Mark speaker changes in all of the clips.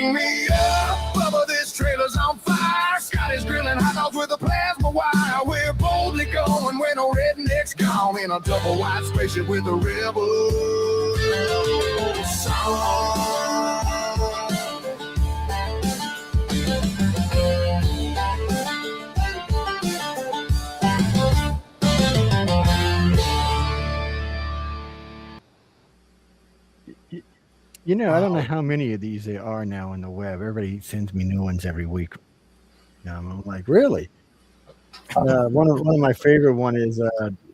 Speaker 1: Bring me up, Bubba, this trailer's on fire. Scotty's grilling hot dogs with a plasma wire. We're boldly going where no rednecks gone, in a double wide spaceship with a rebel song.
Speaker 2: You know, I don't know how many of these there are now on the web. Everybody sends me new ones every week. I'm like, really? One of my favorite one is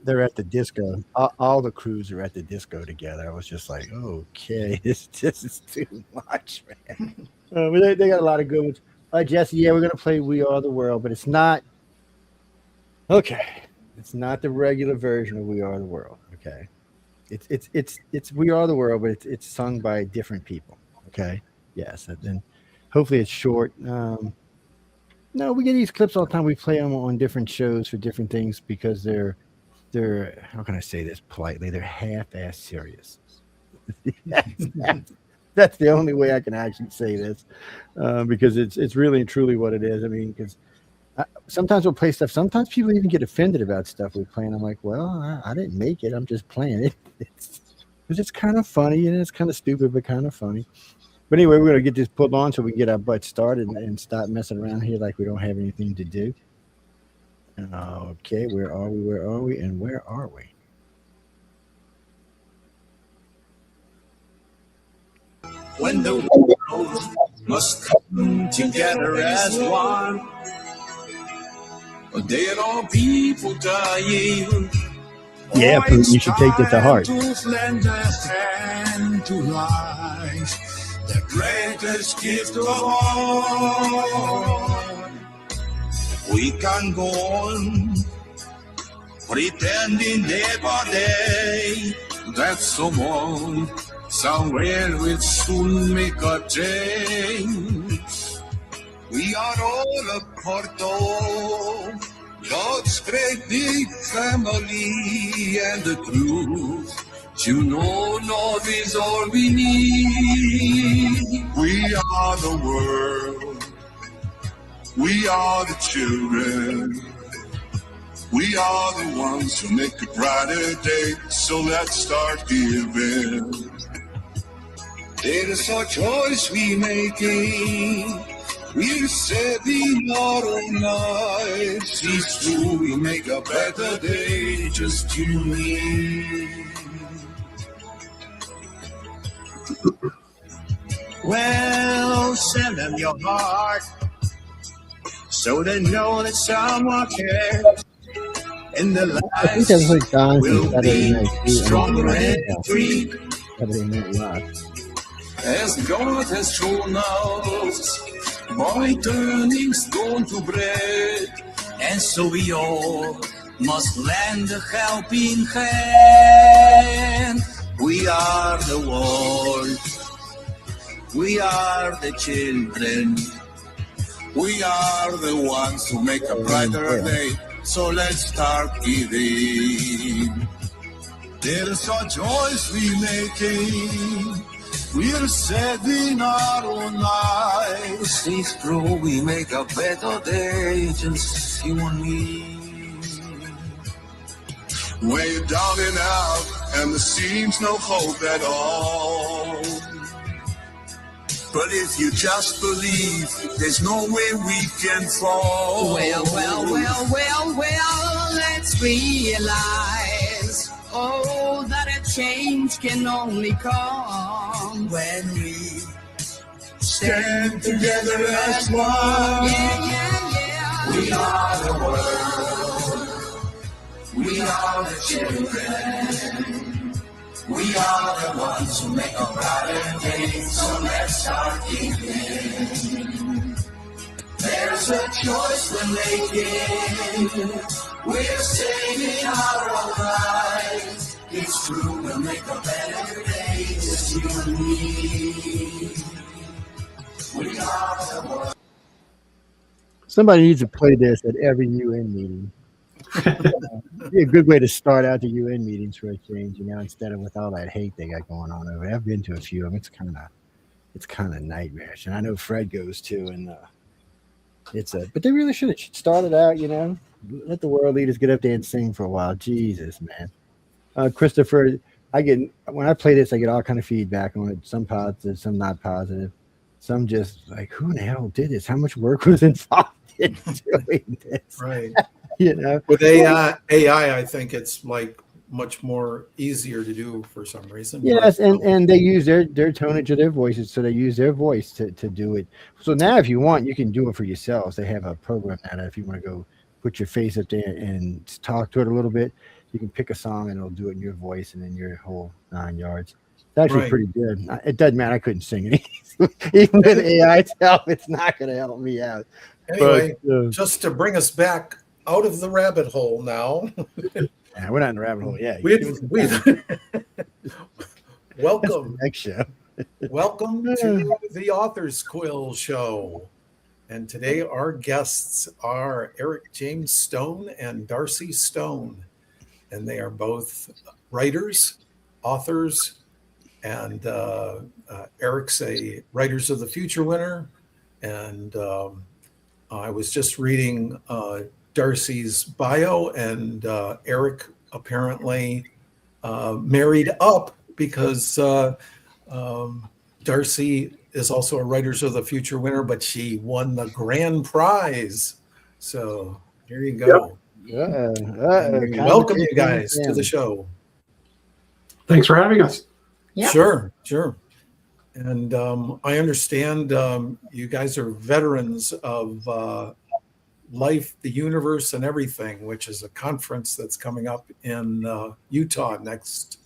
Speaker 2: they're at the disco. All the crews are at the disco together. I was just like, okay, this is too much, man. But they got a lot of good ones. Jesse, yeah, we're gonna play "We Are the World," but it's not okay. It's not the regular version of "We Are the World." Okay. It's "We Are the World," but it's sung by different people. Okay, yes, and then hopefully it's short. No, we get these clips all the time. We play them on different shows for different things because they're how can I say this politely? They're half-ass serious. That's the only way I can actually say this because it's really and truly what it is. I mean, because sometimes we'll play stuff. Sometimes people even get offended about stuff we play, and I'm like, well, I didn't make it. I'm just playing it. It's kind of funny, and it's kind of stupid, but kind of funny. But anyway, we're going to get this put on so we can get our butts started and stop messing around here like we don't have anything to do. Okay, where are we? Where are we? And where are we?
Speaker 3: When the world must come together as one, but there are people dying.
Speaker 2: Yeah, you should take this to heart.
Speaker 3: Lend a hand to life, the greatest gift of all. We can go on pretending day by day that someone somewhere will soon make a change. We are all a part of God's great big family, and the truth, you know, love is all we need. We are the world. We are the children. We are the ones who make a brighter day. So let's start giving. There is a choice we making. We're saving our own lives. It's true, we make a better day. Just you and me. Well, send them your heart, so they know that someone cares. And the lives will be stronger and free. As God has shown us by turning stone to bread. And so we all must lend a helping hand. We are the world. We are the children. We are the ones who make a brighter day. So let's start giving. There's a choice we making. We're saving our own lives. It's true, we make a better day. Just you and me. When you're down and out and there seems no hope at all. But if you just believe, there's no way we can fall.
Speaker 4: Well, let's realize, that a change can only come when we
Speaker 3: stand together as one.
Speaker 4: Yeah.
Speaker 3: We are the world. We are the children. We are the ones who make a brighter day, so let's start giving. There's a choice we're making. We're saving our own lives. It's true, we'll make a better day, just you and me. We are the world.
Speaker 2: Somebody needs to play this at every UN meeting. Be a good way to start out the UN meetings for a change, instead of with all that hate they got going on over there. I've been to a few of them. It's kind of it's kind of nightmarish. And I know Fred goes too, and but they really should have started out, let the world leaders get up there and sing for a while. Jesus, man. Christopher, when I play this, I get all kind of feedback on it. Some positive, some not positive. Some just like, who in the hell did this? How much work was involved in doing this?
Speaker 5: Right.
Speaker 6: With AI, I think it's like much more easier to do for some reason.
Speaker 2: Yes, and they use their tonage of their voices, so they use their voice to do it. So now, if you want, you can do it for yourselves. They have a program now that if you want to go put your face up there and talk to it a little bit, you can pick a song and it'll do it in your voice and in your whole 9 yards. It's actually pretty good. It doesn't matter. I couldn't sing it. Even with AI help, it's not going to help me out.
Speaker 6: Anyway, just to bring us back out of the rabbit hole now.
Speaker 2: Yeah, we're not in the rabbit hole yet.
Speaker 6: Welcome.
Speaker 2: Next show.
Speaker 6: Welcome to the Authors Quill Show. And today our guests are Eric James Stone and Darci Stone. And they are both writers, authors, and Eric's a Writers of the Future winner. And I was just reading Darci's bio, and Eric apparently married up because Darci is also a Writers of the Future winner, but she won the grand prize. So here you go. Welcome you guys to the show.
Speaker 5: Thanks for having us.
Speaker 7: Yeah.
Speaker 6: Sure. And I understand you guys are veterans of Life, the Universe, and Everything, which is a conference that's coming up in Utah next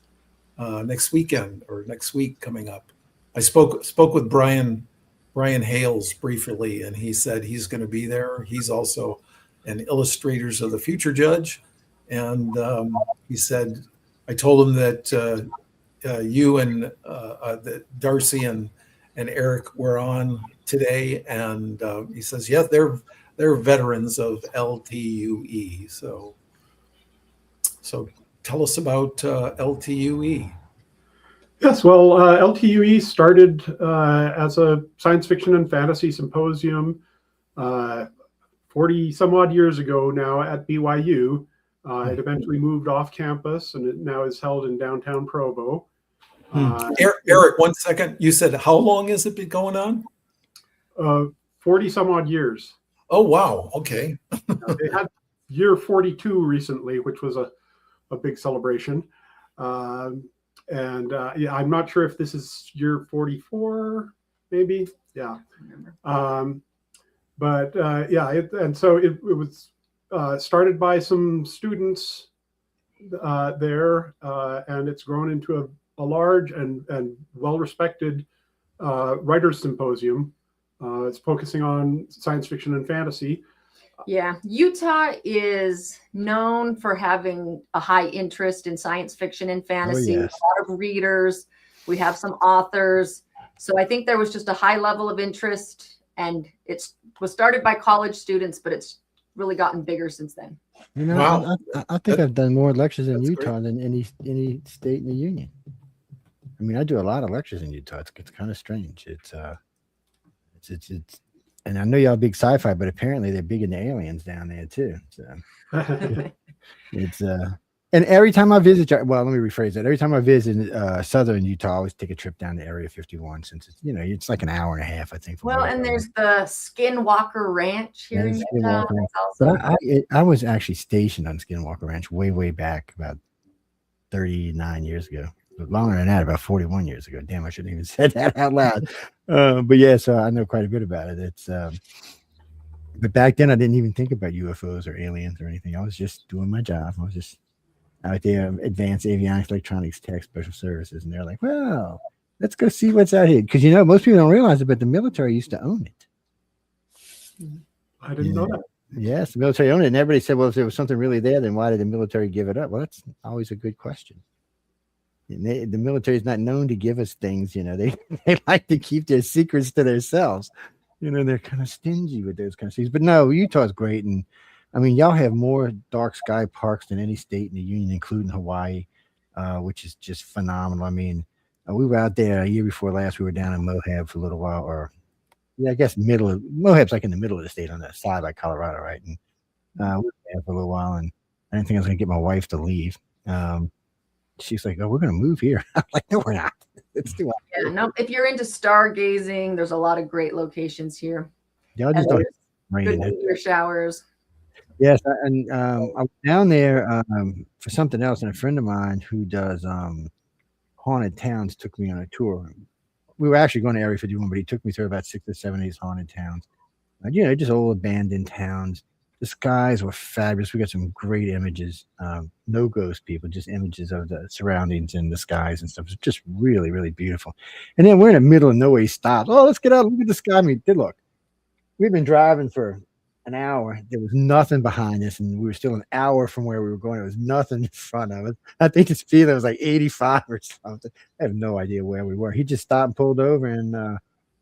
Speaker 6: weekend or next week coming up. I spoke with Brian Hales briefly, and he said he's going to be there. He's also an Illustrators of the Future judge, and he said, I told him that you and that Darci and Eric were on today, and he says, yeah, they're veterans of LTUE. So tell us about LTUE.
Speaker 5: Yes, well, LTUE started as a science fiction and fantasy symposium 40 some odd years ago now at BYU. It eventually moved off campus, and it now is held in downtown Provo.
Speaker 6: Eric, 1 second. You said how long has it been going on?
Speaker 5: 40 some odd years.
Speaker 6: Oh, wow. Okay.
Speaker 5: They had year 42 recently, which was a big celebration. I'm not sure if this is year 44, maybe. Yeah. So it was started by some students there, and it's grown into a large and well-respected writers symposium. It's focusing on science fiction and fantasy.
Speaker 7: Yeah, Utah is known for having a high interest in science fiction and fantasy.
Speaker 2: Oh, yes.
Speaker 7: A lot of readers. We have some authors. So I think there was just a high level of interest, and it was started by college students, but it's really gotten bigger since then.
Speaker 2: Wow. I think I've done more lectures in Utah
Speaker 6: great.
Speaker 2: than any state in the union. I mean, I do a lot of lectures in Utah. It's kind of strange. It's and I know y'all big sci-fi, but apparently they're big into aliens down there too. So it's and every time I visit, well, let me rephrase that. Every time I visit southern Utah, I always take a trip down to Area 51, since it's it's like an hour and a half, I think.
Speaker 7: Well, and there's the Skinwalker Ranch here in Utah.
Speaker 2: But I was actually stationed on Skinwalker Ranch way back, about 39 years ago. Longer than that, about 41 years ago. Damn, I shouldn't even said that out loud. But yeah, so I know quite a bit about it. It's but back then I didn't even think about UFOs or aliens or anything. I was just doing my job. I was just out there, advanced avionics, electronics, tech, special services, and they're like, well, let's go see what's out here. Because most people don't realize it, but the military used to own it.
Speaker 5: I didn't know that.
Speaker 2: Yes, the military owned it, and everybody said, well, if there was something really there, then why did the military give it up? Well, that's always a good question. And the military is not known to give us things, they like to keep their secrets to themselves. They're kind of stingy with those kind of things. But no, Utah's great. And I mean, y'all have more dark sky parks than any state in the union, including Hawaii, which is just phenomenal. I mean, We were out there a year before last. We were down in Moab for a little while, or yeah, I guess Moab's like in the middle of the state on the side by Colorado, right? And we were there for a little while, and I didn't think I was going to get my wife to leave. She's like, "Oh, we're going to move here." I'm like, "No, we're not. It's too hot."
Speaker 7: Yeah, no. If you're into stargazing, there's a lot of great locations here.
Speaker 2: Y'all just don't rain
Speaker 7: Good
Speaker 2: in it.
Speaker 7: meteor showers.
Speaker 2: Yes, and I was down there for something else, and a friend of mine who does haunted towns took me on a tour. We were actually going to Area 51, but he took me through about 6 or 7 of these haunted towns. Just old abandoned towns. The skies were fabulous. We got some great images. No ghost people, just images of the surroundings and the skies and stuff. It's just really, really beautiful. And then we're in the middle of nowhere. He stopped. Oh, let's get out. Look at the sky. I mean, look, we've been driving for an hour. There was nothing behind us, and we were still an hour from where we were going. There was nothing in front of us. I think his feeling was like 85 or something. I have no idea where we were. He just stopped and pulled over, and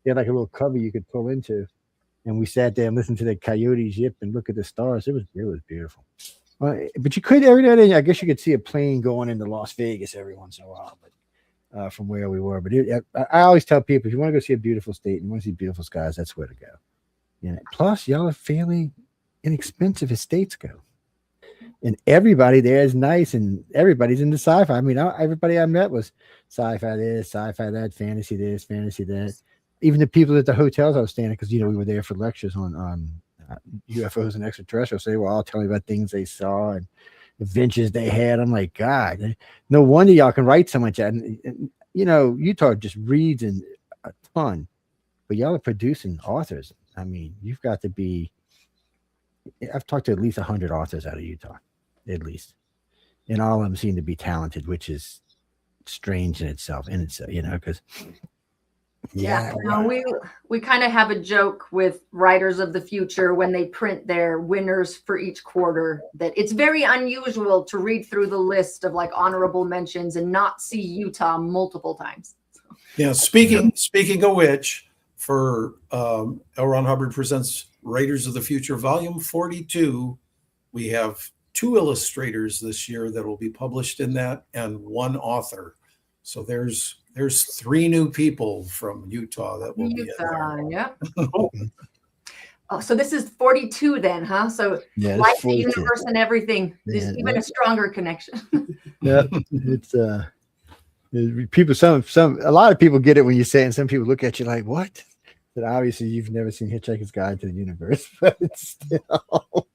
Speaker 2: he had like a little cubby you could pull into. And we sat there and listened to the coyotes yip and look at the stars. It was beautiful. But you could every now and then, I guess you could see a plane going into Las Vegas every once in a while, but from where we were. But I always tell people, if you want to go see a beautiful state and you want to see beautiful skies, that's where to go. Plus, y'all are fairly inexpensive as states go. And everybody there is nice, and everybody's into sci-fi. I mean, everybody I met was sci-fi this, sci-fi that, fantasy this, fantasy that. Even the people at the hotels I was staying at, because, we were there for lectures on UFOs and extraterrestrials. So they were all telling me about things they saw and adventures they had. I'm like, God, no wonder y'all can write so much. And Utah just reads in a ton, but y'all are producing authors. I mean, you've got to be. I've talked to at least 100 authors out of Utah, at least, and all of them seem to be talented, which is strange in itself. And it's because.
Speaker 7: Yeah, we kind of have a joke with writers of the future when they print their winners for each quarter that it's very unusual to read through the list of like honorable mentions and not see Utah multiple times.
Speaker 6: Yeah, speaking of which, for L. Ron Hubbard Presents Writers of the Future, Volume 42, we have 2 illustrators this year that will be published in that, and 1 author. So there's 3 new people from Utah that will be in there.
Speaker 7: Yeah. Oh, so this is 42 then, huh? So
Speaker 2: yeah,
Speaker 7: like the universe and everything, there's even a stronger connection.
Speaker 2: Yeah, it's people. A lot of people get it when you say it, and some people look at you like, "What?" But obviously, you've never seen Hitchhiker's Guide to the Universe, but it's still.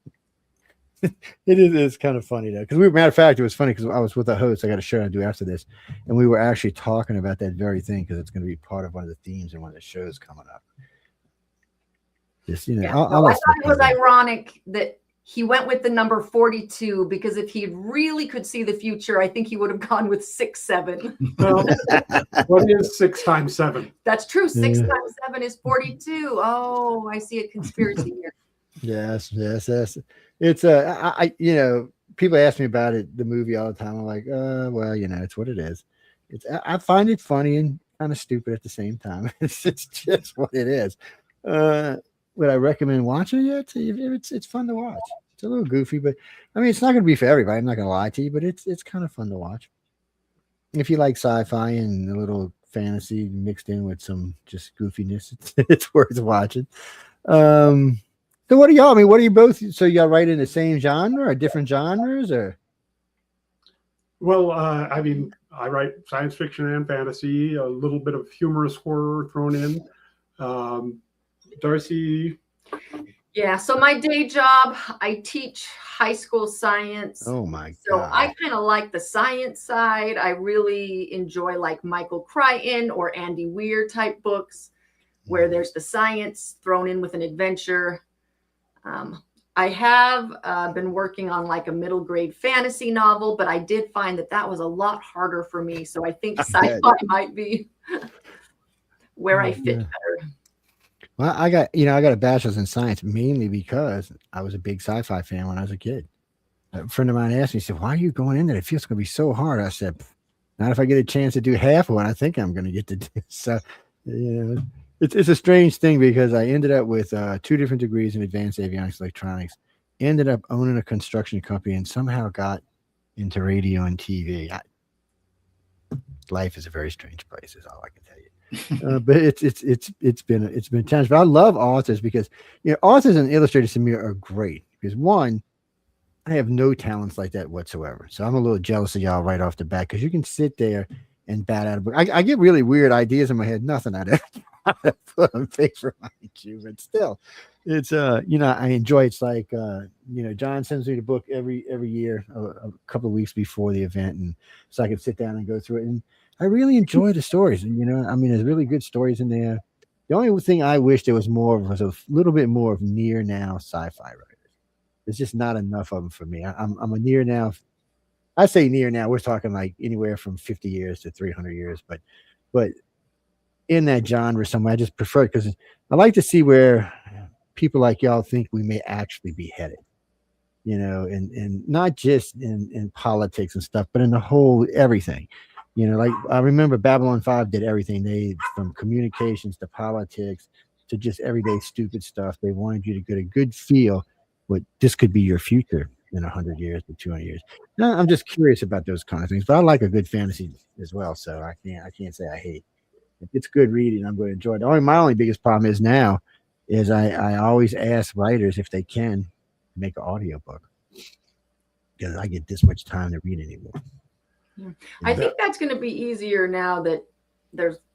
Speaker 2: It's kind of funny though, because matter of fact, it was funny because I was with a host. I got a show to do after this, and we were actually talking about that very thing because it's going to be part of one of the themes in one of the shows coming up. Just I
Speaker 7: thought it was ironic that he went with the number 42 because if he really could see the future, I think he would have gone with 6, 7.
Speaker 5: Well, what is 6 times 7?
Speaker 7: That's true. 6 times 7 is 42. Oh, I see a conspiracy here.
Speaker 2: Yes. It's people ask me about it, the movie, all the time. I'm like, well, it's what it is. I find it funny and kind of stupid at the same time. It's just what it is. Would I recommend watching it? It's fun to watch. It's a little goofy, but I mean, it's not going to be for everybody. I'm not going to lie to you, but it's kind of fun to watch. If you like sci-fi and a little fantasy mixed in with some just goofiness, it's worth watching. So what are y'all? I mean, what are you both? So y'all write in the same genre or different genres, or?
Speaker 5: Well, I mean, I write science fiction and fantasy, a little bit of humorous horror thrown in. Darci.
Speaker 7: Yeah, so my day job, I teach high school science.
Speaker 2: Oh my God.
Speaker 7: So I kind of like the science side. I really enjoy like Michael Crichton or Andy Weir type books where there's the science thrown in with an adventure. I have been working on like a middle grade fantasy novel, but I did find that was a lot harder for me. So I think sci-fi might be where I fit better.
Speaker 2: Well, I got a bachelor's in science mainly because I was a big sci-fi fan when I was a kid. A friend of mine asked me, he said, "Why are you going in there? It feels going to be so hard." I said, "Not if I get a chance to do half of what I think I'm going to get to do." So, it's a strange thing because I ended up with 2 different degrees in advanced avionics electronics, ended up owning a construction company, and somehow got into radio and TV. life is a very strange place. Is all I can tell you. But it's been a challenge. But I love authors because authors and illustrators to me are great because one, I have no talents like that whatsoever. So I'm a little jealous of y'all right off the bat because you can sit there and bat out a book. I get really weird ideas in my head. Nothing I'd ever put on paper, mind you, but still, it's I enjoy. It's like John sends me the book every year, a couple of weeks before the event, and so I can sit down and go through it. And I really enjoy the stories, and there's really good stories in there. The only thing I wish there was more of was a little bit more of near now sci-fi writers. There's just not enough of them for me. I'm a near now. I say near now. We're talking like anywhere from 50 years to 300 years, but in that genre somewhere, I just prefer it because I like to see where people like y'all think we may actually be headed. And not just in politics and stuff, but in the whole everything. Like I remember Babylon 5 did everything. From communications to politics to just everyday stupid stuff. They wanted you to get a good feel. But this could be your future in 100 years or 200 years. Now, I'm just curious about those kind of things, but I like a good fantasy as well. So I can't say I hate. If it's good reading, I'm going to enjoy it. My only biggest problem is now is I always ask writers if they can make an audiobook because I get this much time to read anymore.
Speaker 7: Yeah. I think that's going to be easier now that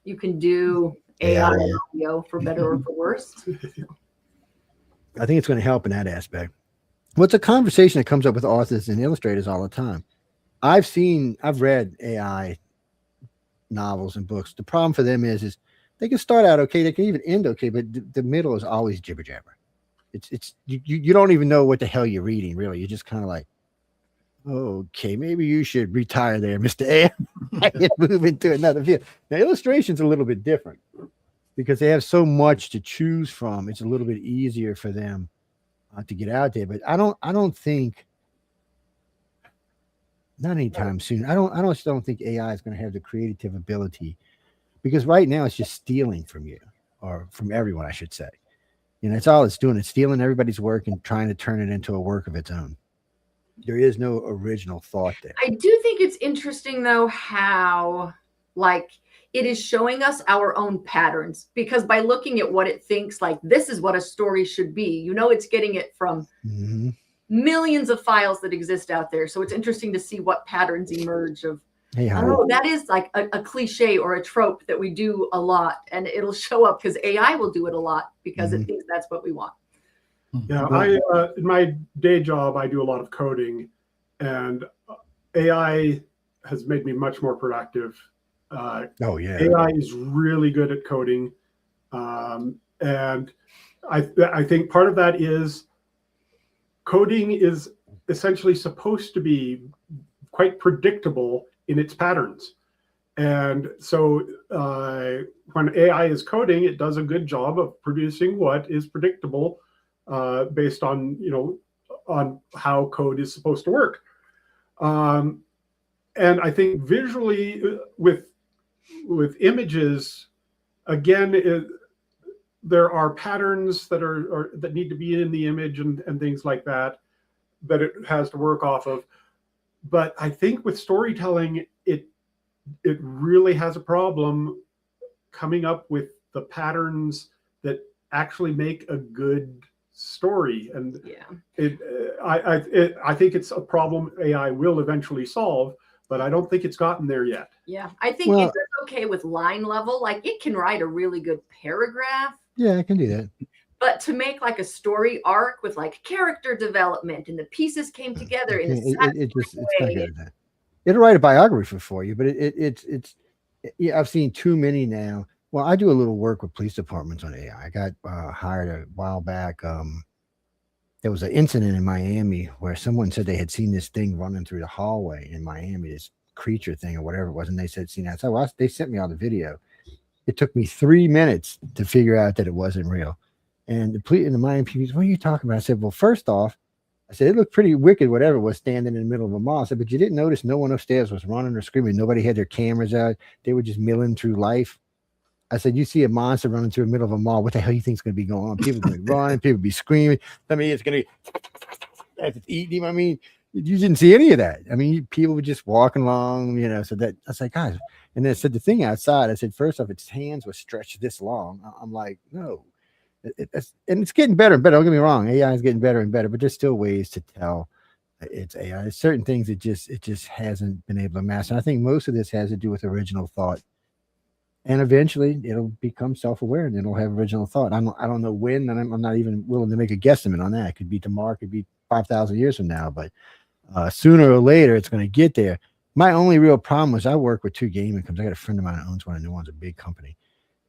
Speaker 7: you can do AI audio for better or for worse.
Speaker 2: I think it's going to help in that aspect. Well, it's a conversation that comes up with authors and illustrators all the time. I've read AI novels and books. The problem for them is they can start out okay, they can even end okay, but the middle is always jibber jabber. It's you don't even know what the hell you're reading, really. You're just kind of like, okay, maybe you should retire there, Mr. A, and move into another field. Now, illustration's a little bit different. Because they have so much to choose from, it's a little bit easier for them to get out there. But I don't think, not anytime soon. I don't think AI is going to have the creative ability, because right now it's just stealing from you or from everyone, I should say. That's all it's doing. It's stealing everybody's work and trying to turn it into a work of its own. There is no original thought there.
Speaker 7: I do think it's interesting though how it is showing us our own patterns, because by looking at what it thinks like this is what a story should be, it's getting it from millions of files that exist out there. So it's interesting to see what patterns emerge of, that is like a cliche or a trope that we do a lot, and it'll show up because AI will do it a lot because it thinks that's what we want.
Speaker 5: Yeah, in my day job, I do a lot of coding, and AI has made me much more productive. AI is really good at coding, and I think part of that is coding is essentially supposed to be quite predictable in its patterns, and so when AI is coding, it does a good job of producing what is predictable based on on how code is supposed to work, and I think visually with images, again, there are patterns that need to be in the image and things like that it has to work off of. But I think with storytelling, it really has a problem coming up with the patterns that actually make a good story. And I think it's a problem AI will eventually solve, but I don't think it's gotten there yet.
Speaker 7: Yeah, I think it's okay with line level. Like it can write a really good paragraph.
Speaker 2: Yeah, I can do that.
Speaker 7: But to make like a story arc with like character development and the pieces came together in a
Speaker 2: it's not good at that. It'll write a biography for you, but it's I've seen too many now. Well, I do a little work with police departments on AI. I got hired a while back. There was an incident in Miami where someone said they had seen this thing running through the hallway in Miami, this creature thing or whatever it was, and they said seen that. So they sent me all the video. It took me 3 minutes to figure out that it wasn't real. And the Miami people, what are you talking about? I said, well, first off, I said, it looked pretty wicked, whatever it was, standing in the middle of a mall. I said, but you didn't notice no one upstairs was running or screaming. Nobody had their cameras out. They were just milling through life. I said, you see a monster running through the middle of a mall. What the hell do you think is going to be going on? People going to be running. People be screaming. I mean, it's going to be eating him. I mean, You didn't see any of that. I mean, people were just walking along, you know. So that I was like, guys, and then I said the thing outside. I said, first off, its hands were stretched this long. I'm like, no, and it's getting better and better. Don't get me wrong, AI is getting better and better, but there's still ways to tell it's AI. There's certain things it just hasn't been able to master. And I think most of this has to do with original thought. And eventually it'll become self-aware and it'll have original thought. I don't know when, and I'm not even willing to make a guesstimate on that. It could be tomorrow, it could be 5,000 years from now, but sooner or later it's going to get there. My only real problem was I work with two gaming companies. I got a friend of mine that owns one, and the one's a big company.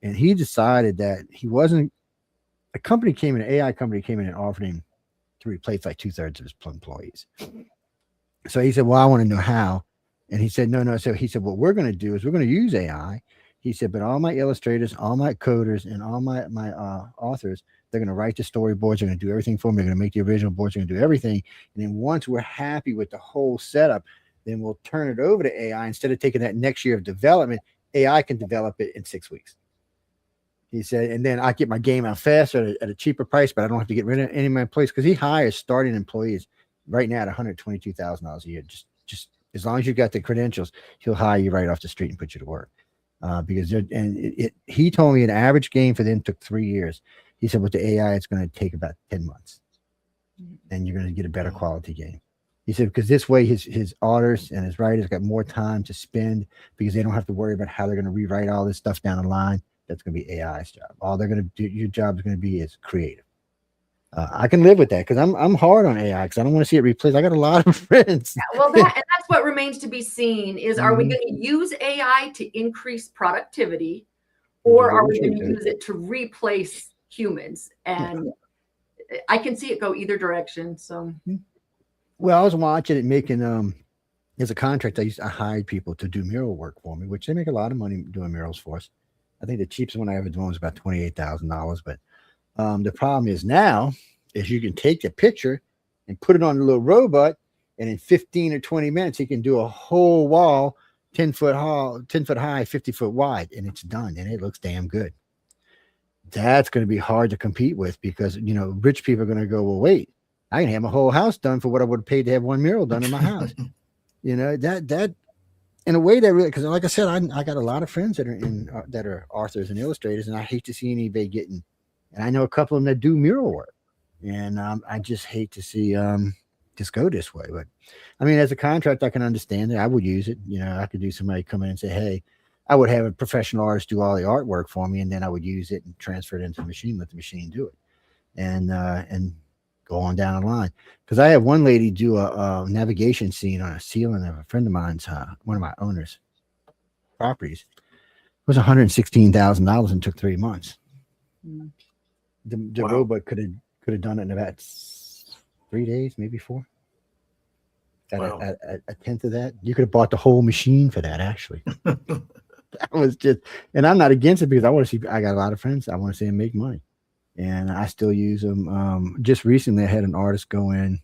Speaker 2: And he decided that he wasn't, a company came in, an AI company came in and offered him to replace like 2/3 of his employees. So he said, well, I want to know how. And he said, no. So he said, what we're going to do is we're going to use AI. He said, but all my illustrators, all my coders, and all my authors, they're going to write the storyboards. They're going to do everything for me. They're going to make the original boards. They're going to do everything. And then once we're happy with the whole setup, then we'll turn it over to AI. Instead of taking that next year of development, AI can develop it in 6 weeks. He said, and then I get my game out faster at a cheaper price, but I don't have to get rid of any of my employees, because he hires starting employees right now at $122,000 a year. Just as long as you've got the credentials, he'll hire you right off the street and put you to work. Because he told me an average game for them took 3 years. He said with the AI, it's going to take about 10 months, and you're going to get a better quality game. He said because this way his authors and his writers got more time to spend, because they don't have to worry about how they're going to rewrite all this stuff down the line. That's going to be AI's job. All they're going to do, your job is going to be is creative. I can live with that, because I'm hard on AI, because I don't want to see it replaced. I got a lot of friends.
Speaker 7: Yeah, well, and that's what remains to be seen is, are we going to use AI to increase productivity, or are we going to use it to replace humans? And I can see it go either direction. So,
Speaker 2: well, I was watching it making, as a contract, I hired people to do mural work for me, which they make a lot of money doing murals for us. I think the cheapest one I ever did was about $28,000, but the problem is now is you can take the picture and put it on a little robot, and in 15 or 20 minutes, he can do a whole wall 10 foot high, 50 foot wide, and it's done, and it looks damn good. That's going to be hard to compete with, because, you know, rich people are going to go, well, wait, I can have my whole house done for what I would have paid to have one mural done in my house. You know, that in a way that really, because like I said, I got a lot of friends that are that are authors and illustrators, and I hate to see anybody getting, and I know a couple of them that do mural work, and I just hate to see just go this way. But I mean, as a contract, I can understand it. I would use it. You know, I could do somebody come in and say, hey, I would have a professional artist do all the artwork for me, and then I would use it and transfer it into the machine, let the machine do it, and go on down the line. Because I have one lady do a navigation scene on a ceiling of a friend of mine's, one of my owners' properties. It was $116,000 and took 3 months. The
Speaker 6: Wow.
Speaker 2: robot could have done it in about 3 days, maybe 4.
Speaker 6: Wow.
Speaker 2: At a tenth of that. You could have bought the whole machine for that, actually. That was just, and I'm not against it, because I want to see, I got a lot of friends, I want to see them make money, and I still use them. Just recently I had an artist go in,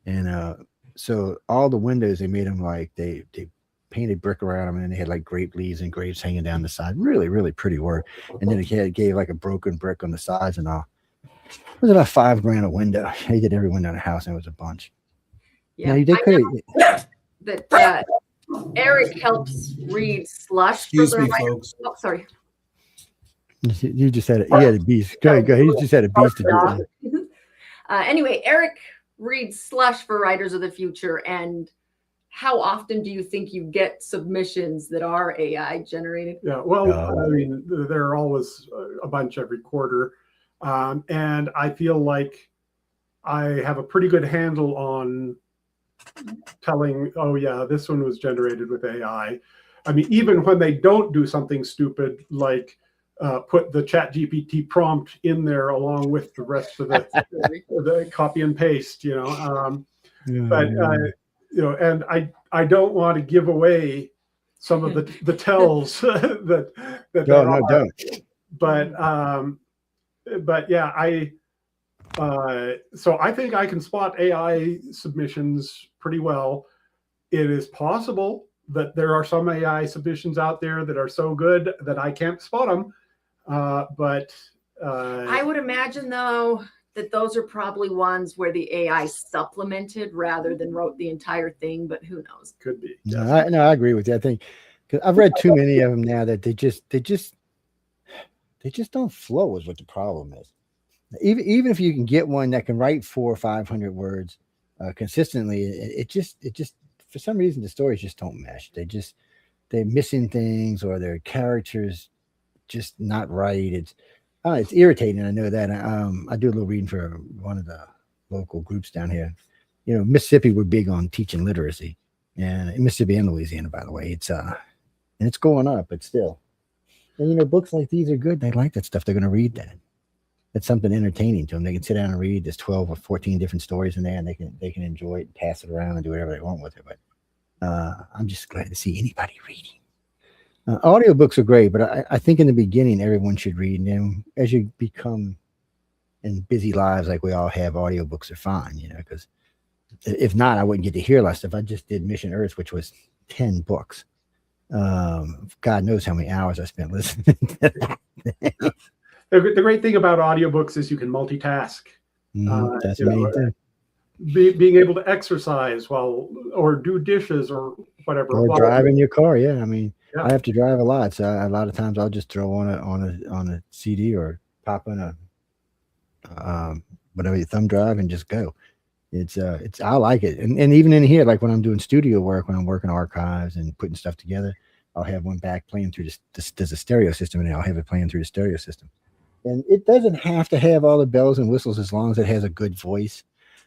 Speaker 2: and so all the windows, they made them like they painted brick around them, and then they had like grape leaves and grapes hanging down the side. Really, really pretty work. And then it gave like a broken brick on the sides and all. It was about $5,000 a window. He did every window in the house, and it was a bunch.
Speaker 7: yeah,
Speaker 2: Now, they could
Speaker 7: that Eric helps read Slush.
Speaker 6: Excuse me, folks.
Speaker 7: Oh, sorry.
Speaker 2: You just had a beast. Go ahead. He just had a beast to do.
Speaker 7: Anyway, Eric reads Slush for Writers of the Future. And how often do you think you get submissions that are AI generated?
Speaker 5: Yeah, well, I mean, there are always a bunch every quarter. And I feel like I have a pretty good handle on telling, oh yeah, this one was generated with AI. I mean, even when they don't do something stupid, like put the ChatGPT prompt in there along with the rest of the copy and paste, you know. But you know, and I don't want to give away some of the tells that
Speaker 2: Don't.
Speaker 5: But yeah, so I think I can spot AI submissions pretty well. It is possible that there are some AI submissions out there that are so good that I can't spot them. But
Speaker 7: I would imagine, though, that those are probably ones where the AI supplemented rather than wrote the entire thing, but who knows?
Speaker 5: Could be.
Speaker 2: No, I agree with you. I think because I've read too many of them now that they just don't flow is what the problem is. Even if you can get one that can write 400 or 500 words consistently, it just for some reason the stories just don't mesh. They're missing things, or their characters just not right. It's irritating. I know that. I do a little reading for one of the local groups down here. You know, Mississippi, we're big on teaching literacy, and in Mississippi and Louisiana, by the way, and it's going up, but still. And you know, books like these are good. They like that stuff. They're going to read that. It's something entertaining to them. They can sit down and read. There's 12 or 14 different stories in there, and they can enjoy it, pass it around, and do whatever they want with it. But I'm just glad to see anybody reading. Audiobooks are great, but I think in the beginning, everyone should read. And then as you become in busy lives like we all have, audiobooks are fine, you know, because if not, I wouldn't get to hear less. If I just did Mission Earth, which was 10 books, God knows how many hours I spent listening to that.
Speaker 5: The great thing about audiobooks is you can multitask.
Speaker 2: That's
Speaker 5: you know,
Speaker 2: amazing.
Speaker 5: Being able to exercise or do dishes or whatever.
Speaker 2: Or drive in your car. Yeah. I mean,
Speaker 5: yeah.
Speaker 2: I have to drive a lot. So a lot of times I'll just throw on a CD or pop in a whatever your thumb drive and just go. I like it. And even in here, like when I'm doing studio work, when I'm working archives and putting stuff together, I'll have one back playing through there's a stereo system, and I'll have it playing through the stereo system. And it doesn't have to have all the bells and whistles as long as it has a good voice.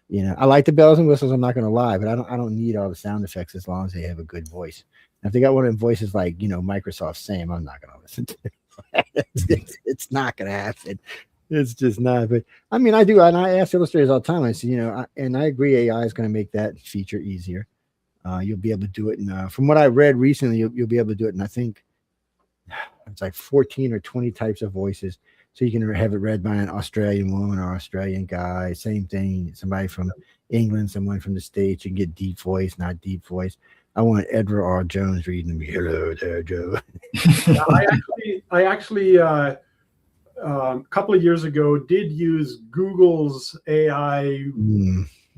Speaker 2: You know, I like the bells and whistles, I'm not going to lie, but I don't need all the sound effects as long as they have a good voice. And if they got one of them voices like, you know, Microsoft Sam, I'm not going to listen to it. It's not going to happen. It's just not. But I mean, I do, and I ask illustrators all the time. I say, you know, and I agree, AI is going to make that feature easier. You'll be able to do it. And from what I read recently, you'll be able to do it. And I think it's like 14 or 20 types of voices. So you can have it read by an Australian woman or Australian guy. Same thing. Somebody from England, someone from the States. You can get deep voice, not deep voice. I want Edward R. Jones reading me. Hello there, Joe.
Speaker 5: I actually a couple of years ago did use Google's AI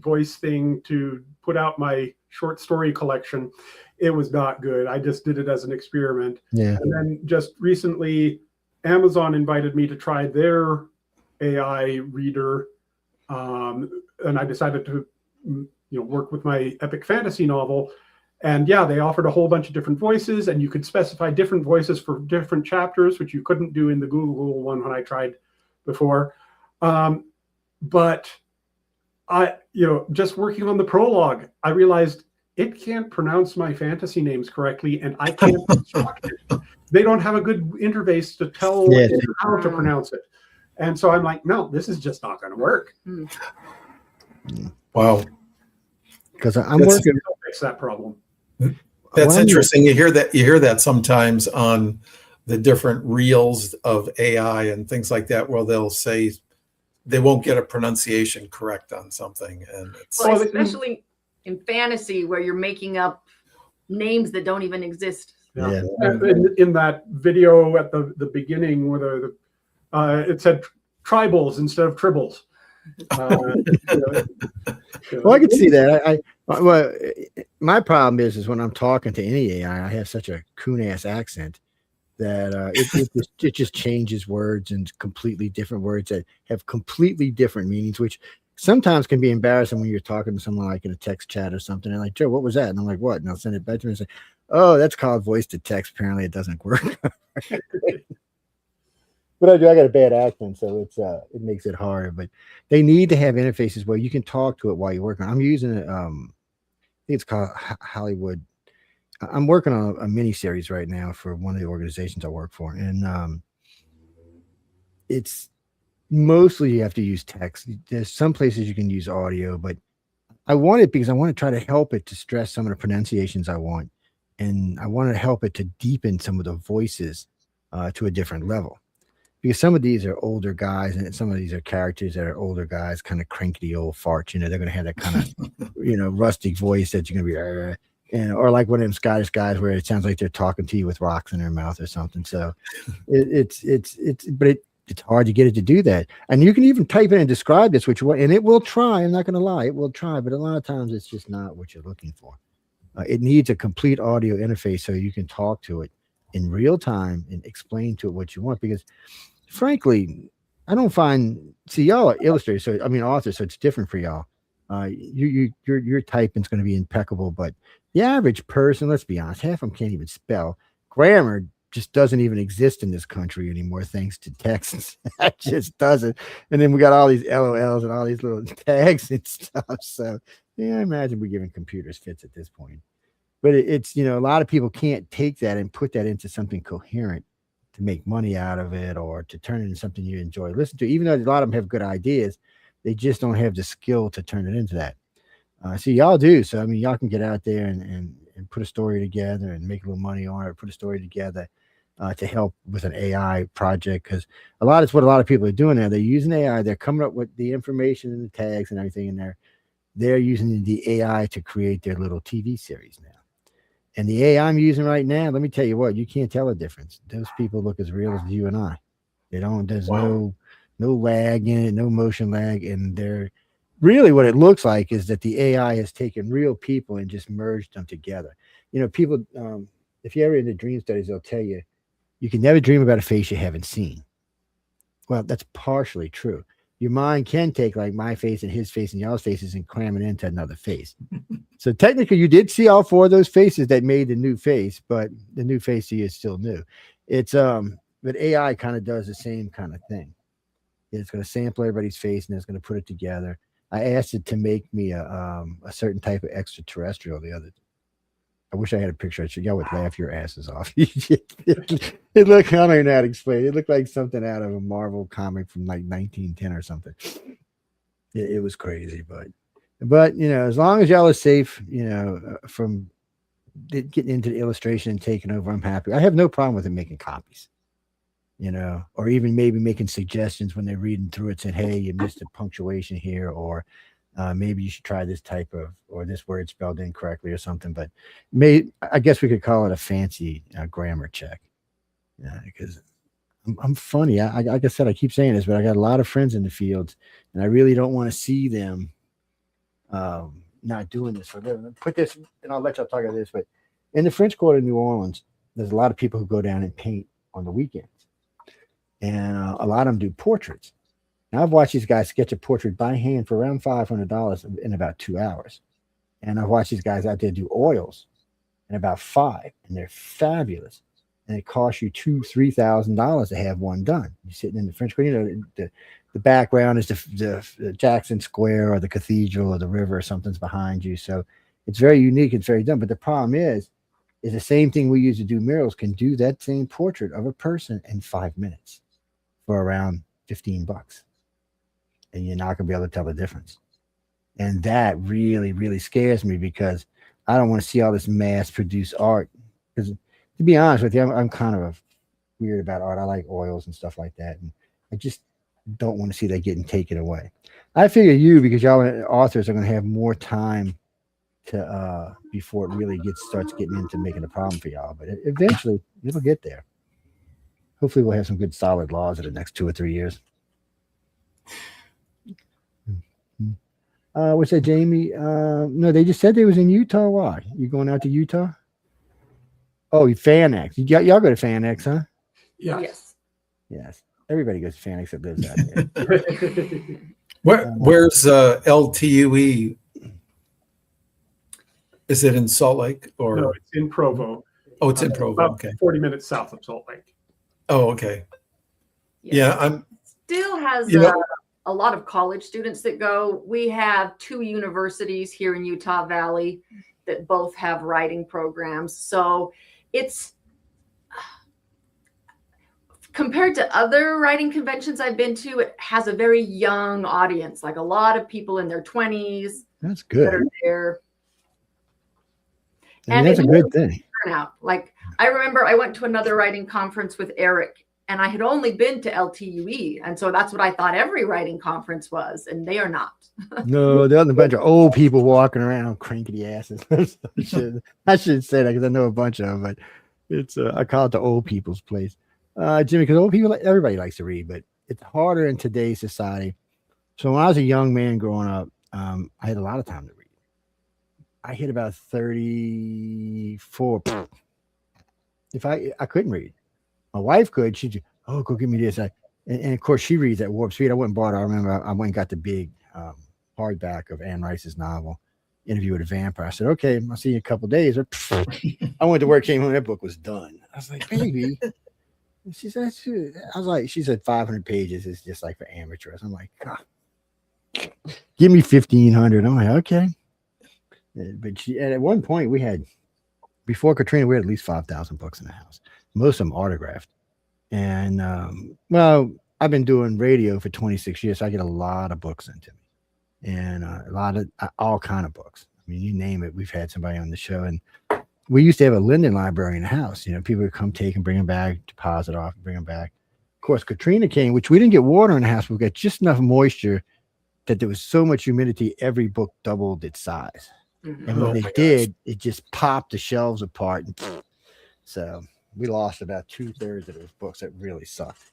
Speaker 5: voice thing to put out my short story collection. It was not good. I just did it as an experiment.
Speaker 2: Yeah.
Speaker 5: And then just recently, Amazon invited me to try their AI reader, and I decided to, work with my epic fantasy novel. And yeah, they offered a whole bunch of different voices, and you could specify different voices for different chapters, which you couldn't do in the Google one when I tried before. But I, just working on the prologue, I realized it can't pronounce my fantasy names correctly, and I can't construct it. They don't have a good interface to tell it how to pronounce it. And so I'm like, no, this is just not going to work.
Speaker 6: Wow.
Speaker 2: Because I'm working
Speaker 5: to fix that problem.
Speaker 6: That's interesting. You hear that sometimes on the different reels of AI and things like that, where they'll say they won't get a pronunciation correct on something. And it's
Speaker 7: especially in fantasy where you're making up names that don't even exist.
Speaker 5: Yeah. In that video at the beginning where it said tribals instead of tribbles.
Speaker 2: Well, I could see that. Well, my problem is when I'm talking to any AI, I have such a coon-ass accent that it just changes words and completely different words that have completely different meanings, which sometimes can be embarrassing when you're talking to someone like in a text chat or something. And like, Joe, what was that? And I'm like, what? And I'll send it back to me and say, oh, that's called voice to text. Apparently it doesn't work. But I got a bad accent, so it makes it hard. But they need to have interfaces where you can talk to it while you're working. I'm using it. I think it's called Hollywood. I'm working on a mini series right now for one of the organizations I work for, and it's mostly you have to use text. There's some places you can use audio, but I want it because I want to try to help it to stress some of the pronunciations I want, and I want to help it to deepen some of the voices to a different level. Because some of these are older guys, and some of these are characters that are older guys, kind of cranky old farts. They're going to have that kind of, rustic voice that you're going to be, or like one of them Scottish guys where it sounds like they're talking to you with rocks in their mouth or something. So but it's hard to get it to do that. And you can even type in and describe this, which and it will try. I'm not going to lie, it will try, but a lot of times it's just not what you're looking for. It needs a complete audio interface so you can talk to it in real time and explain to it what you want. Because, frankly, I don't find y'all are illustrators, so I mean authors, so it's different for y'all. Your typing's going to be impeccable, but the average person, let's be honest, half of them can't even spell. Grammar just doesn't even exist in this country anymore, thanks to text. That just doesn't. And then we got all these LOLs and all these little tags and stuff. So yeah, I imagine we're giving computers fits at this point. But it's, a lot of people can't take that and put that into something coherent to make money out of it or to turn it into something you enjoy listen to. Even though a lot of them have good ideas, they just don't have the skill to turn it into that. See, y'all do. So, I mean, y'all can get out there and put a story together and make a little money on it, put a story together to help with an AI project. Because it's what a lot of people are doing now. They're using AI. They're coming up with the information and the tags and everything in there. They're using the AI to create their little TV series now. And the AI I'm using right now, let me tell you what, you can't tell a difference. Those people look as real as you and I. They don't, there's no lag in it, no motion lag. And they're really what it looks like is that the AI has taken real people and just merged them together. People, if you're ever into dream studies, they'll tell you, you can never dream about a face you haven't seen. Well, that's partially true. Your mind can take like my face and his face and y'all's faces and cram it into another face. So technically you did see all four of those faces that made the new face, but the new face to you is still new. It's but AI kind of does the same kind of thing. It's going to sample everybody's face and it's going to put it together. I asked it to make me a certain type of extraterrestrial the other day. I wish I had a picture. Y'all would laugh your asses off. It looked, I don't even know how to explain it. It looked like something out of a Marvel comic from like 1910 or something. It was crazy, but as long as y'all are safe, from getting into the illustration and taking over, I'm happy. I have no problem with them making copies, or even maybe making suggestions when they're reading through it, saying, hey, you missed a punctuation here, or maybe you should try this type of, or this word spelled incorrectly or something. But I guess we could call it a fancy grammar check. Yeah, because I'm funny. Like I said, I keep saying this, but I got a lot of friends in the fields, and I really don't want to see them not doing this for them. Put this, and I'll let y'all talk about this, but in the French Quarter of New Orleans, there's a lot of people who go down and paint on the weekends, and a lot of them do portraits. Now, I've watched these guys sketch a portrait by hand for around $500 in about 2 hours. And I've watched these guys out there do oils in about 5, and they're fabulous. And it costs you $2,000-$3,000 to have one done. You're sitting in the French Quarter, the background is the Jackson Square or the cathedral or the river or something's behind you. So it's very unique. It's very done. But the problem is the same thing we use to do murals can do that same portrait of a person in 5 minutes for around $15. And you're not going to be able to tell the difference. And that really, really scares me because I don't want to see all this mass-produced art. Because to be honest with you, I'm kind of weird about art. I like oils and stuff like that. And I just don't want to see that getting taken away. I figure because y'all authors are going to have more time to before it really starts getting into making a problem for y'all. But eventually, it'll get there. Hopefully, we'll have some good solid laws in the next 2 or 3 years. What's that, Jamie? No, they just said they was in Utah. Why? You going out to Utah? Oh, FanX. Y'all go to FanX, huh?
Speaker 5: Yes.
Speaker 2: Yes. Everybody goes to FanX that lives out there.
Speaker 6: Where's LTUE? Is it in Salt Lake or?
Speaker 5: No, it's in Provo.
Speaker 6: Oh, it's in Provo.
Speaker 5: About
Speaker 6: Okay.
Speaker 5: 40 minutes south of Salt Lake.
Speaker 6: Oh, okay. Yeah, I'm.
Speaker 7: Still has a lot of college students that go. We have 2 universities here in Utah Valley that both have writing programs. So it's compared to other writing conventions I've been to, it has a very young audience, like a lot of people in their 20s.
Speaker 2: That's good.
Speaker 7: That are there.
Speaker 2: I mean, that's a good thing.
Speaker 7: Turnout. Like I remember I went to another writing conference with Eric, and I had only been to LTUE. And so that's what I thought every writing conference was. And they are not.
Speaker 2: No, there's a bunch of old people walking around cranky asses. I shouldn't say that because I know a bunch of them, but it's I call it the old people's place. Jimmy, because old people, everybody likes to read, but it's harder in today's society. So when I was a young man growing up, I had a lot of time to read. I hit about 34. If I couldn't read, my wife could. She'd, oh, go give me this. And of course, she reads at warp speed. I went and bought it. I remember I went and got the big hardback of Anne Rice's novel, Interview with a Vampire. I said, okay, I'll see you in a couple of days. I went to work, came home, that book was done. I was like, baby. She said, I was like, she said 500 pages is just like for amateurs. I'm like, God, give me 1,500. I'm like, okay. But and at one point we had, before Katrina, we had at least 5,000 books in the house. Most of them autographed. And well, I've been doing radio for 26 years, so I get a lot of books into me, and a lot of all kind of books. I mean, you name it, we've had somebody on the show. And we used to have a Linden library in the house. You know, people would come take and bring them back, deposit off, and bring them back. Of course, Katrina came, which we didn't get water in the house, but we got just enough moisture that there was so much humidity, every book doubled its size. Mm-hmm. And when they did, it just popped the shelves apart. And so we lost about 2/3 of those books. That really sucked.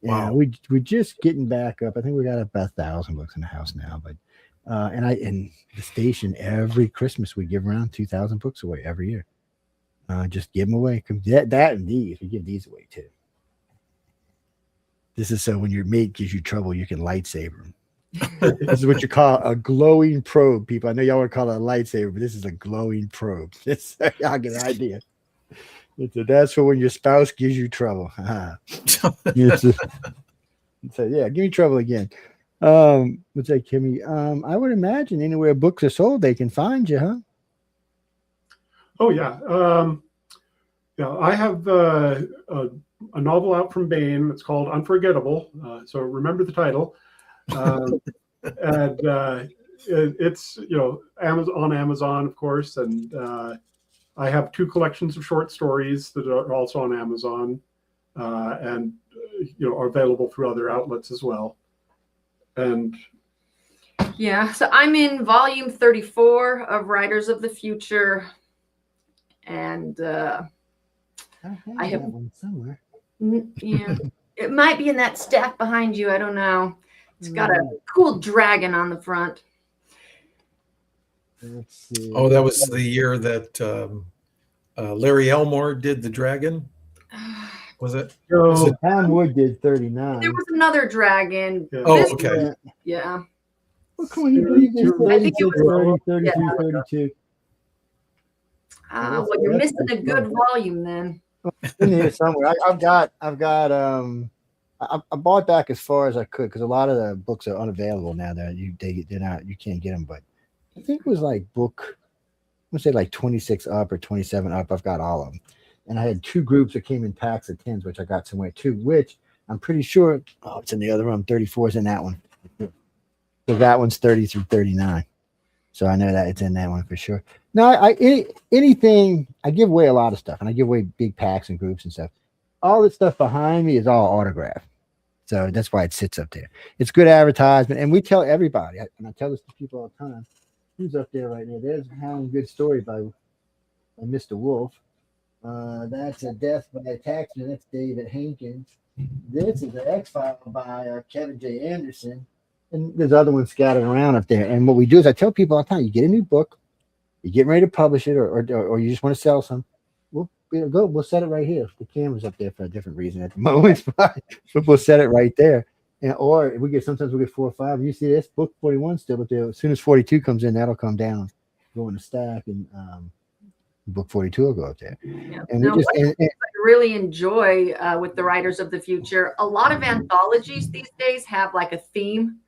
Speaker 2: Wow. And we're just getting back up. I think we got about 1,000 books in the house now. But and the station, every Christmas we give around 2,000 books away every year. Just give them away. That and these, we give these away too. This is so when your mate gives you trouble, you can lightsaber them. This is what you call a glowing probe, people. I know y'all want to call it a lightsaber, but this is a glowing probe. I'll get an idea. That's for when your spouse gives you trouble. So yeah, give me trouble again. What's that, Kimmy? I would imagine anywhere books are sold, they can find you, huh?
Speaker 5: Oh yeah. Yeah, I have a novel out from Baen. It's called Unforgettable. So remember the title. And it's, you know, on Amazon, of course. And I have 2 collections of short stories that are also on Amazon, and you know, are available through other outlets as well. And
Speaker 7: yeah, so I'm in volume 34 of Writers of the Future, and I have
Speaker 2: one somewhere.
Speaker 7: Yeah, it might be in that stack behind you. I don't know. It's got a cool dragon on the front.
Speaker 2: Let's see.
Speaker 6: Oh, that was the year that Larry Elmore did the dragon. Was it?
Speaker 2: No, Tom Wood did 39.
Speaker 7: There was another dragon.
Speaker 5: Yeah.
Speaker 6: Oh, okay.
Speaker 7: Yeah.
Speaker 2: What can you believe this?
Speaker 7: I think it was
Speaker 2: 30, 33, 32.
Speaker 7: Well, you're missing a good volume then.
Speaker 2: In here somewhere. I bought back as far as I could because a lot of the books are unavailable now. That you can't get them. But I think it was like book, I'm gonna say like 26 up or 27 up. I've got all of them, and I had 2 groups that came in packs of 10s, which I got somewhere too. Which I'm pretty sure. Oh, it's in the other room. 34 is in that one. So that one's 30 through 39. So I know that it's in that one for sure. No, anything, I give away a lot of stuff, and I give away big packs and groups and stuff. All the stuff behind me is all autographed. So that's why it sits up there. It's good advertisement. And we tell everybody, and I tell this to people all the time, who's up there right now? There's Howling Good Story by Mr. Wolf. That's A Death by Attachment. That's David Hankins. This is an X-File by Kevin J. Anderson. And there's other ones scattered around up there. And what we do is I tell people all the time, you get a new book, you're getting ready to publish it, or you just want to sell some, we'll set it right here. The camera's up there for a different reason at the moment, but we'll set it right there. And or sometimes we get 4 or 5. You see this book 41 still up there. As soon as 42 comes in, that'll come down, go in the stack, and book 42 will go up there.
Speaker 7: Yeah.
Speaker 2: And we
Speaker 7: I really enjoy with the Writers of the Future. A lot of anthologies these days have like a theme.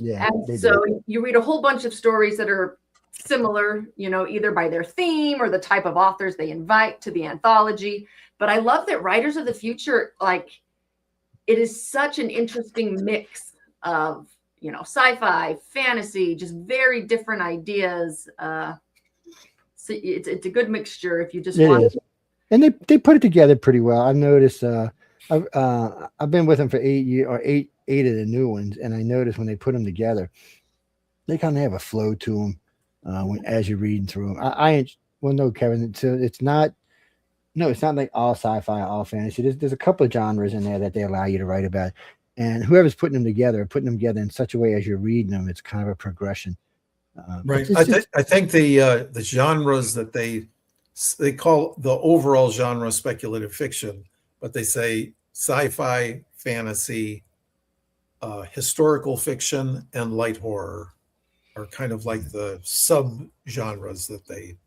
Speaker 2: Yeah.
Speaker 7: And so you read a whole bunch of stories that are similar, you know, either by their theme or the type of authors they invite to the anthology. But I love that Writers of the Future, like, it is such an interesting mix of, you know, sci-fi, fantasy, just very different ideas. So it's a good mixture if you just want to.
Speaker 2: And they put it together pretty well. I've noticed. I've been with them for 8 years, or eight of the new ones, and I noticed when they put them together, they kind of have a flow to them as you're reading through them. No, Kevin. So it's not like all sci-fi, all fantasy. There's a couple of genres in there that they allow you to write about, and whoever's putting them together in such a way as you're reading them, it's kind of a progression.
Speaker 6: Right. I think the genres that they call the overall genre speculative fiction, but they say sci-fi, fantasy, historical fiction, and light horror are kind of like the sub genres that the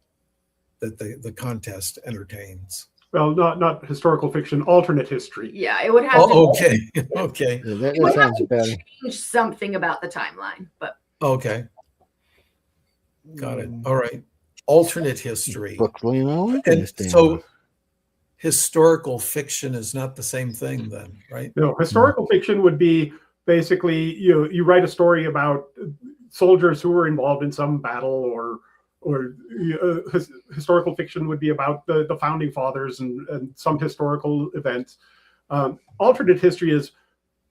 Speaker 6: contest entertains.
Speaker 5: Well, not historical fiction, alternate history.
Speaker 7: Yeah, it would have to
Speaker 6: Okay. Okay.
Speaker 2: Yeah,
Speaker 7: it
Speaker 2: that
Speaker 7: would have
Speaker 2: sounds
Speaker 7: to
Speaker 2: better.
Speaker 7: change something about the timeline, but
Speaker 6: Okay. Got it. All right. Alternate history.
Speaker 2: Brooklyn,
Speaker 6: And so historical fiction is not the same thing then, right?
Speaker 5: No, historical fiction would be basically you write a story about soldiers who were involved in some battle, or historical fiction would be about the founding fathers and some historical events. Alternate history is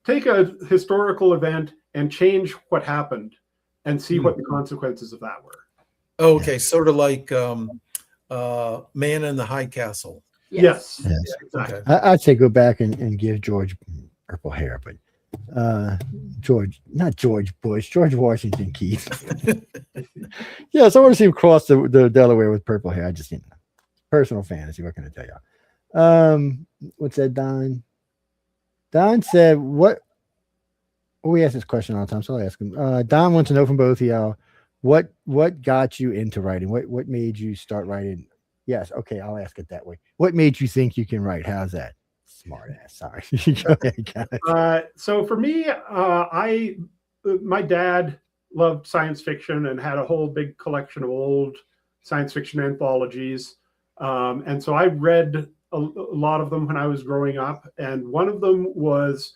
Speaker 5: take a historical event and change what happened and see what the consequences of that were.
Speaker 6: Okay, sort of like Man in the High Castle.
Speaker 5: Yes.
Speaker 2: Yes.
Speaker 5: Exactly.
Speaker 6: Okay.
Speaker 2: I'd say go back and give George purple hair, but not George Bush, George Washington Keith. Yes, I want to see him cross the Delaware with purple hair. I just, personal fantasy. What can I tell you? What's that, Don? Don said, what? We ask this question all the time, so I'll ask him. Don wants to know from both of y'all, what got you into writing? What made you start writing? Yes, okay, I'll ask it that way. What made you think you can write? How's that? Smart ass. Sorry. Go ahead, guys.
Speaker 5: So for me, my dad loved science fiction and had a whole big collection of old science fiction anthologies. And so I read a lot of them when I was growing up. And one of them was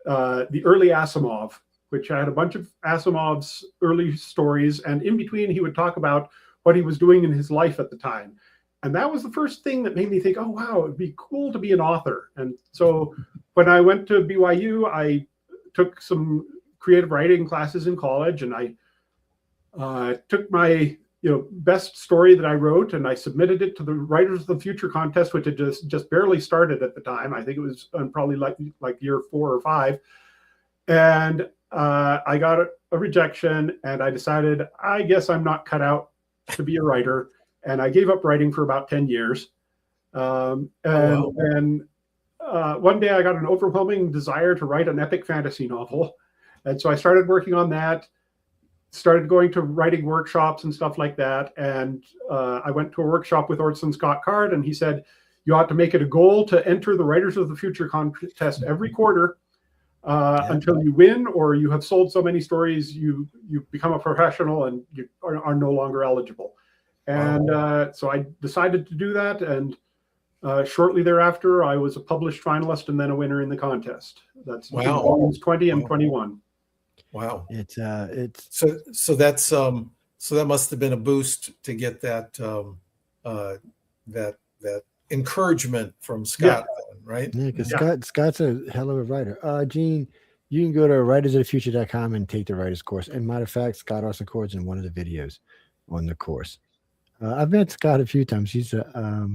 Speaker 5: the early Asimov, which had a bunch of Asimov's early stories. And in between, he would talk about what he was doing in his life at the time. And that was the first thing that made me think, oh, wow, it'd be cool to be an author. And so when I went to BYU, I took some creative writing classes in college, and I took my best story that I wrote, and I submitted it to the Writers of the Future contest, which had just barely started at the time. I think it was probably like year 4 or 5. And I got a rejection, and I decided, I guess I'm not cut out to be a writer. And I gave up writing for about 10 years. One day I got an overwhelming desire to write an epic fantasy novel. And so I started working on that, started going to writing workshops and stuff like that. And I went to a workshop with Orson Scott Card, and he said, you ought to make it a goal to enter the Writers of the Future contest every quarter until you win, or you have sold so many stories, you become a professional and you are no longer eligible. And so I decided to do that. And shortly thereafter, I was a published finalist and then a winner in the contest. That's volumes 20 and 21.
Speaker 6: Wow.
Speaker 2: It's
Speaker 6: so that's so that must have been a boost to get that that encouragement from Scott, right?
Speaker 2: Yeah, because Scott's a hell of a writer. Gene, you can go to writersofthefuture.com and take the writers course. And matter of fact, Scott also records in one of the videos on the course. I've met Scott a few times. He's a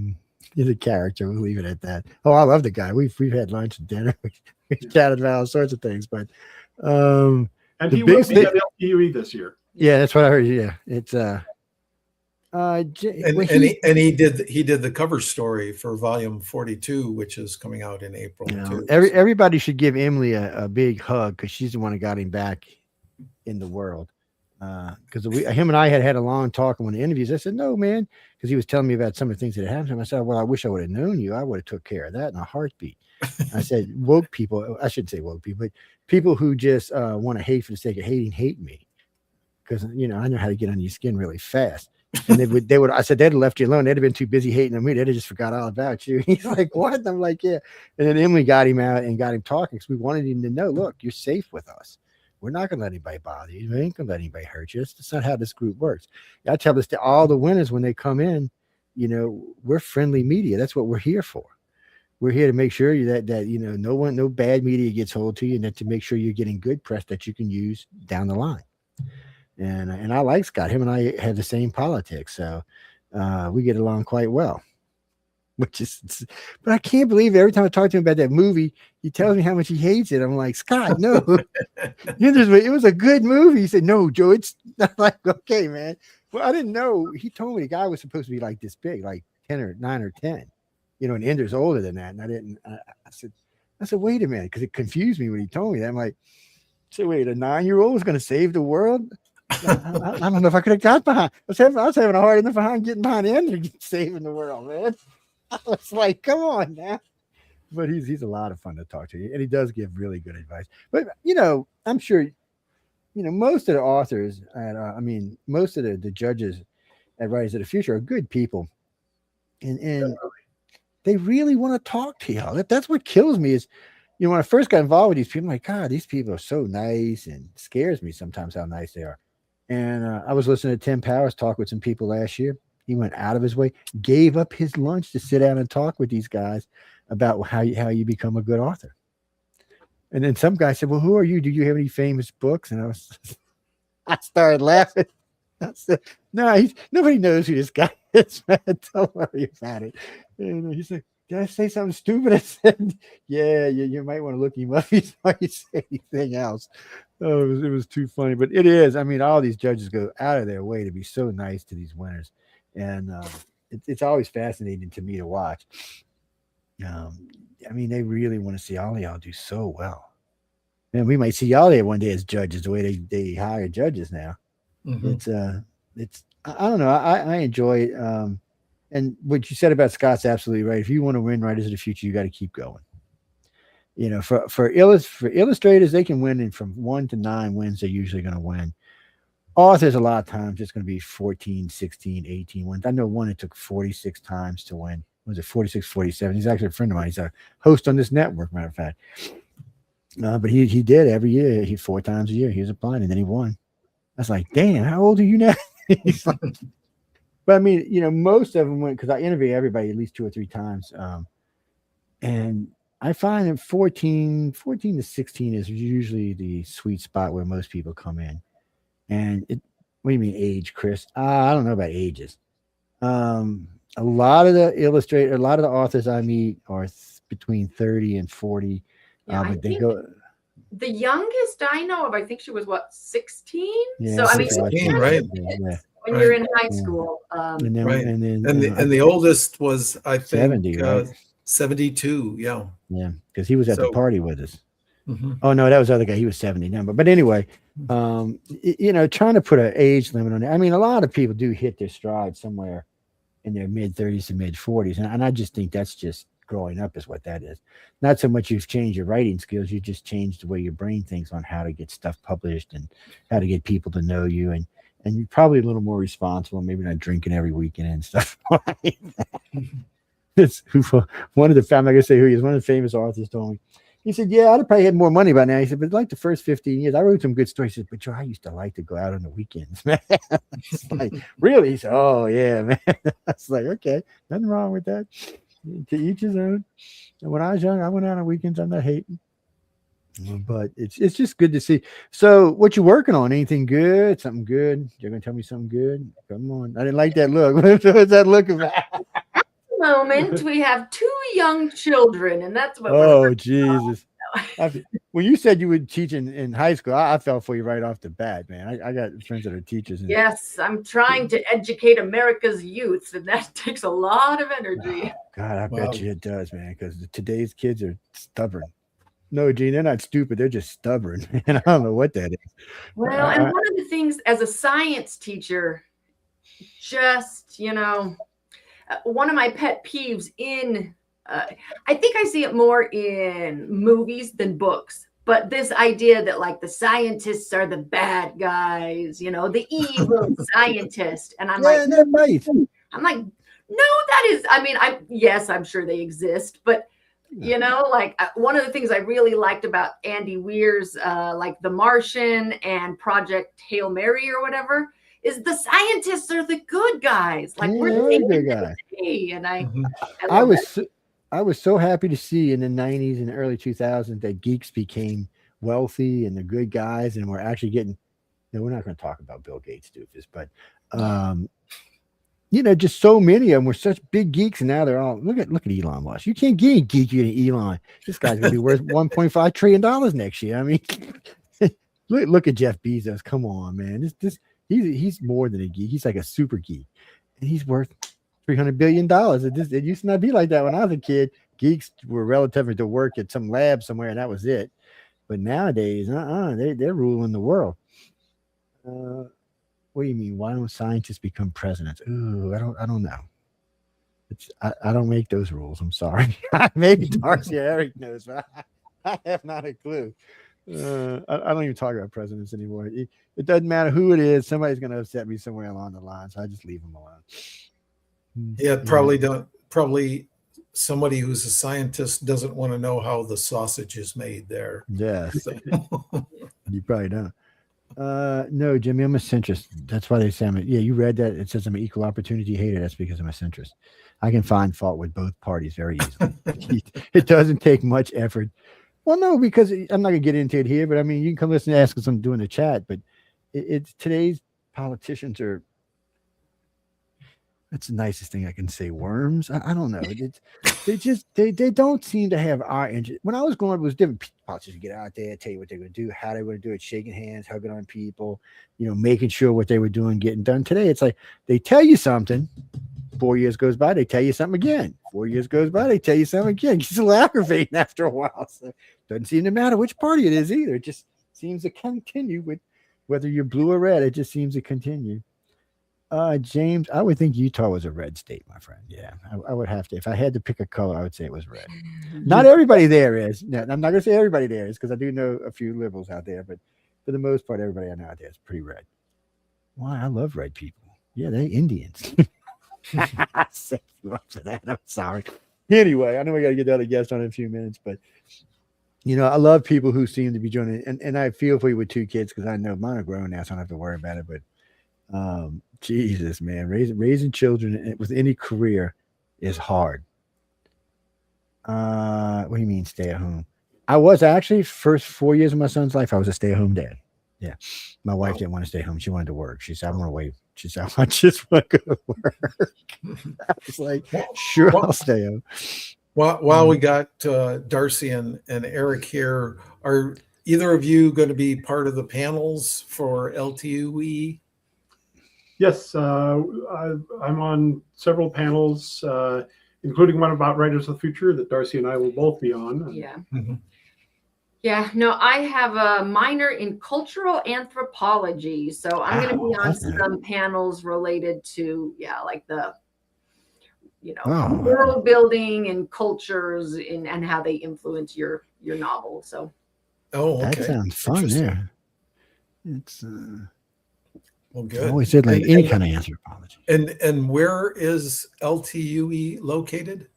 Speaker 2: character. We'll leave it at that. Oh, I love the guy. We've had lunch and dinner. We've chatted about all sorts of things. But
Speaker 5: and he will be at LPUE this year.
Speaker 2: Yeah, that's what I heard. Yeah, it's
Speaker 6: and he did the cover story for volume 42, which is coming out in April. Too.
Speaker 2: Everybody should give Emily a big hug, because she's the one that got him back in the world. Because him and I had a long talk in one of the interviews. I said, no, man, because he was telling me about some of the things that had happened to him. I said, well, I wish I would have known you. I would have took care of that in a heartbeat. I said, woke people, I shouldn't say woke people, but people who just want to hate for the sake of hating, hate me. Because, I know how to get on your skin really fast. And they would, I said, they'd have left you alone. They'd have been too busy hating on me. They'd have just forgot all about you. He's like, what? And I'm like, yeah. And then Emily got him out and got him talking, because we wanted him to know, look, you're safe with us. We're not going to let anybody bother you. We ain't going to let anybody hurt you. That's not how this group works. I tell this to all the winners when they come in, we're friendly media. That's what we're here for. We're here to make sure that no bad media gets hold to you, and that to make sure you're getting good press that you can use down the line. And I like Scott. Him and I have the same politics, so we get along quite well. which is, but I can't believe it. Every time I talk to him about that movie, he tells me how much he hates it. I'm like, Scott, no, it was a good movie. He said, no, Joe, it's not. Like, okay, man. Well, I didn't know. He told me the guy was supposed to be like this big, like 10 or 9 or 10, and Ender's older than that. And I didn't, I said, wait a minute. Cause it confused me when he told me that. I'm like, so wait, a 9-year-old is going to save the world? I don't know if I could have got behind. I was having a hard enough time getting behind Ender saving the world, man. I was like, come on now. But he's a lot of fun to talk to, and he does give really good advice. But I'm sure, most of the authors, and most of the judges at Writers of the Future are good people, and they really want to talk to y'all. That's what kills me is, when I first got involved with these people, I'm like, God, these people are so nice, and it scares me sometimes how nice they are. And I was listening to Tim Powers talk with some people last year. He went out of his way, gave up his lunch to sit down and talk with these guys about how you become a good author. And then some guy said, well, who are you? Do you have any famous books? And I started laughing. I said, no, nobody knows who this guy is, man. Don't worry about it. And he said, did I say something stupid? I said, yeah, you might want to look him up before you say anything else. Oh, it was too funny. But it is. All these judges go out of their way to be so nice to these winners. And it's always fascinating to me to watch. They really want to see all of y'all do so well. And we might see y'all there one day as judges, the way they hire judges now. Mm-hmm. It's I don't know. I enjoy it. And what you said about Scott's absolutely right. If you want to win Writers of the Future, you got to keep going. For illustrators, they can win, and from 1 to 9 wins, they're usually going to win. Authors, a lot of times, it's going to be 14, 16, 18 wins. I know one that took 46 times to win. Was it 46, 47? He's actually a friend of mine. He's a host on this network, matter of fact. But he did every year. He 4 times a year. He was applying, and then he won. I was like, damn, how old are you now? He's like, but most of them went, because I interview everybody at least 2 or 3 times. And I find that 14 to 16 is usually the sweet spot where most people come in. And what do you mean age, Chris? I don't know about ages. A lot of the authors I meet are between 30 and 40.
Speaker 7: Yeah,
Speaker 2: but they go.
Speaker 7: The youngest I know of, I think she was 16.
Speaker 2: Yeah,
Speaker 7: so
Speaker 6: 16, right?
Speaker 2: Yeah.
Speaker 7: When you're in high school,
Speaker 2: and then,
Speaker 6: right.
Speaker 2: and
Speaker 6: the oldest was, I think,
Speaker 2: 70, right?
Speaker 6: 72. Yeah.
Speaker 2: Yeah, because he was at the party with us.
Speaker 6: Mm-hmm.
Speaker 2: Oh no, that was the other guy. He was 70 now. But anyway, trying to put an age limit on it. A lot of people do hit their stride somewhere in their mid 30s to mid 40s, and I just think that's just growing up is what that is. Not so much you've changed your writing skills, you just changed the way your brain thinks on how to get stuff published and how to get people to know you, and you're probably a little more responsible, maybe not drinking every weekend and stuff like that. It's one of the I'm not gonna say who he is. One of the famous authors told me. He said, "Yeah, I'd have probably had more money by now." He said, "But like the first 15 years, I wrote some good stories." He said, "But Joe, I used to like to go out on the weekends, man." It's like, really? He said, "Oh yeah, man." I was like, "Okay, nothing wrong with that. To each his own." And when I was young, I went out on weekends. I'm not hating, but it's just good to see. So, what you working on? Anything good? Something good? You're gonna tell me something good? Come on! I didn't like that look. What's that look about?
Speaker 7: Moment we have 2 young children, and that's what
Speaker 2: we're Jesus. When you said you would teach in high school, I fell for you right off the bat, man. I got friends that are teachers.
Speaker 7: Yes, I'm trying to educate America's youth, and that takes a lot of energy.
Speaker 2: Oh, God, I bet you it does, man, because today's kids are stubborn. No, Gene, they're not stupid. They're just stubborn, and I don't know what that is.
Speaker 7: Well, and one of the things as a science teacher, just, one of my pet peeves I think I see it more in movies than books, but this idea that like the scientists are the bad guys, the evil scientist. And I'm like, no, that is, yes, I'm sure they exist, but one of the things I really liked about Andy Weir's, like The Martian and Project Hail Mary or whatever, is the scientists are the good guys. Like we're the good guys. And
Speaker 2: I was so happy to see in the 90s and early 2000s that geeks became wealthy and the good guys, and we're actually getting. We're not going to talk about Bill Gates doofus, but just so many of them were such big geeks, and now they're all look at Elon Musk. You can't get any geekier than Elon. This guy's gonna be worth $1.5 trillion next year. I mean, look at Jeff Bezos. Come on, man. He's more than a geek. He's like a super geek, and he's worth $300 billion. It used to not be like that when I was a kid. Geeks were relative to work at some lab somewhere, and that was it. But nowadays, they're ruling the world. What do you mean? Why don't scientists become presidents? Ooh, I don't know. I don't make those rules. I'm sorry. Maybe Darci or Eric knows, but I have not a clue. I don't even talk about presidents anymore. It doesn't matter who it is. Somebody's going to upset me somewhere along the line, so I just leave them alone.
Speaker 6: Yeah, probably somebody who's a scientist doesn't want to know how the sausage is made there.
Speaker 2: Yes. You probably don't. No, Jimmy, I'm a centrist. That's why they say you read that. It says I'm an equal opportunity hater. That's because I'm a centrist. I can find fault with both parties very easily. It doesn't take much effort. Well, no, because I'm not gonna get into it here, but I mean, you can come listen and ask us. I'm doing the chat, but it's today's politicians are. That's the nicest thing I can say. Worms. I don't know. They don't seem to have our interest. When I was growing up, it was different. Politicians get out there, tell you what they're going to do, how they were going to do it, shaking hands, hugging on people, making sure what they were doing, getting done. Today, it's like they tell you something. 4 years goes by, they tell you something again. 4 years goes by, they tell you something again. It's a little aggravating after a while. So it doesn't seem to matter which party it is either. It just seems to continue with whether you're blue or red. It just seems to continue. James, I would think Utah was a red state, my friend. Yeah, I would have to. If I had to pick a color, I would say it was red. Not everybody there is. No, I'm not going to say everybody there is because I do know a few liberals out there, but for the most part, everybody I know out there is pretty red. Why? I love red people. Yeah, they're Indians. I set you up for that. I'm sorry. Anyway, I know we got to get the other guest on in a few minutes, but I love people who seem to be joining, and I feel for you with two kids because I know mine are grown now, so I don't have to worry about it, but Jesus, man, raising children with any career is hard. What do you mean stay at home? I was actually first 4 years of my son's life, I was a stay-at-home dad. Yeah. My wife didn't want to stay home. She wanted to work. She said, I want to wait. She said, I just want to go to work. I was like, sure, I'll stay home.
Speaker 6: While we got Darci and Eric here, are either of you going to be part of the panels for LTUE?
Speaker 5: Yes, I'm on several panels, including one about Writers of the Future that Darci and I will both be on.
Speaker 7: Yeah.
Speaker 6: Mm-hmm.
Speaker 7: Yeah, no, I have a minor in cultural anthropology. So I'm going to be on some panels related to, like the, world building and cultures and how they influence your novel. So.
Speaker 6: Oh, okay.
Speaker 2: That sounds fun. Yeah. It's,
Speaker 6: well, good.
Speaker 2: I always said like any kind of anthropology.
Speaker 6: And where is LTUE located?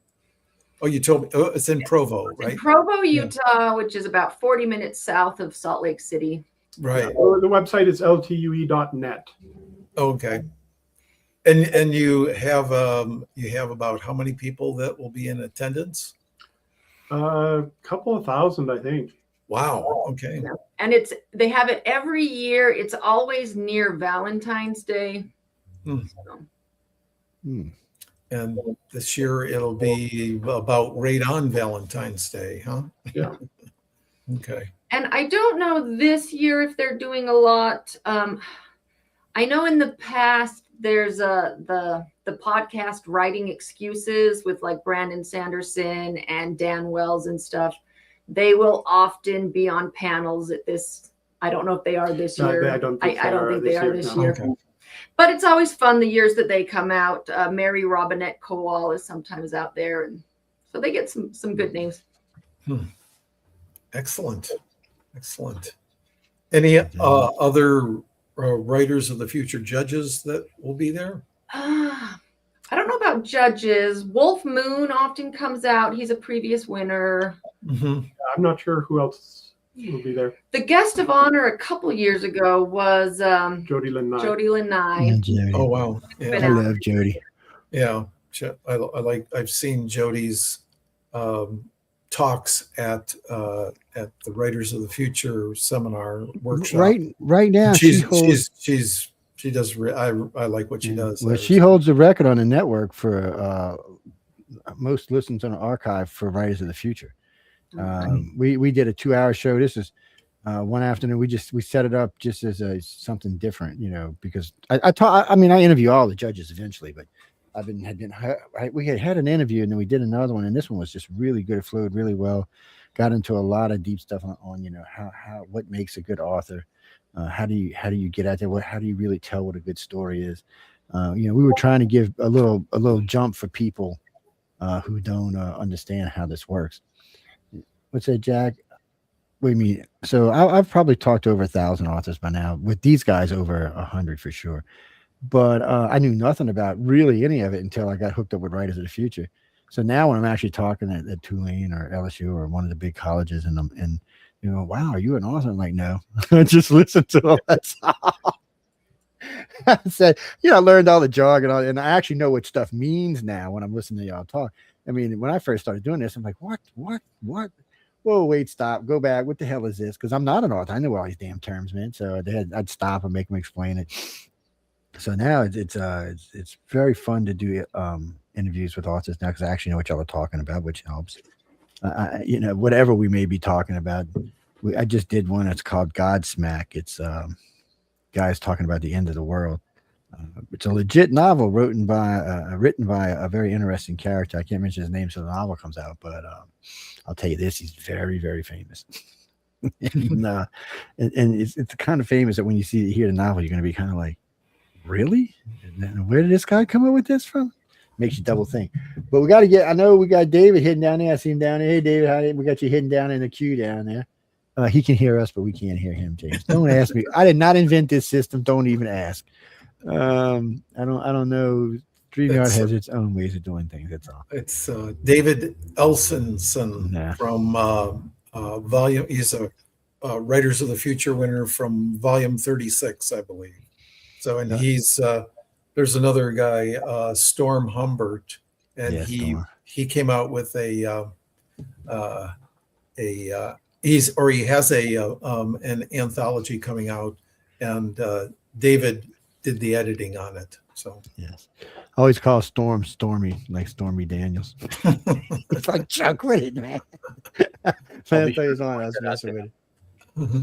Speaker 6: Oh, you told me. Oh, it's in Provo, right?
Speaker 7: In Provo, Utah, which is about 40 minutes south of Salt Lake City.
Speaker 6: Right.
Speaker 5: The website is ltue.net.
Speaker 6: Okay. And you have about how many people that will be in attendance?
Speaker 5: A couple of thousand, I think.
Speaker 6: Wow. Okay.
Speaker 7: Yeah. And they have it every year. It's always near Valentine's Day.
Speaker 6: So. And this year it'll be about right on Valentine's Day, huh?
Speaker 5: Yeah.
Speaker 6: Okay.
Speaker 7: And I don't know this year if they're doing a lot. I know in the past there's the podcast Writing Excuses with like Brandon Sanderson and Dan Wells and stuff. They will often be on panels at this. I don't know if they are this year.
Speaker 5: I don't think
Speaker 7: they are this year.
Speaker 6: Okay.
Speaker 7: But it's always fun the years that they come out. Mary Robinette Kowal is sometimes out there, and so they get some good names.
Speaker 6: Excellent. Any other writers of the future judges that will be there?
Speaker 7: I don't know about judges. Wolf Moon often comes out. He's a previous winner.
Speaker 6: Mm-hmm.
Speaker 5: I'm not sure who else will be there.
Speaker 7: The guest of honor a couple years ago was
Speaker 5: Jody Lynn Nye.
Speaker 2: Jody.
Speaker 6: Oh wow! Yeah.
Speaker 2: I love Jody.
Speaker 6: Yeah, I've seen Jody's talks at the Writers of the Future seminar workshop.
Speaker 2: Right now,
Speaker 6: she's She does. I like what she does.
Speaker 2: Well, she holds the record on the network for most listens on the archive for Writers of the Future. We did a 2-hour show. This is one afternoon. We set it up just as something different, because I interview all the judges eventually, but we had an interview and then we did another one, and this one was just really good. It flowed really well. Got into a lot of deep stuff on how what makes a good author. How do you get out there? How do you really tell what a good story is? We were trying to give a little jump for people who don't understand how this works. What's that, Jack? What do you mean? So I've probably talked to over 1,000 authors by now. With these guys, over 100 for sure. But I knew nothing about really any of it until I got hooked up with Writers of the Future. So now when I'm actually talking at Tulane or LSU or one of the big colleges, and wow, are you an author? I'm like, no, just listen to all that stuff. I said, I learned all the jargon, and I actually know what stuff means now when I'm listening to y'all talk. I mean, when I first started doing this, I'm like, what? Whoa, wait, stop, go back. What the hell is this? Because I'm not an author. I know all these damn terms, man. So I'd stop and make them explain it. So now it's very fun to do interviews with authors now because I actually know what y'all are talking about, which helps. Whatever we may be talking about. I just did one that's called Godsmack. It's guys talking about the end of the world. It's a legit novel written by a very interesting character. I can't mention his name so the novel comes out, but I'll tell you this: he's very, very famous. and it's the kind of famous that when you hear the novel, you're going to be kind of like, really? And where did this guy come up with this from? Makes you double think. But we got to I know we got David hidden down there. I see him down there. Hey, David, we got you hidden down in the queue down there. He can hear us, but we can't hear him, James. Don't ask me. I did not invent this system. Don't even ask. I don't know. StreamYard has its own ways of doing things. That's all.
Speaker 6: It's David Elsensohn from volume. He's a Writers of the Future winner from volume 36, I believe. So, and he's there's another guy, Storm Humbert, and he came out with he has an anthology coming out, and David did the editing on it. So
Speaker 2: yes, I always call Storm Stormy, like Stormy Daniels. It's like Chuck with it, man. I was messing with it.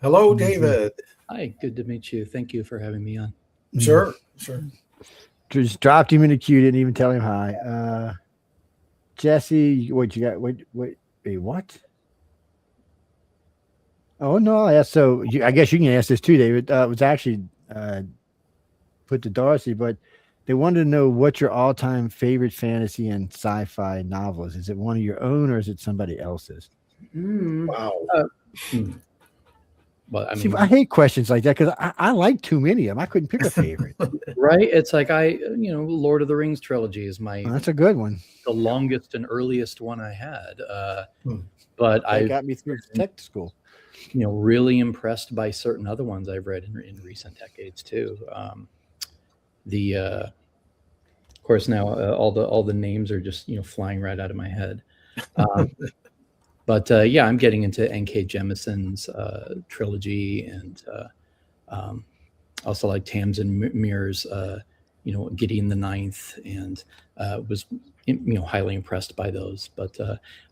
Speaker 6: Hello, David.
Speaker 8: Hi, good to meet you. Thank you for having me on.
Speaker 6: Sure.
Speaker 2: Just dropped him in the queue. Didn't even tell him hi. Jesse, what you got? Wait, what? Oh no! I guess you can ask this too, David. It was actually put to Darci, but they wanted to know what your all-time favorite fantasy and sci-fi novel is. Is it one of your own or is it somebody else's?
Speaker 6: Wow.
Speaker 8: Well, I mean,
Speaker 2: see, I hate questions like that because I like too many of them. I couldn't pick a favorite.
Speaker 8: Right? It's like Lord of the Rings trilogy is
Speaker 2: that's a good one.
Speaker 8: The longest and earliest one I had. But I
Speaker 2: got me through tech school.
Speaker 8: Really impressed by certain other ones I've read in recent decades too. Of course, now all the names are just flying right out of my head. But I'm getting into N.K. Jemison's trilogy, and also like Tamsin Muir's, Gideon the Ninth, and was highly impressed by those. But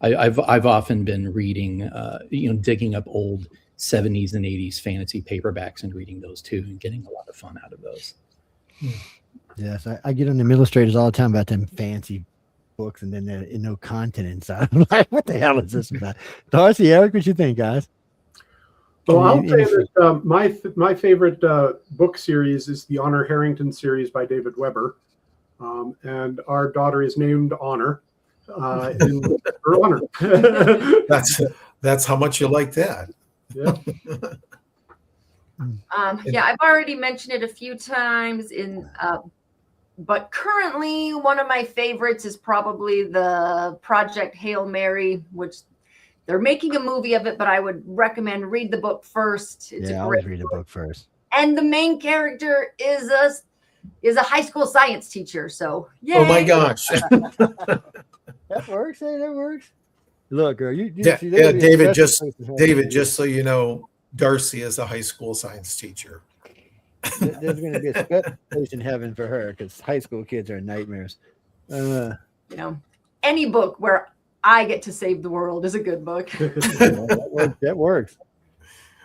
Speaker 8: I've often been reading, digging up old 70s and 80s fantasy paperbacks and reading those too, and getting a lot of fun out of those.
Speaker 2: Yes, I get on the illustrators all the time about them fancy books, and then there's no content inside. I'm like, what the hell is this about? Darci, Eric, what you think, guys?
Speaker 5: Well, I'll say that my favorite book series is the Honor Harrington series by David Weber, and our daughter is named Honor in her honor.
Speaker 6: That's how much you like that.
Speaker 5: Yeah.
Speaker 7: I've already mentioned it a few times but currently one of my favorites is probably the Project Hail Mary, which they're making a movie of it, but I would recommend read the book first. It's
Speaker 2: I always read the book first.
Speaker 7: And the main character is a high school science teacher. So
Speaker 6: oh my gosh.
Speaker 2: That works. Hey, that works. Look, girl,
Speaker 6: David, just so you know, Darci is a high school science teacher.
Speaker 2: There's going to be a special place in heaven for her because high school kids are nightmares.
Speaker 7: You know, any book where I get to save the world is a good book.
Speaker 2: That works.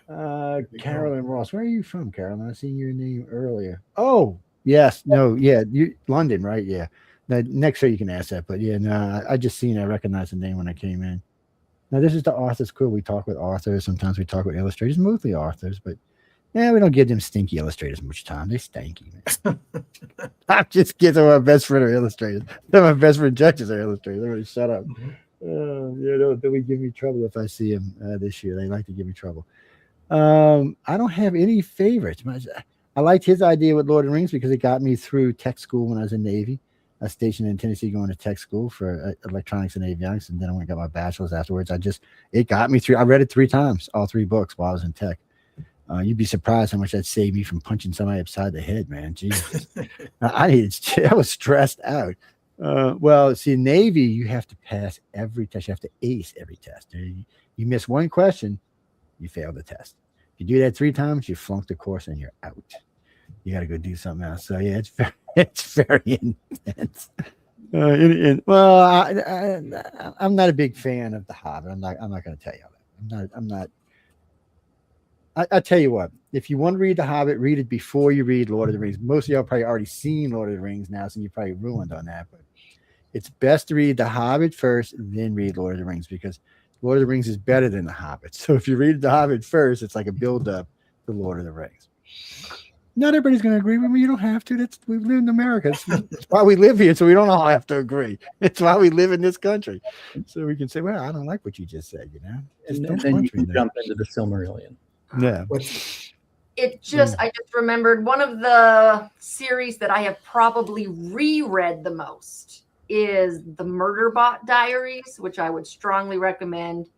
Speaker 2: Carolyn Ross, where are you from, Carolyn? I seen your name earlier. Oh, yes, no, yeah, you London, right? Yeah. Now, next year you can ask that, but yeah, no, I just seen, I recognized the name when I came in. Now this is the authors Quill. We talk with authors. Sometimes we talk with illustrators, mostly authors, but yeah, we don't give them stinky illustrators much time. They're stanky, man. I'm just kidding. My best friend are illustrators. My best friend judges are illustrators. Everybody shut up. They'll give me trouble if I see them this year. They like to give me trouble. I don't have any favorites. I liked his idea with Lord of the Rings because it got me through tech school when I was in Navy. I was stationed in Tennessee going to tech school for electronics and avionics, and then I went and got my bachelor's afterwards. It got me through. I read it 3 times, all 3 books while I was in tech. You'd be surprised how much that saved me from punching somebody upside the head, man. Jesus. I was stressed out. Well, see, Navy, you have to pass every test. You have to ace every test. You miss one question, you fail the test. If you do that 3 times, you flunk the course and you're out. You got to go do something else. So yeah, it's very intense. I'm not a big fan of The Hobbit. I'm not going to tell you that. I'm not. I tell you what, if you want to read The Hobbit, read it before you read Lord of the Rings. Most of y'all probably already seen Lord of the Rings now, so you're probably ruined on that. But it's best to read The Hobbit first, then read Lord of the Rings, because Lord of the Rings is better than The Hobbit. So if you read The Hobbit first, it's like a build-up to Lord of the Rings. Not everybody's going to agree with me. You don't have to. We live in America. That's why we live here, so we don't all have to agree. It's why we live in this country. So we can say, well, I don't like what you just said, you know?
Speaker 8: And then you can jump into the Silmarillion.
Speaker 2: Yeah.
Speaker 7: I just remembered one of the series that I have probably reread the most is the Murderbot Diaries, which I would strongly recommend.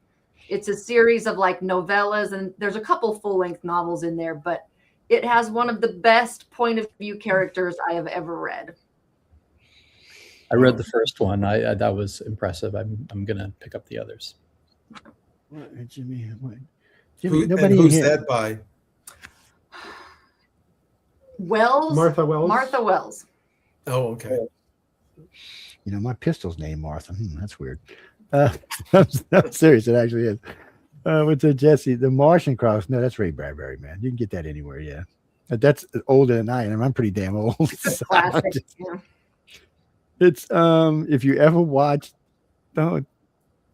Speaker 7: It's a series of like novellas, and there's a couple full-length novels in there, but it has one of the best point of view characters I have ever read.
Speaker 8: I read the first one. That was impressive. I'm gonna pick up the others.
Speaker 2: Jimmy,
Speaker 6: who's that by?
Speaker 5: Martha Wells.
Speaker 7: Martha Wells.
Speaker 6: Oh, okay.
Speaker 2: You know, my pistol's named Martha. That's weird. I'm serious. It actually is. What's it, Jesse? The Martian Cross. No, that's Ray Bradbury, man. You can get that anywhere. Yeah, that's older than I am. I'm pretty damn old. So
Speaker 7: Classic, yeah.
Speaker 2: It's if you ever watched,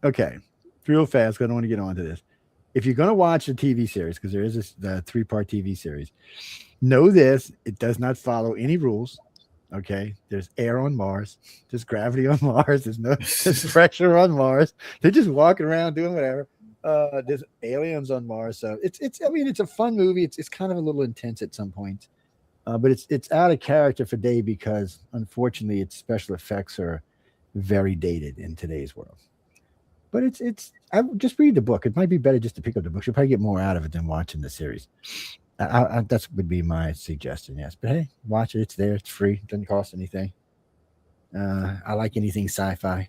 Speaker 2: okay, real fast. I don't want to get onto this. If you're gonna watch a TV series, because there is this 3-part TV series, know this: it does not follow any rules. Okay, there's air on Mars, there's gravity on Mars, there's pressure on Mars. They're just walking around doing whatever. There's aliens on Mars, so it's a fun movie. It's kind of a little intense at some point, but it's out of character for Dave because unfortunately its special effects are very dated in today's world. But I just read the book. It might be better just to pick up the book. You'll probably get more out of it than watching the series. That would be my suggestion, yes. But hey, watch it. It's there. It's free. It doesn't cost anything. I like anything sci-fi.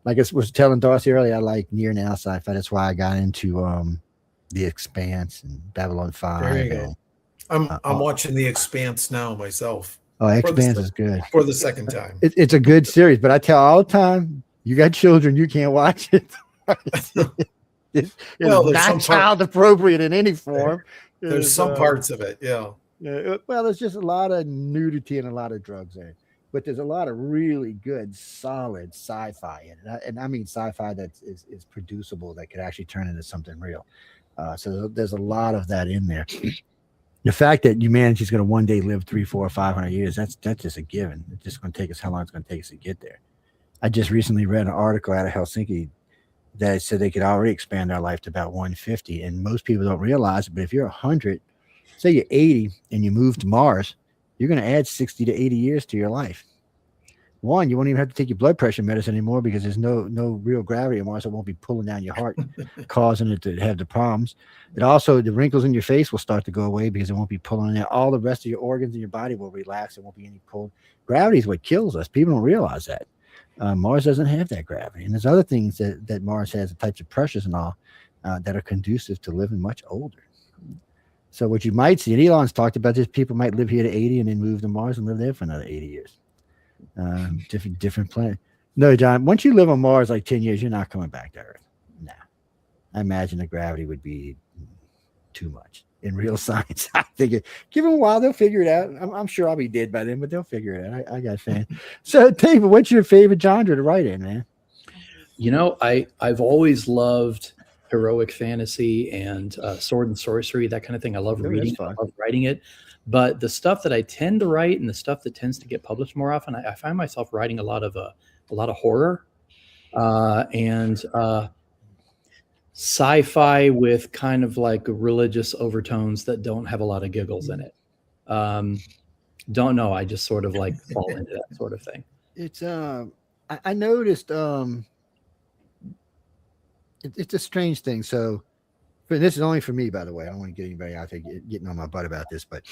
Speaker 2: Like I was telling Darci earlier, I like near now sci-fi. That's why I got into The Expanse and Babylon 5.
Speaker 6: There you go. I'm watching The Expanse now myself.
Speaker 2: Oh, Expanse is good.
Speaker 6: For the second time.
Speaker 2: It's a good series, but I tell all the time, you got children, you can't watch it. It's not child appropriate in any form.
Speaker 6: There's some parts of it, yeah.
Speaker 2: Well, there's just a lot of nudity and a lot of drugs there. But there's a lot of really good, solid sci-fi in it. And I mean sci-fi that is producible, that could actually turn into something real. So there's a lot of that in there. The fact that humanity's going to one day live 300, 400, 500 years, that's just a given. It's just going to take us how long it's going to take us to get there. I just recently read an article out of Helsinki that said they could already expand our life to about 150. And most people don't realize it, but if you're 100, say you're 80 and you move to Mars, you're going to add 60 to 80 years to your life. One, you won't even have to take your blood pressure medicine anymore because there's no real gravity on Mars. It won't be pulling down your heart, causing it to have the problems. It also, the wrinkles in your face will start to go away because it won't be pulling out. All the rest of your organs in your body will relax. There won't be any pull. Gravity is what kills us. People don't realize that. Mars doesn't have that gravity. And there's other things that Mars has, the types of pressures and all, that are conducive to living much older. So what you might see, and Elon's talked about this, people might live here to 80 and then move to Mars and live there for another 80 years. Different planet. No, John, once you live on Mars like 10 years, you're not coming back to Earth. Nah. I imagine the gravity would be too much in real science. I think give them a while, they'll figure it out. I'm sure I'll be dead by then, but they'll figure it out. I got fans. So, David, what's your favorite genre to write in, man?
Speaker 8: You know, I've always loved heroic fantasy and sword and sorcery, that kind of thing. I love reading, I love writing it. But the stuff that I tend to write and the stuff that tends to get published more often, I find myself writing a lot of horror and sci-fi with kind of like religious overtones that don't have a lot of giggles in it. Don't know. I just sort of like fall into that sort of thing.
Speaker 2: It's I noticed it's a strange thing. So, but this is only for me, by the way. I don't want to get anybody out there getting on my butt about this, but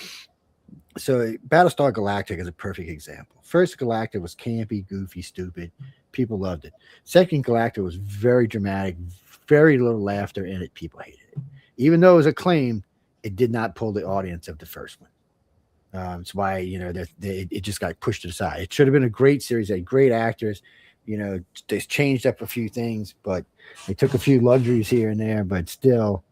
Speaker 2: so Battlestar Galactica is a perfect example. First Galactica was campy, goofy, stupid. People loved it. Second Galactica was very dramatic, very little laughter in it. People hated it. Even though it was acclaimed, it did not pull the audience of the first one. It's why, it just got pushed to the side. It should have been a great series. They had great actors. They changed up a few things, but they took a few luxuries here and there, but still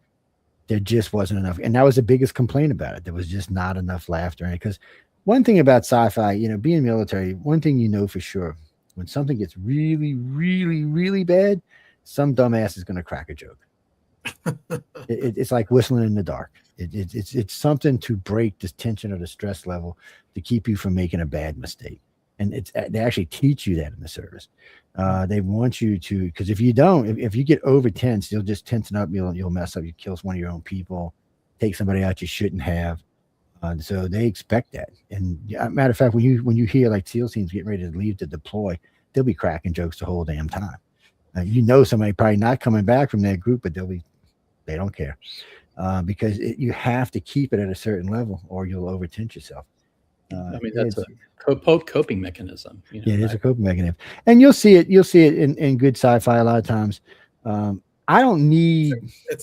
Speaker 2: there just wasn't enough. And that was the biggest complaint about it. There was just not enough laughter in it. Because one thing about sci-fi, being military, one thing for sure, when something gets really, really, really bad, some dumbass is going to crack a joke. It's like whistling in the dark. It's something to break this tension or the stress level to keep you from making a bad mistake. And they actually teach you that in the service. They want you to, because if you don't, if you get over tense, you'll just tension up. You'll mess up. You kill one of your own people, take somebody out you shouldn't have. So they expect that. And matter of fact, when you hear like SEAL teams getting ready to leave to deploy, they'll be cracking jokes the whole damn time. Somebody probably not coming back from that group, but they don't care because you have to keep it at a certain level or you'll overtense yourself.
Speaker 8: That's a coping mechanism.
Speaker 2: It is a coping mechanism, and you'll see it in good sci-fi a lot of times. I don't need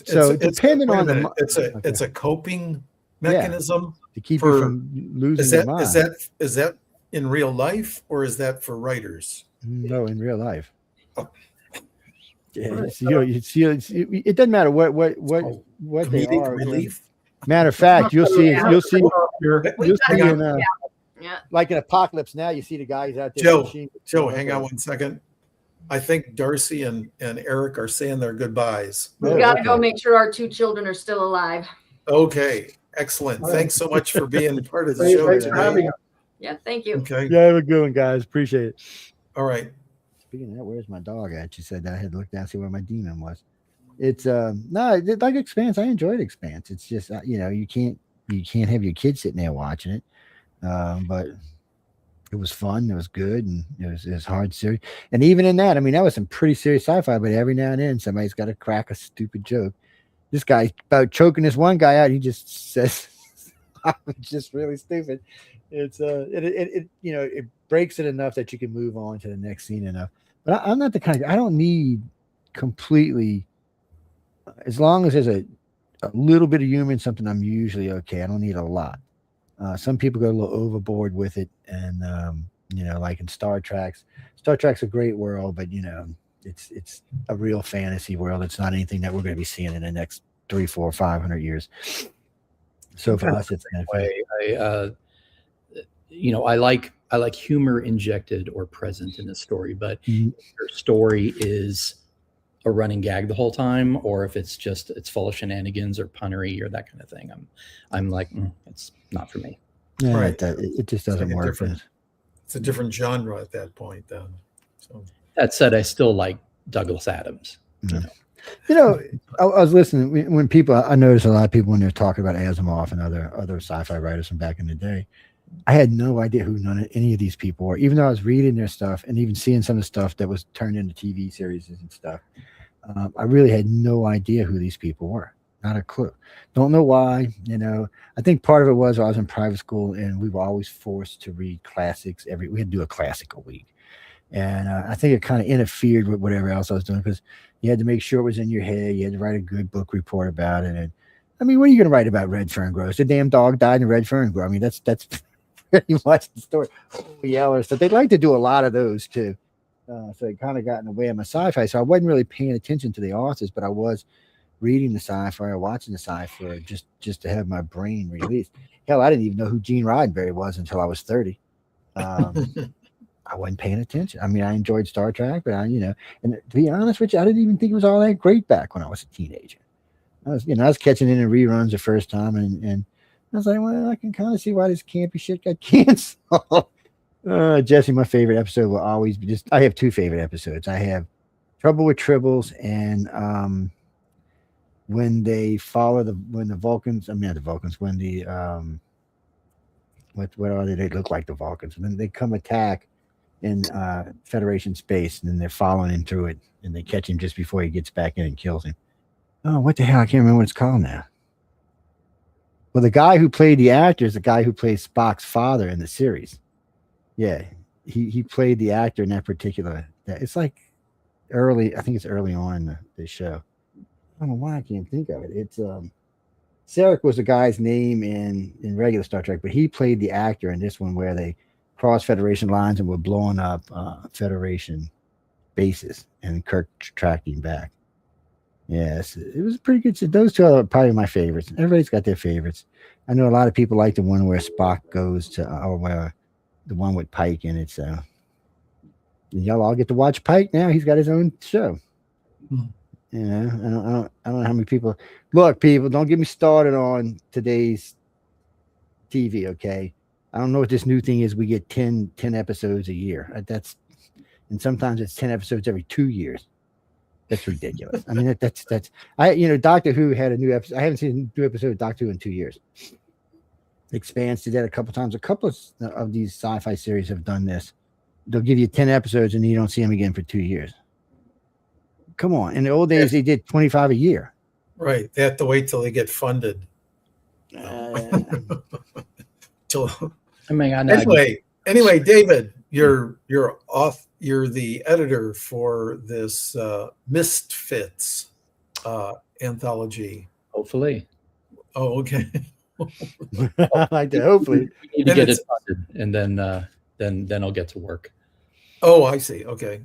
Speaker 2: depending on
Speaker 6: it's a coping mechanism
Speaker 2: to keep you from losing your mind.
Speaker 6: Is that in real life or is that for writers?
Speaker 2: No, in real life.
Speaker 6: Oh.
Speaker 2: Yeah, it doesn't matter what they are.
Speaker 6: Relief.
Speaker 2: Matter of fact, you'll see like in Apocalypse Now, you see the guys out there.
Speaker 6: Joe, hang on 1 second. I think Darci and Eric are saying their goodbyes.
Speaker 7: We got to go make sure our 2 children are still alive.
Speaker 6: Okay, excellent. Thanks so much for being part of the show.
Speaker 5: Thanks for having us.
Speaker 7: Yeah, thank you.
Speaker 6: Okay.
Speaker 2: Yeah, have a good one, guys. Appreciate it.
Speaker 6: All right.
Speaker 2: Speaking of that, where's my dog at? She said that I had to look down and see where my demon was. It's like Expanse. I enjoyed Expanse. It's just you can't have your kids sitting there watching it. But it was fun. It was good, and it was hard serious. And even in that, that was some pretty serious sci-fi. But every now and then, somebody's got to crack a stupid joke. This guy about choking this one guy out. He just says, "It's just really stupid." It's it breaks it enough that you can move on to the next scene enough. But I'm not the kind of, I don't need completely. As long as there's a little bit of humor in something, I'm usually okay. I don't need a lot. Some people go a little overboard with it, and like in Star Trek's a great world, but it's a real fantasy world. It's not anything that we're going to be seeing in the next 300, 400, 500 years. So for us, it's kind of
Speaker 8: way. I like humor injected or present in a story, but if your story is a running gag the whole time, or if it's full of shenanigans or punnery or that kind of thing, I'm like, it's not for me.
Speaker 2: Yeah, right. It just doesn't work.
Speaker 6: It's a different genre at that point, then. So
Speaker 8: that said, I still like Douglas Adams.
Speaker 2: I was listening when I noticed a lot of people when they're talking about Asimov and other sci-fi writers from back in the day. I had no idea who any of these people were, even though I was reading their stuff and even seeing some of the stuff that was turned into TV series and stuff. I really had no idea who these people were. Not a clue. Don't know why. I think part of it was I was in private school and we were always forced to read classics. We had to do a classic a week. And I think it kind of interfered with whatever else I was doing because you had to make sure it was in your head. You had to write a good book report about it. And I mean, what are you going to write about red fern groves? The damn dog died in red fern grove. I mean, that's pretty much the story. Yellers. So they'd like to do a lot of those too. So it kind of got in the way of my sci-fi. So I wasn't really paying attention to the authors, but I was reading the sci-fi or watching the sci-fi just to have my brain released. Hell, I didn't even know who Gene Roddenberry was until I was 30. I wasn't paying attention. I mean, I enjoyed Star Trek, but and to be honest with you, I didn't even think it was all that great back when I was a teenager. I was catching in reruns the first time, and I was like, well, I can kind of see why this campy shit got canceled. Jesse, my favorite episode will always be I have two favorite episodes. I have Trouble with Tribbles and when they follow when the Vulcans, what are they? They look like the Vulcans. And then they come attack in Federation space, and then they're following him through it, and they catch him just before he gets back in and kills him. Oh, what the hell? I can't remember what it's called now. Well, the guy who played the actor is the guy who plays Spock's father in the series. Yeah, he played the actor in that particular. It's like early. I think it's early on in the show. I don't know why I can't think of it. It's Sarek was the guy's name in regular Star Trek, but he played the actor in this one where they crossed Federation lines and were blowing up Federation bases, and Kirk tracked him back. Yes, it was pretty good. Those two are probably my favorites. Everybody's got their favorites. I know a lot of people like the one where Spock goes to, or where the one with Pike, and it's y'all all get to watch Pike now. He's got his own show. I don't know how many people. Look, people, don't get me started on today's TV. Okay, I don't know what this new thing is. We get 10 episodes a year. And sometimes it's 10 episodes every 2 years. That's ridiculous. I mean, that's Doctor Who had a new episode. I haven't seen a new episode of Doctor Who in 2 years. Expanse did that a couple times. A couple of these sci-fi series have done this. They'll give you 10 episodes and you don't see them again for 2 years. Come on. In the old days, they did 25 a year.
Speaker 6: Right. They have to wait till they get funded. Anyway, David, you're the editor for this Misfits anthology.
Speaker 8: Hopefully.
Speaker 6: Oh, okay.
Speaker 2: I like that. Hopefully,
Speaker 8: we need to get it funded, and then I'll get to work.
Speaker 6: Oh, I see. Okay.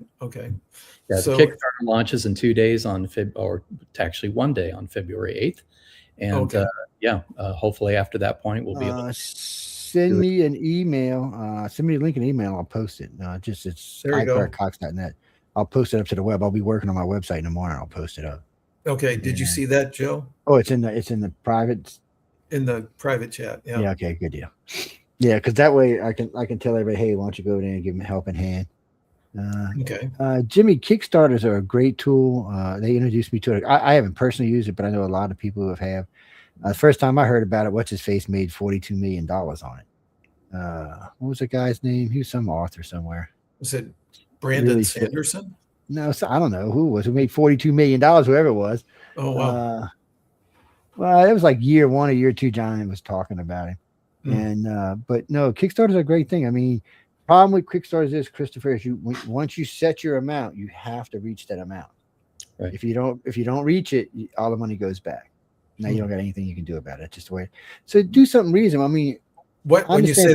Speaker 8: Yeah, so the Kickstarter launches in 2 days or actually 1 day on February 8th, and hopefully after that point we'll be able to
Speaker 2: send me an email. Send me a link in email. I'll post it. It's Cox.net. I'll post it up to the web. I'll be working on my website in the morning. I'll post it up.
Speaker 6: Okay. Did you see that, Joe?
Speaker 2: Oh, it's in the private.
Speaker 6: In the private chat. Yeah.
Speaker 2: Yeah. Okay. Good deal. Yeah, because that way I can tell everybody, hey, why don't you go there and give them a helping hand.
Speaker 6: Okay.
Speaker 2: Jimmy, Kickstarters are a great tool. They introduced me to it. I haven't personally used it, but I know a lot of people who have. The first time I heard about it, what's his face made $42 million on it. What was the guy's name? He was some author somewhere.
Speaker 6: Was it Brandon Sanderson?
Speaker 2: No, I don't know who made $42 million, whoever it was.
Speaker 6: Oh, wow.
Speaker 2: Well, it was like year one or year two. John was talking about it. But no, Kickstarter is a great thing. I mean, problem with Kickstarter is, Christopher, is once you set your amount, you have to reach that amount.
Speaker 8: Right.
Speaker 2: If you don't reach it, all the money goes back. Now you don't got anything you can do about it. It's just the way. So do something reasonable. I mean,
Speaker 6: when you say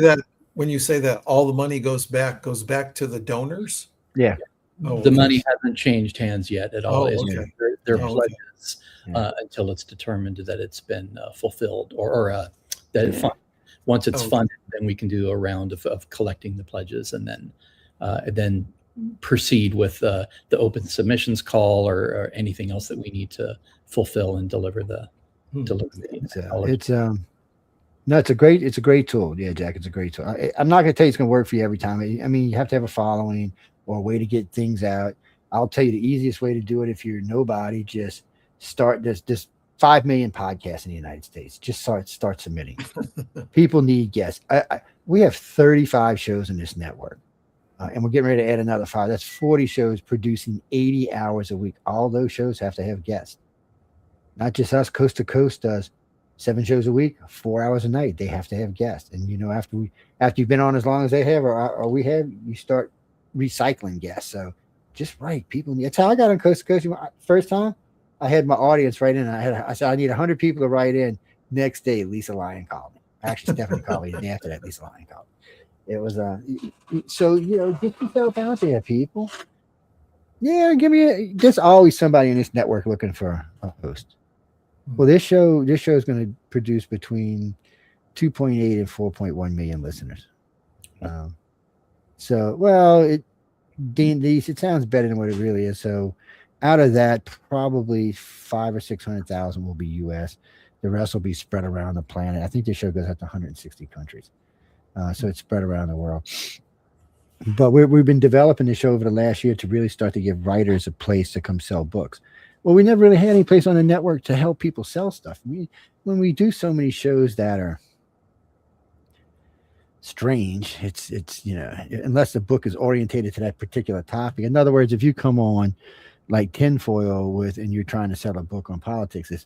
Speaker 6: that all the money goes back to the donors.
Speaker 2: Yeah.
Speaker 8: The money hasn't changed hands yet at all.
Speaker 6: Okay.
Speaker 8: They're pledges until it's determined that it's been fulfilled or that once it's funded, then we can do a round of collecting the pledges and then proceed with the open submissions call or anything else that we need to fulfill and deliver the.
Speaker 2: It's a great tool. Yeah, Jack, it's a great tool. I'm not going to tell you it's going to work for you every time. I mean, you have to have a following or a way to get things out. I'll tell you the easiest way to do it if you're nobody. Just start this 5 million podcasts in the United States. Just start submitting. People need guests. We have 35 shows in this network, and we're getting ready to add another 5. That's 40 shows producing 80 hours a week. All those shows have to have guests. Not just us. Coast to Coast does 7 shows a week, 4 hours a night. They have to have guests. And after you've been on as long as they have or we have, you start recycling guests. So just write. People need. That's how I got on Coast to Coast. First time, I had my audience write in. I said I need 100 people to write in. Next day, Lisa Lyon called me. Actually, Stephanie called me, and after that, Lisa Lyon called me. It was so get yourself out there, people. Yeah, there's always somebody in this network looking for a host. Well, this show is going to produce between 2.8 and 4.1 million listeners. It sounds better than what it really is. So out of that, probably 500,000 or 600,000 will be U.S. The rest will be spread around the planet. I think this show goes out to 160 countries. So it's spread around the world. But we've been developing the show over the last year to really start to give writers a place to come sell books. Well, we never really had any place on the network to help people sell stuff. When we do so many shows that are strange, it's unless the book is orientated to that particular topic. In other words, if you come on like tinfoil and you're trying to sell a book on politics, it's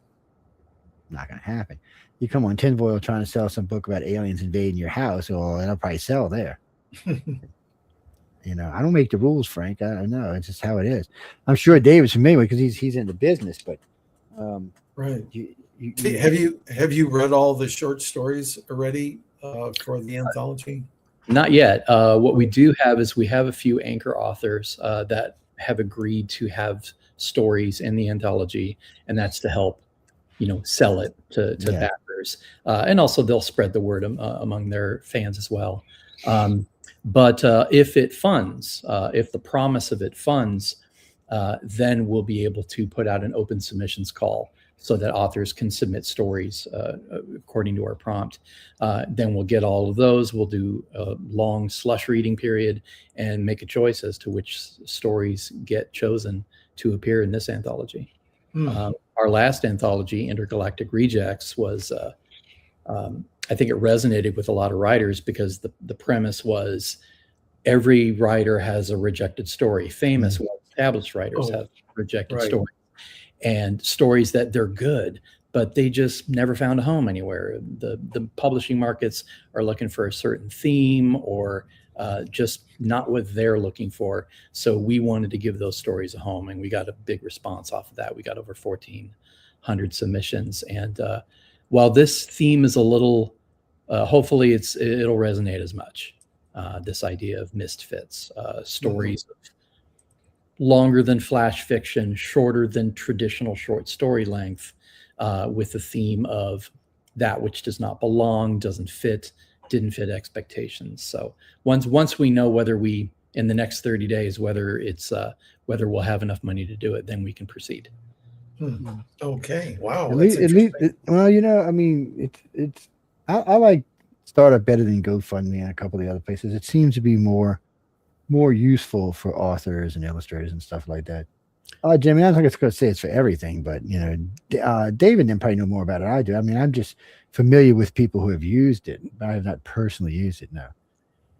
Speaker 2: not going to happen. You come on tinfoil trying to sell some book about aliens invading your house, well, it'll probably sell there. I don't make the rules, Frank. I know it's just how it is. I'm sure David's familiar because he's in the business, but
Speaker 6: right. Have you read all the short stories already for the anthology?
Speaker 8: Not yet. What we do have is we have a few anchor authors that have agreed to have stories in the anthology, and that's to help sell it to backers, and also they'll spread the word among their fans as well. But if it funds, if the promise of it funds, then we'll be able to put out an open submissions call so that authors can submit stories according to our prompt. Then we'll get all of those. We'll do a long slush reading period and make a choice as to which stories get chosen to appear in this anthology. Our last anthology, Intergalactic Rejects, was I think it resonated with a lot of writers because the premise was every writer has a rejected story. Famous, well-established writers have rejected stories, and stories that they're good, but they just never found a home anywhere. The publishing markets are looking for a certain theme or just not what they're looking for. So we wanted to give those stories a home, and we got a big response off of that. We got over 1,400 submissions, and while this theme is a little, hopefully it'll resonate as much. This idea of misfits, stories of longer than flash fiction, shorter than traditional short story length, with the theme of that which does not belong, didn't fit expectations. So once we know whether we, in the next 30 days, whether we'll have enough money to do it, then we can proceed.
Speaker 6: Okay. Wow.
Speaker 2: I like Startup better than GoFundMe and a couple of the other places. It seems to be more useful for authors and illustrators and stuff like that. Jimmy, I'm not going to say it's for everything, but David and probably know more about it than I do. I mean, I'm just familiar with people who have used it, but I have not personally used it. No.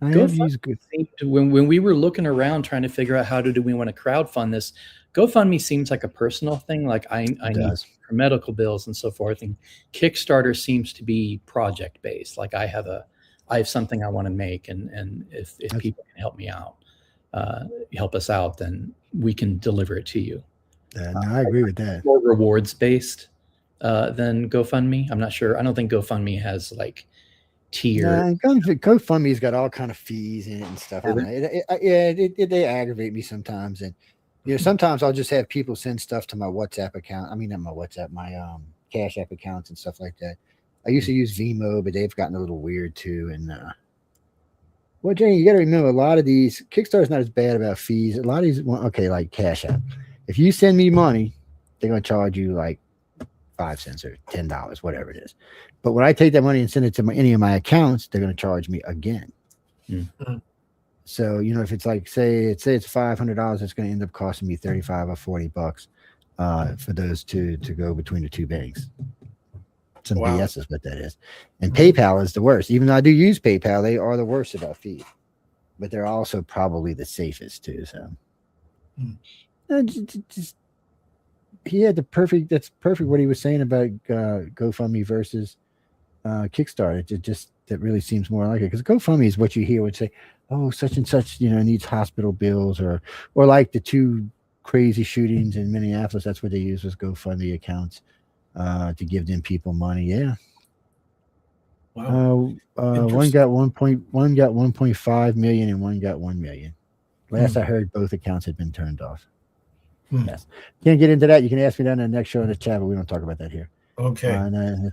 Speaker 2: I have used good.
Speaker 8: When we were looking around trying to figure out how do we want to crowdfund this, GoFundMe seems like a personal thing. Like I need for medical bills and so forth. And Kickstarter seems to be project based. Like I have something I want to make, and if people can help me out, help us out, then we can deliver it to you.
Speaker 2: No, I agree with that.
Speaker 8: More rewards based than GoFundMe. I'm not sure. I don't think GoFundMe has like tier.
Speaker 2: GoFundMe's got all kind of fees in it and stuff. They aggravate me sometimes, and sometimes I'll just have people send stuff to my WhatsApp account. I mean, not my WhatsApp, my Cash App accounts and stuff like that. I used to use Vimo, but they've gotten a little weird too. And well, Jane, you got to remember, a lot of these Kickstarter's not as bad about fees. A lot of these, like Cash App. If you send me money, they're going to charge you like 5 cents or $10, whatever it is. But when I take that money and send it to any of my accounts, they're going to charge me again. Mm-hmm. So, if it's like, say it's $500, it's going to end up costing me $35 or $40 for those to go between the two banks. Some BS is what that is. And PayPal is the worst. Even though I do use PayPal, they are the worst about fees. But they're also probably the safest too. So he had that's perfect what he was saying about GoFundMe versus Kickstarter. That really seems more like it, because GoFundMe is what you hear would say, oh, such and such, needs hospital bills, or like the two crazy shootings in Minneapolis, that's what they use was GoFundMe accounts to give them people money. Yeah.
Speaker 6: Wow.
Speaker 2: One got 1.5 million and one got 1 million. Last I heard, both accounts had been turned off. Yes. Can't get into that. You can ask me down in the next show in the chat, but we don't talk about that here.
Speaker 6: Okay.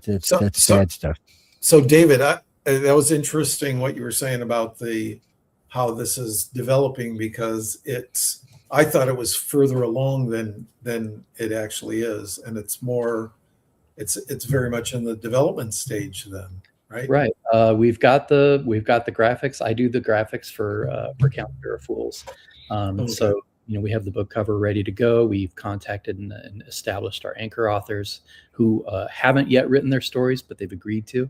Speaker 2: That's sad stuff.
Speaker 6: So David, that was interesting what you were saying about how this is developing, because I thought it was further along than it actually is, and it's very much in the development stage then, right?
Speaker 8: Right. We've got the graphics. I do the graphics for Calendar of Fools. So we have the book cover ready to go. We've contacted and established our anchor authors who haven't yet written their stories, but they've agreed to.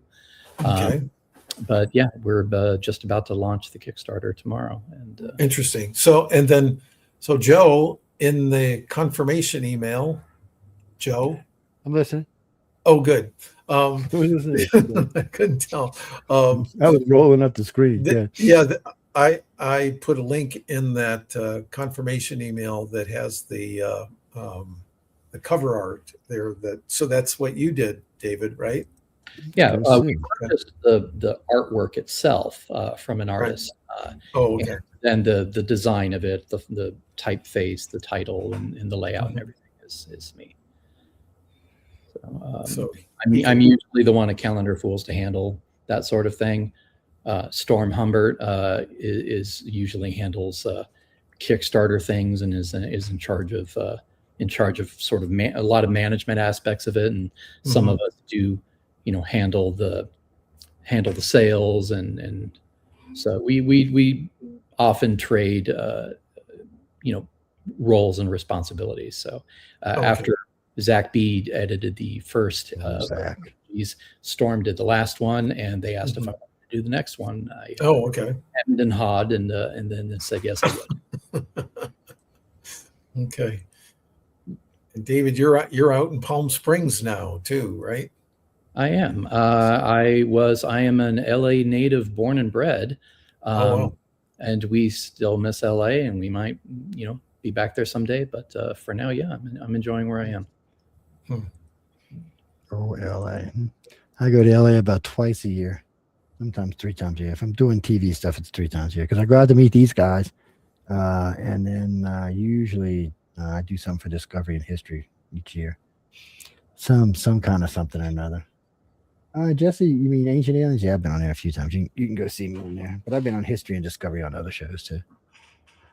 Speaker 6: Okay.
Speaker 8: But yeah, we're just about to launch the Kickstarter tomorrow. And
Speaker 6: interesting. So Joe, in the confirmation email, Joe,
Speaker 2: I'm listening.
Speaker 6: Oh, good.
Speaker 2: I
Speaker 6: couldn't tell.
Speaker 2: I was rolling up the screen.
Speaker 6: I put a link in that confirmation email that has the cover art there. So that's what you did, David, right?
Speaker 8: Yeah, we purchased the artwork itself from an artist.
Speaker 6: Okay.
Speaker 8: And the design of it, the typeface, the title, and the layout and everything is me. So I'm usually the one at Calendar Fools to handle that sort of thing. Storm Humbert usually handles Kickstarter things and is in charge of sort of a lot of management aspects of it, and some of us do handle the sales, and so we often trade roles and responsibilities. So after Zach Bede edited the first, Storm did the last one, and they asked if I wanted to do the next one.
Speaker 6: Okay.
Speaker 8: And hawed, and then said yes, I would.
Speaker 6: Okay. And David, you're out in Palm Springs now too, right?
Speaker 8: I am. I am an LA native, born and bred, and we still miss LA, and we might, be back there someday. But for now, yeah, I'm enjoying where I am.
Speaker 2: Oh, LA. I go to LA about twice a year, sometimes 3 times a year. If I'm doing TV stuff, it's 3 times a year because I go out to meet these guys, and then usually I do something for Discovery and History each year. Some kind of something or another. Jesse, you mean Ancient Aliens? Yeah, I've been on there a few times. You can go see me on there. But I've been on History and Discovery on other shows too.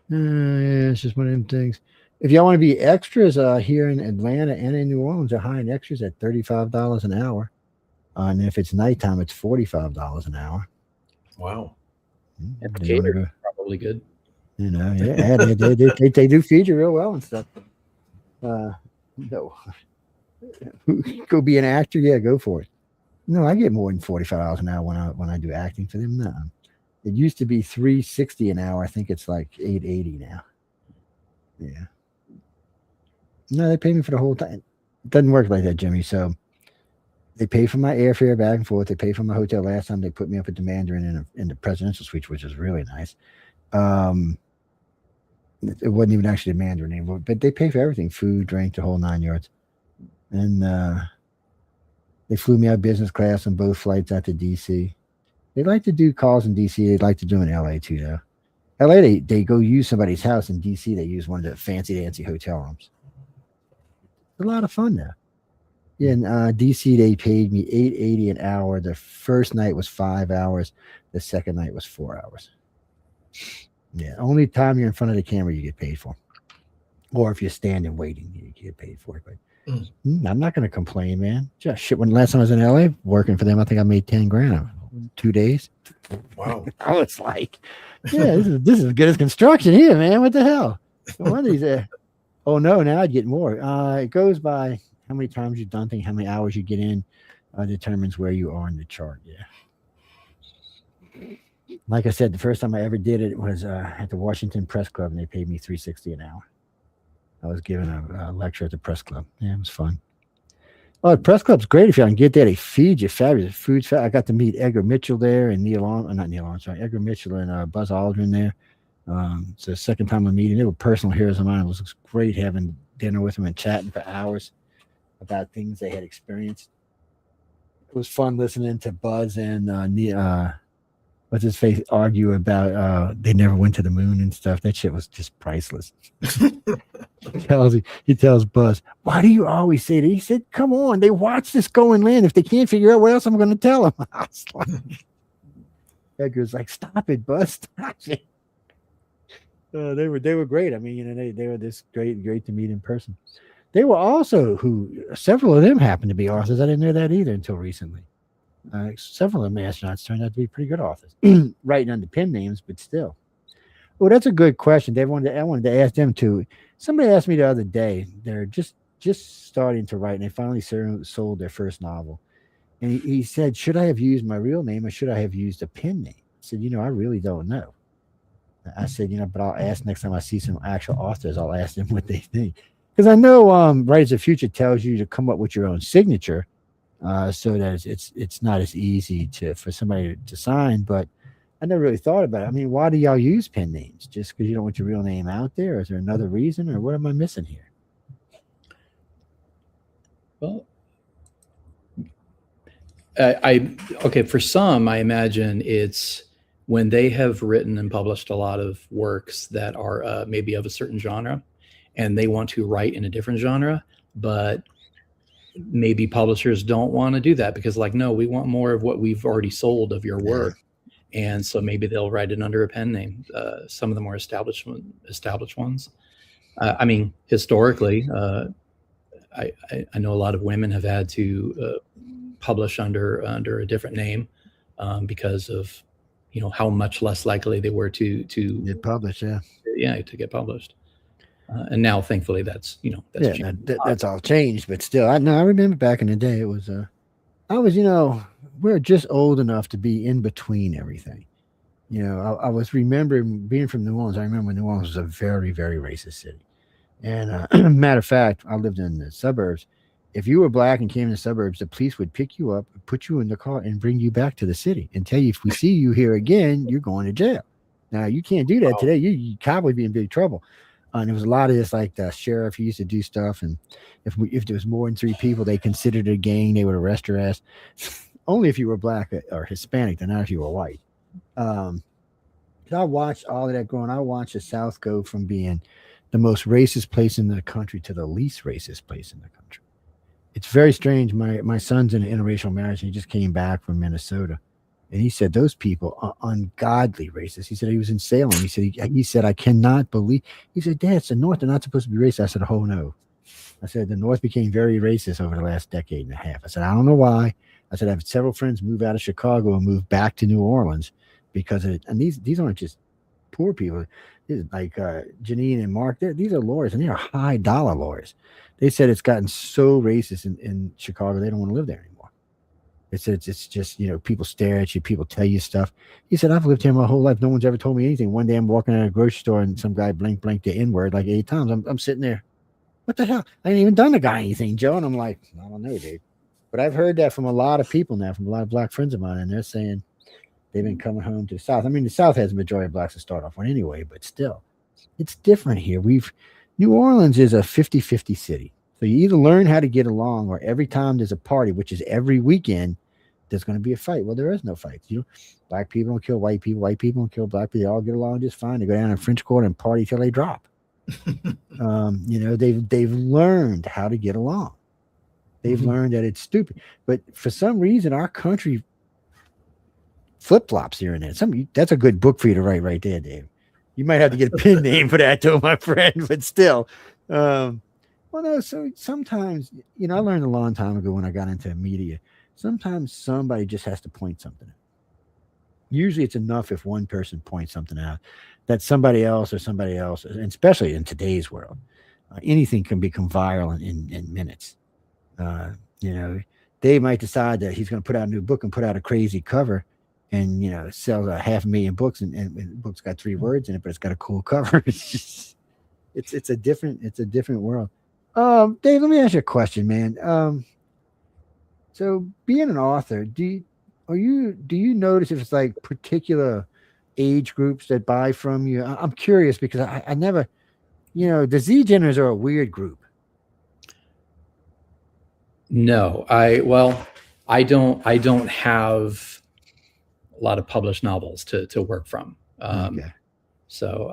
Speaker 2: Yeah, it's just one of them things. If y'all want to be extras here in Atlanta and in New Orleans, they're hiring extras at $35 an hour. And if it's nighttime, it's $45 an hour.
Speaker 6: Wow.
Speaker 8: And the caterers probably good.
Speaker 2: Yeah, they do feed you real well and stuff. No. Go be an actor? Yeah, go for it. No, I get more than $45 an hour when I do acting for them. No. It used to be $360 an hour. I think it's like $880 now. Yeah. No, they pay me for the whole time. It doesn't work like that, Jimmy. So they pay for my airfare back and forth. They pay for my hotel. Last time they put me up at the Mandarin in the presidential suite, which was really nice. It wasn't even actually the Mandarin anymore, but they pay for everything: food, drink, the whole 9 yards. And they flew me out business class on both flights out to DC. They like to do calls in DC. They'd like to do in LA too, though. LA, they go use somebody's house. In DC, they use one of the fancy dancy hotel rooms. It's a lot of fun now. Yeah, in DC, they paid me $880 an hour. The first night was 5 hours. The second night was 4 hours. Yeah, only time you're in front of the camera you get paid for. Or if you're standing waiting, you get paid for it. But I'm not going to complain, man. Just shit. When last time I was in LA working for them, I think I made $10,000 2 days.
Speaker 6: Wow.
Speaker 2: I was like, yeah, this is as good as construction here, man. What the hell? One of these oh no, now I'd get more. It goes by how many times you've done things, how many hours you get in, determines where you are in the chart. Yeah. Like I said, the first time I ever did it was at the Washington Press Club, and they paid me $360 an hour. I was giving a lecture at the Press Club. Yeah, it was fun. Oh, the Press Club's great if you can get there. They feed you fabulous food. I got to meet Edgar Mitchell there and Edgar Mitchell and Buzz Aldrin there. It's the second time I'm meeting. They were personal heroes of mine. It was great having dinner with them and chatting for hours about things they had experienced. It was fun listening to Buzz and what's his face argue about they never went to the moon and stuff. That shit was just priceless. He tells Buzz, "Why do you always say that?" He said, "Come on, they watch this go and land. If they can't figure out what else I'm going to tell them." I was like, Edgar's like, "Stop it, Buzz, stop it." They were great. I mean, they were this great to meet in person. They were also several of them happened to be authors. I didn't know that either until recently. Several of them astronauts turned out to be pretty good authors, writing under pen names, but still. Well, that's a good question. I wanted to ask them too. Somebody asked me the other day. They're just starting to write, and they finally sold their first novel. And he said, "Should I have used my real name or should I have used a pen name?" I said, "I really don't know." I said, but I'll ask next time I see some actual authors. I'll ask them what they think, because I know Writers of the Future tells you to come up with your own signature, so that it's not as easy for somebody to sign. But I never really thought about it. I mean, why do y'all use pen names? Just because you don't want your real name out there? Or is there another reason, or what am I missing here?
Speaker 8: Well, okay. For some, I imagine it's when they have written and published a lot of works that are maybe of a certain genre, and they want to write in a different genre, but maybe publishers don't want to do that because, like, no, we want more of what we've already sold of your work. And so maybe they'll write it under a pen name. Some of the more established ones. I mean, historically, I know a lot of women have had to publish under a different name because of how much less likely they were to
Speaker 2: get published.
Speaker 8: To get published. And now, thankfully, that's
Speaker 2: that's all changed. But still, I remember back in the day, it was I was we're just old enough to be in between everything. I was remembering being from New Orleans. I remember New Orleans was a very, very racist city. And matter of fact, I lived in the suburbs. If you were black and came in the suburbs, the police would pick you up, put you in the car, and bring you back to the city and tell you, if we see you here again, you're going to jail. Now, you can't do that today. You probably be in big trouble. And there was a lot of this, like the sheriff, he used to do stuff. And if there was more than 3 people, they considered it a gang. They would arrest your ass. Only if you were black or Hispanic, not if you were white. I watched all of that growing. I watched the South go from being the most racist place in the country to the least racist place in the country. It's very strange. My son's in an interracial marriage. And he just came back from Minnesota. And he said, those people are ungodly racist. He said he was in Salem. He said, I cannot believe. He said, Dad, it's the North. They're not supposed to be racist. I said, oh, no. I said, the North became very racist over the last decade and a half. I said, I don't know why. I said, I have several friends move out of Chicago and move back to New Orleans because of it. And these aren't just poor people. Like Janine and Mark, these are lawyers, and they are high dollar lawyers. They said it's gotten so racist in Chicago, they don't want to live there anymore. They said it's just, people stare at you, people tell you stuff. He said, I've lived here my whole life. No one's ever told me anything. One day I'm walking out of a grocery store and some guy blanked the N-word like 8 times. I'm sitting there. What the hell? I ain't even done the guy anything, Joe. And I'm like, I don't know, dude. But I've heard that from a lot of people now, from a lot of black friends of mine, and they're saying they've been coming home to the South. I mean, the South has a majority of blacks to start off with anyway, but still, it's different here. New Orleans is a 50-50 city. So you either learn how to get along, or every time there's a party, which is every weekend, there's going to be a fight. Well, there is no fights. Black people don't kill white people. White people don't kill black people. They all get along just fine. They go down in French Quarter and party till they drop. They've learned how to get along. They've learned that it's stupid. But for some reason, our country flip-flops here and there. That's a good book for you to write right there, Dave. You might have to get a pen name for that, too, my friend, but still. So sometimes, I learned a long time ago when I got into media, sometimes somebody just has to point something out. Usually it's enough if one person points something out that somebody else, and especially in today's world, anything can become viral in minutes. Dave might decide that he's going to put out a new book and put out a crazy cover and, sells 500,000 books and the book's got 3 words in it, but it's got a cool cover. It's a different world. Dave, let me ask you a question, man. So being an author, do you notice if it's like particular age groups that buy from you? I'm curious because I never, the Z-Geners are a weird group.
Speaker 8: No, I don't have a lot of published novels to work from.
Speaker 2: Okay.
Speaker 8: So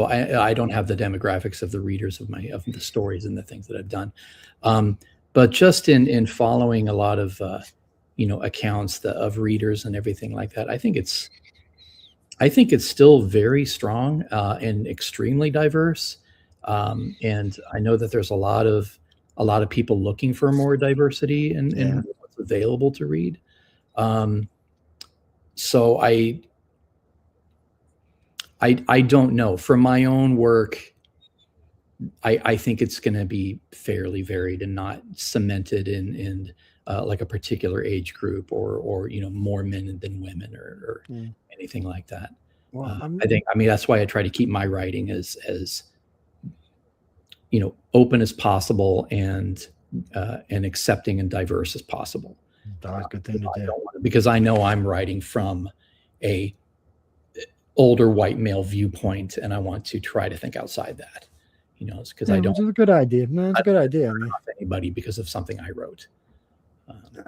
Speaker 8: I don't have the demographics of the readers of the stories and the things that I've done. But just in following a lot of accounts of readers and everything like that, I think it's still very strong and extremely diverse. And I know that there's a lot of people looking for more diversity in what's available to read. So I don't know. For my own work, I think it's going to be fairly varied and not cemented in like a particular age group or more men than women or anything like that.
Speaker 2: Well,
Speaker 8: that's why I try to keep my writing as open as possible and accepting and diverse as possible.
Speaker 2: That's a good thing to do.
Speaker 8: Because I know I'm writing from a older white male viewpoint, and I want to try to think outside that. It's because I don't.
Speaker 2: Which is a good idea. No, it's a good idea.
Speaker 8: Anybody because of something I wrote.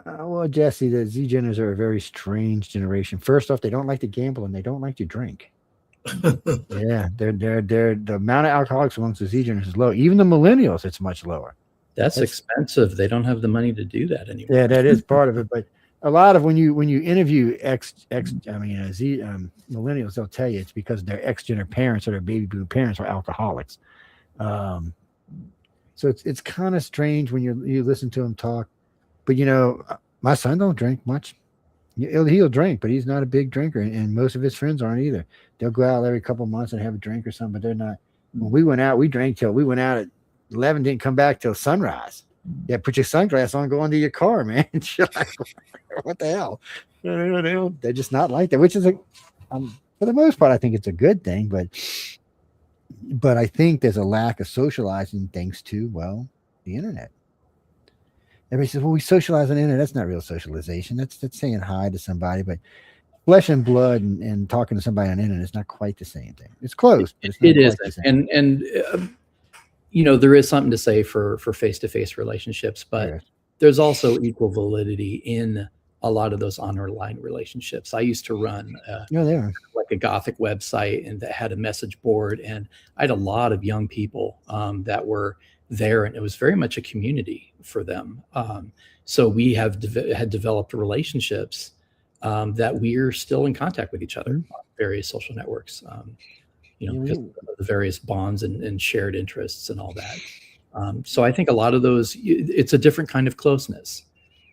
Speaker 2: Well, Jesse, the Z-Geners are a very strange generation. First off, they don't like to gamble and they don't like to drink. Yeah, they're the amount of alcoholics amongst the Z-Geners is low. Even the millennials, it's much lower.
Speaker 8: That's expensive. They don't have the money to do that anymore.
Speaker 2: Yeah, that is part of it. But a lot of when you interview millennials, they'll tell you it's because their ex-gener parents or their baby boom parents were alcoholics. So it's kind of strange when you listen to them talk. But my son don't drink much. He'll drink, but he's not a big drinker, and most of his friends aren't either. They'll go out every couple of months and have a drink or something, but they're not. When we went out, we drank till we went out at 11, didn't come back till sunrise. Yeah, put your sunglasses on, go into your car, man. What the hell? They're just not like that, which is for the most part, I think it's a good thing, but I think there's a lack of socializing thanks to, the internet. Everybody says, well, we socialize on the internet. That's not real socialization. That's saying hi to somebody, but flesh and blood and talking to somebody on the internet is not quite the same thing. It's close. But it's not
Speaker 8: it is.
Speaker 2: The same.
Speaker 8: And there is something to say for face-to-face relationships, but there's also equal validity in a lot of those online relationships. I used to run like a Gothic website and that had a message board, and I had a lot of young people that were there, and it was very much a community for them. So we had developed relationships that we're still in contact with each other on various social networks, because of the various bonds and shared interests and all that. So I think a lot of those, it's a different kind of closeness,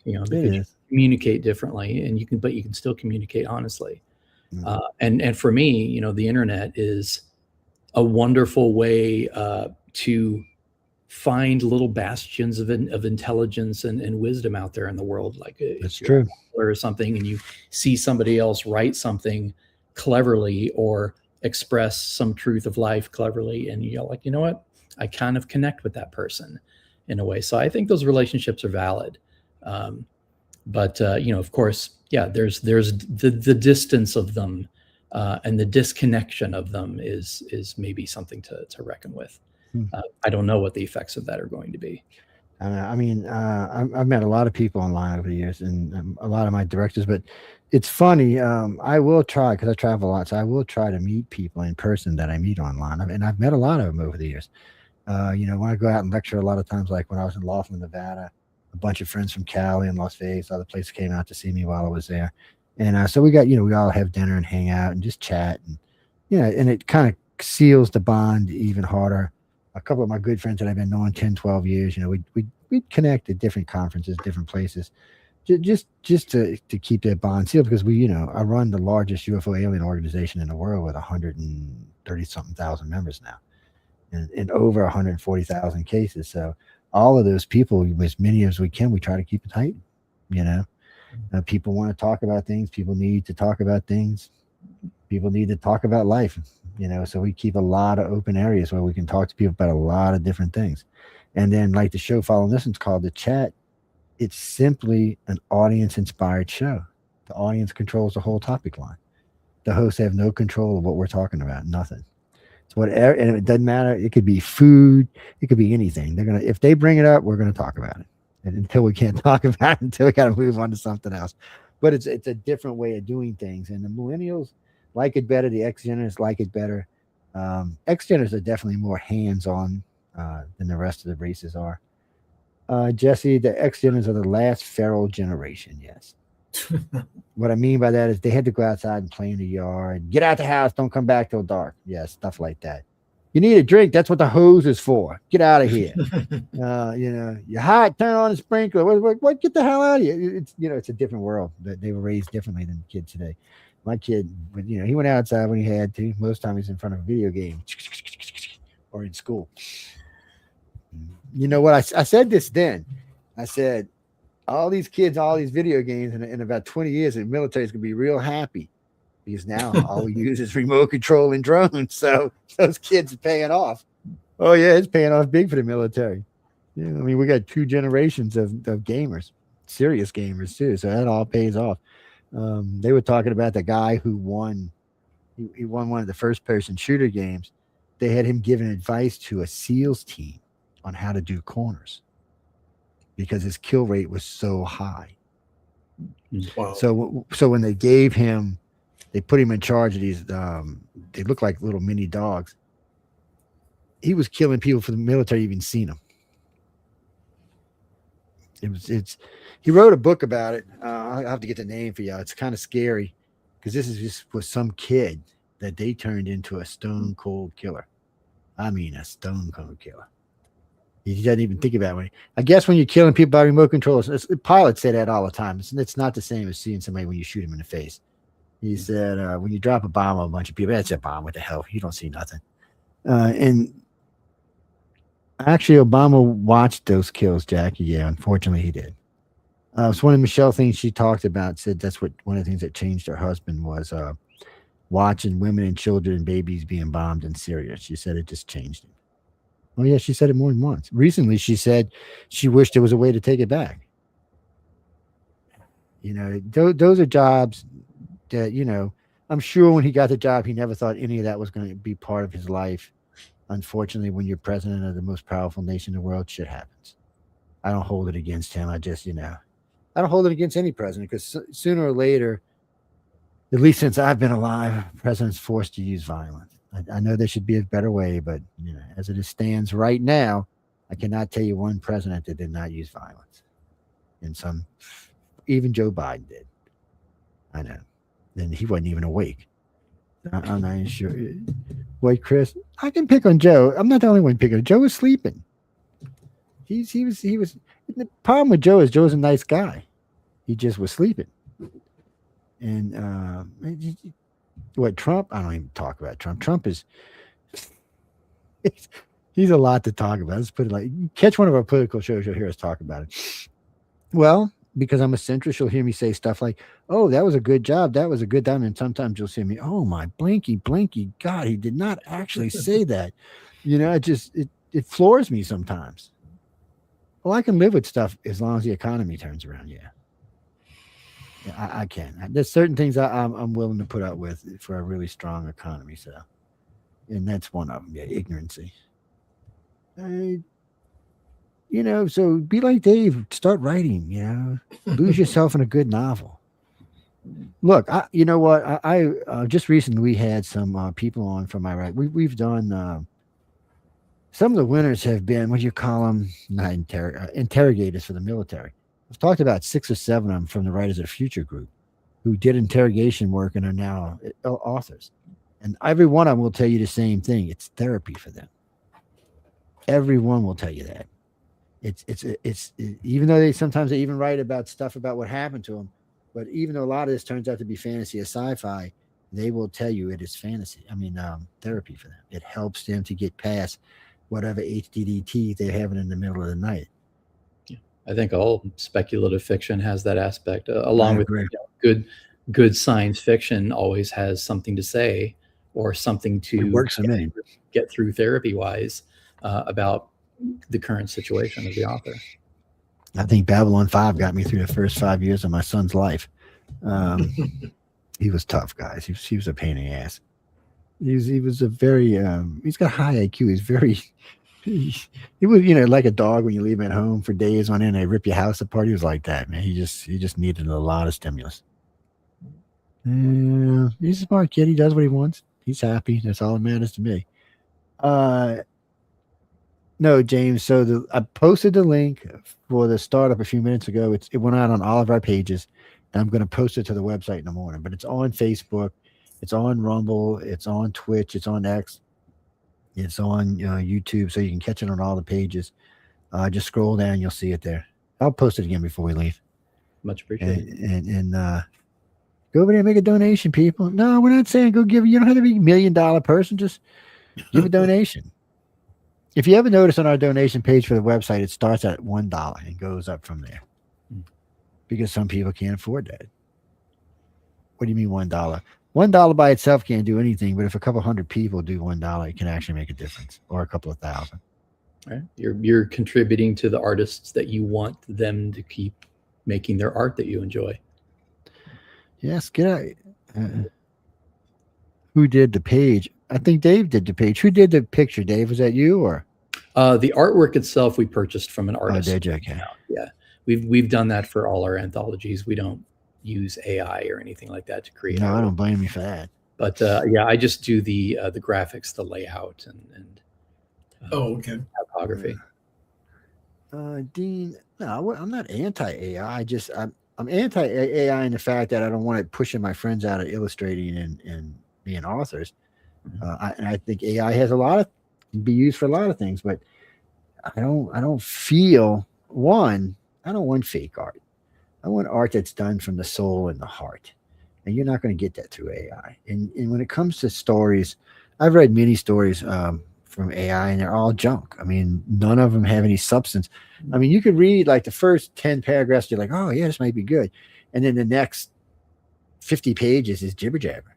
Speaker 8: because you communicate differently, and you can still communicate honestly. And for me, the internet is a wonderful way to find little bastions of intelligence and wisdom out there in the world. Like
Speaker 2: that's true.
Speaker 8: Or something, and you see somebody else write something cleverly or express some truth of life cleverly, and you're like, you know what? I kind of connect with that person in a way. So I think those relationships are valid. But of course, there's the distance of them, and the disconnection of them is maybe something to reckon with. I don't know what the effects of that are going to be.
Speaker 2: I've met a lot of people online over the years, and a lot of my directors, but it's funny. I will try, because I travel a lot, so I will try to meet people in person that I meet online. And I've met a lot of them over the years. When I go out and lecture, a lot of times, like when I was in Laughlin, Nevada, a bunch of friends from Cali and Las Vegas, other places came out to see me while I was there. And so we got, we all have dinner and hang out and just chat. And, and it kind of seals the bond even harder. A couple of my good friends that I've been knowing 10, 12 years, we connect at different conferences, different places, just to keep that bond sealed, because I run the largest UFO alien organization in the world with 130 something thousand members now, and over 140,000 cases. So all of those people, as many as we can, we try to keep it tight. People want to talk about things. People need to talk about things. People need to talk about life. So we keep a lot of open areas where we can talk to people about a lot of different things. And then, like the show following this one's called The Chat, it's simply an audience inspired show. The audience controls the whole topic line. The hosts have no control of what we're talking about. Nothing. It's whatever, and it doesn't matter. It could be food. It could be anything. They're gonna, if they bring it up, we're gonna talk about it. And until we can't talk about it, until we got to move on to something else. But it's a different way of doing things, and the millennials like it better. The X-Geners like it better. X-Geners are definitely more hands-on than the rest of the races are. Jesse, the X-Geners are the last feral generation. Yes. What I mean by that is they had to go outside and play in the yard. Get out the house. Don't come back till dark. Yeah, stuff like that. You need a drink. That's what the hose is for. Get out of here. You're hot. Turn on the sprinkler. What? Get the hell out of here. It's it's a different world. That they were raised differently than kids today. My kid, he went outside when he had to. Most time he's in front of a video game or in school. You know what? I said this then. I said, all these kids, all these video games, in about 20 years, the military is going to be real happy because now all we use is remote control and drones. So those kids are paying off. Oh, yeah, it's paying off big for the military. Yeah, I mean, we got 2 generations of gamers, serious gamers, too. So that all pays off. They were talking about the guy who won. He won one of the first-person shooter games. They had him giving advice to a SEALs team on how to do corners, because his kill rate was so high.
Speaker 6: Wow.
Speaker 2: So when they put him in charge of these, they look like little mini dogs. He was killing people for the military even seen them. He wrote a book about it. I'll have to get the name for you. It's kind of scary because this is just was some kid that they turned into a stone cold killer. I mean, a stone cold killer. He doesn't even think about it. I guess when you're killing people by remote controls, pilots say that all the time. It's not the same as seeing somebody when you shoot him in the face. He said, when you drop a bomb on a bunch of people, that's a bomb. What the hell? You don't see nothing. And actually, Obama watched those kills, Jackie. Yeah, unfortunately, he did. It's one of Michelle things she talked about. Said that's one of the things that changed her husband was watching women and children and babies being bombed in Syria. She said it just changed him. Oh, yeah, she said it more than once. Recently, she said she wished there was a way to take it back. Those are jobs that, I'm sure when he got the job, he never thought any of that was going to be part of his life. Unfortunately, when you're president of the most powerful nation in the world, shit happens. I don't hold it against him. I just, I don't hold it against any president because sooner or later, at least since I've been alive, president's forced to use violence. I know there should be a better way, but as it stands right now, I cannot tell you one president that did not use violence. And even Joe Biden did. I know. And he wasn't even awake. I'm not even sure. Wait, Chris, I can pick on Joe. I'm not the only one picking on Joe. Was sleeping. He was. The problem with Joe is Joe's a nice guy. He just was sleeping. And what Trump? I don't even talk about Trump. Trump is he's a lot to talk about. Let's put it like catch one of our political shows, you'll hear us talk about it. Well, because I'm a centrist, you'll hear me say stuff like, "Oh, that was a good job. That was a good time." And sometimes you'll see me, "Oh my blinky, God, he did not actually say that." It floors me sometimes. Well, I can live with stuff as long as the economy turns around. Yeah. I can. There's certain things I'm willing to put up with for a really strong economy. So, and that's one of them. Yeah, ignorancy. So be like Dave. Start writing. Lose yourself in a good novel. Look, you know what? I just recently we had some people on from my right. We've done. Some of the winners have been what do you call them? Not interrogators for the military. I've talked about 6 or 7 of them from the Writers of the Future group who did interrogation work and are now authors. And every one of them will tell you the same thing. It's therapy for them. Everyone will tell you that. It's even though sometimes they even write about stuff about what happened to them, but even though a lot of this turns out to be fantasy or sci-fi, they will tell you it is fantasy. Therapy for them. It helps them to get past whatever HDDT they're having in the middle of the night.
Speaker 8: I think all speculative fiction has that aspect, along with good science fiction always has something to say or something to get through therapy wise about the current situation of the author.
Speaker 2: I think Babylon 5 got me through the first 5 years of my son's life. He was tough, guys. He was a pain in the ass. He was a very he's got high IQ. He's very he was, you know, like a dog when you leave him at home for days on end, they rip your house apart. He was like that, man. He just needed a lot of stimulus. Yeah, he's a smart kid. He does what he wants. He's happy. That's all that matters to me. No, James. So I posted the link for the startup a few minutes ago. It went out on all of our pages. And I'm going to post it to the website in the morning. But it's on Facebook. It's on Rumble. It's on Twitch. It's on X. It's on YouTube, so you can catch it on all the pages. Just scroll down, you'll see it there. I'll post it again before we leave.
Speaker 8: Much appreciated.
Speaker 2: And go over there and make a donation, people. No, we're not saying go give. You don't have to be $1 million person. Just give a donation. If you ever notice on our donation page for the website, it starts at $1 and goes up from there. Because some people can't afford that. What do you mean $1? $1 by itself can't do anything, but if a couple hundred people do $1, it can actually make a difference, or a couple of thousand.
Speaker 8: Right. You're contributing to the artists that you want them to keep making their art that you enjoy.
Speaker 2: Yes, get out. Who did the page? I think Dave did the page. Who did the picture? Dave, was that you or?
Speaker 8: The artwork itself we purchased from an artist.
Speaker 2: Oh, did you? Okay.
Speaker 8: Yeah, we've done that for all our anthologies. We don't use AI or anything like that to create.
Speaker 2: No, I don't blame you for that.
Speaker 8: But yeah, I just do the graphics, the layout, and
Speaker 6: okay,
Speaker 8: typography.
Speaker 2: Dean, no, I'm not anti-AI. I'm anti-AI in the fact that I don't want it pushing my friends out of illustrating and being authors. I think AI has can be used for a lot of things, but I don't feel I don't want fake art. I want art that's done from the soul and the heart. And you're not going to get that through AI. And when it comes to stories, I've read many stories from AI and they're all junk. I mean, none of them have any substance. I mean, you could read like the first 10 paragraphs, you're like, oh yeah, this might be good. And then the next 50 pages is jibber jabber.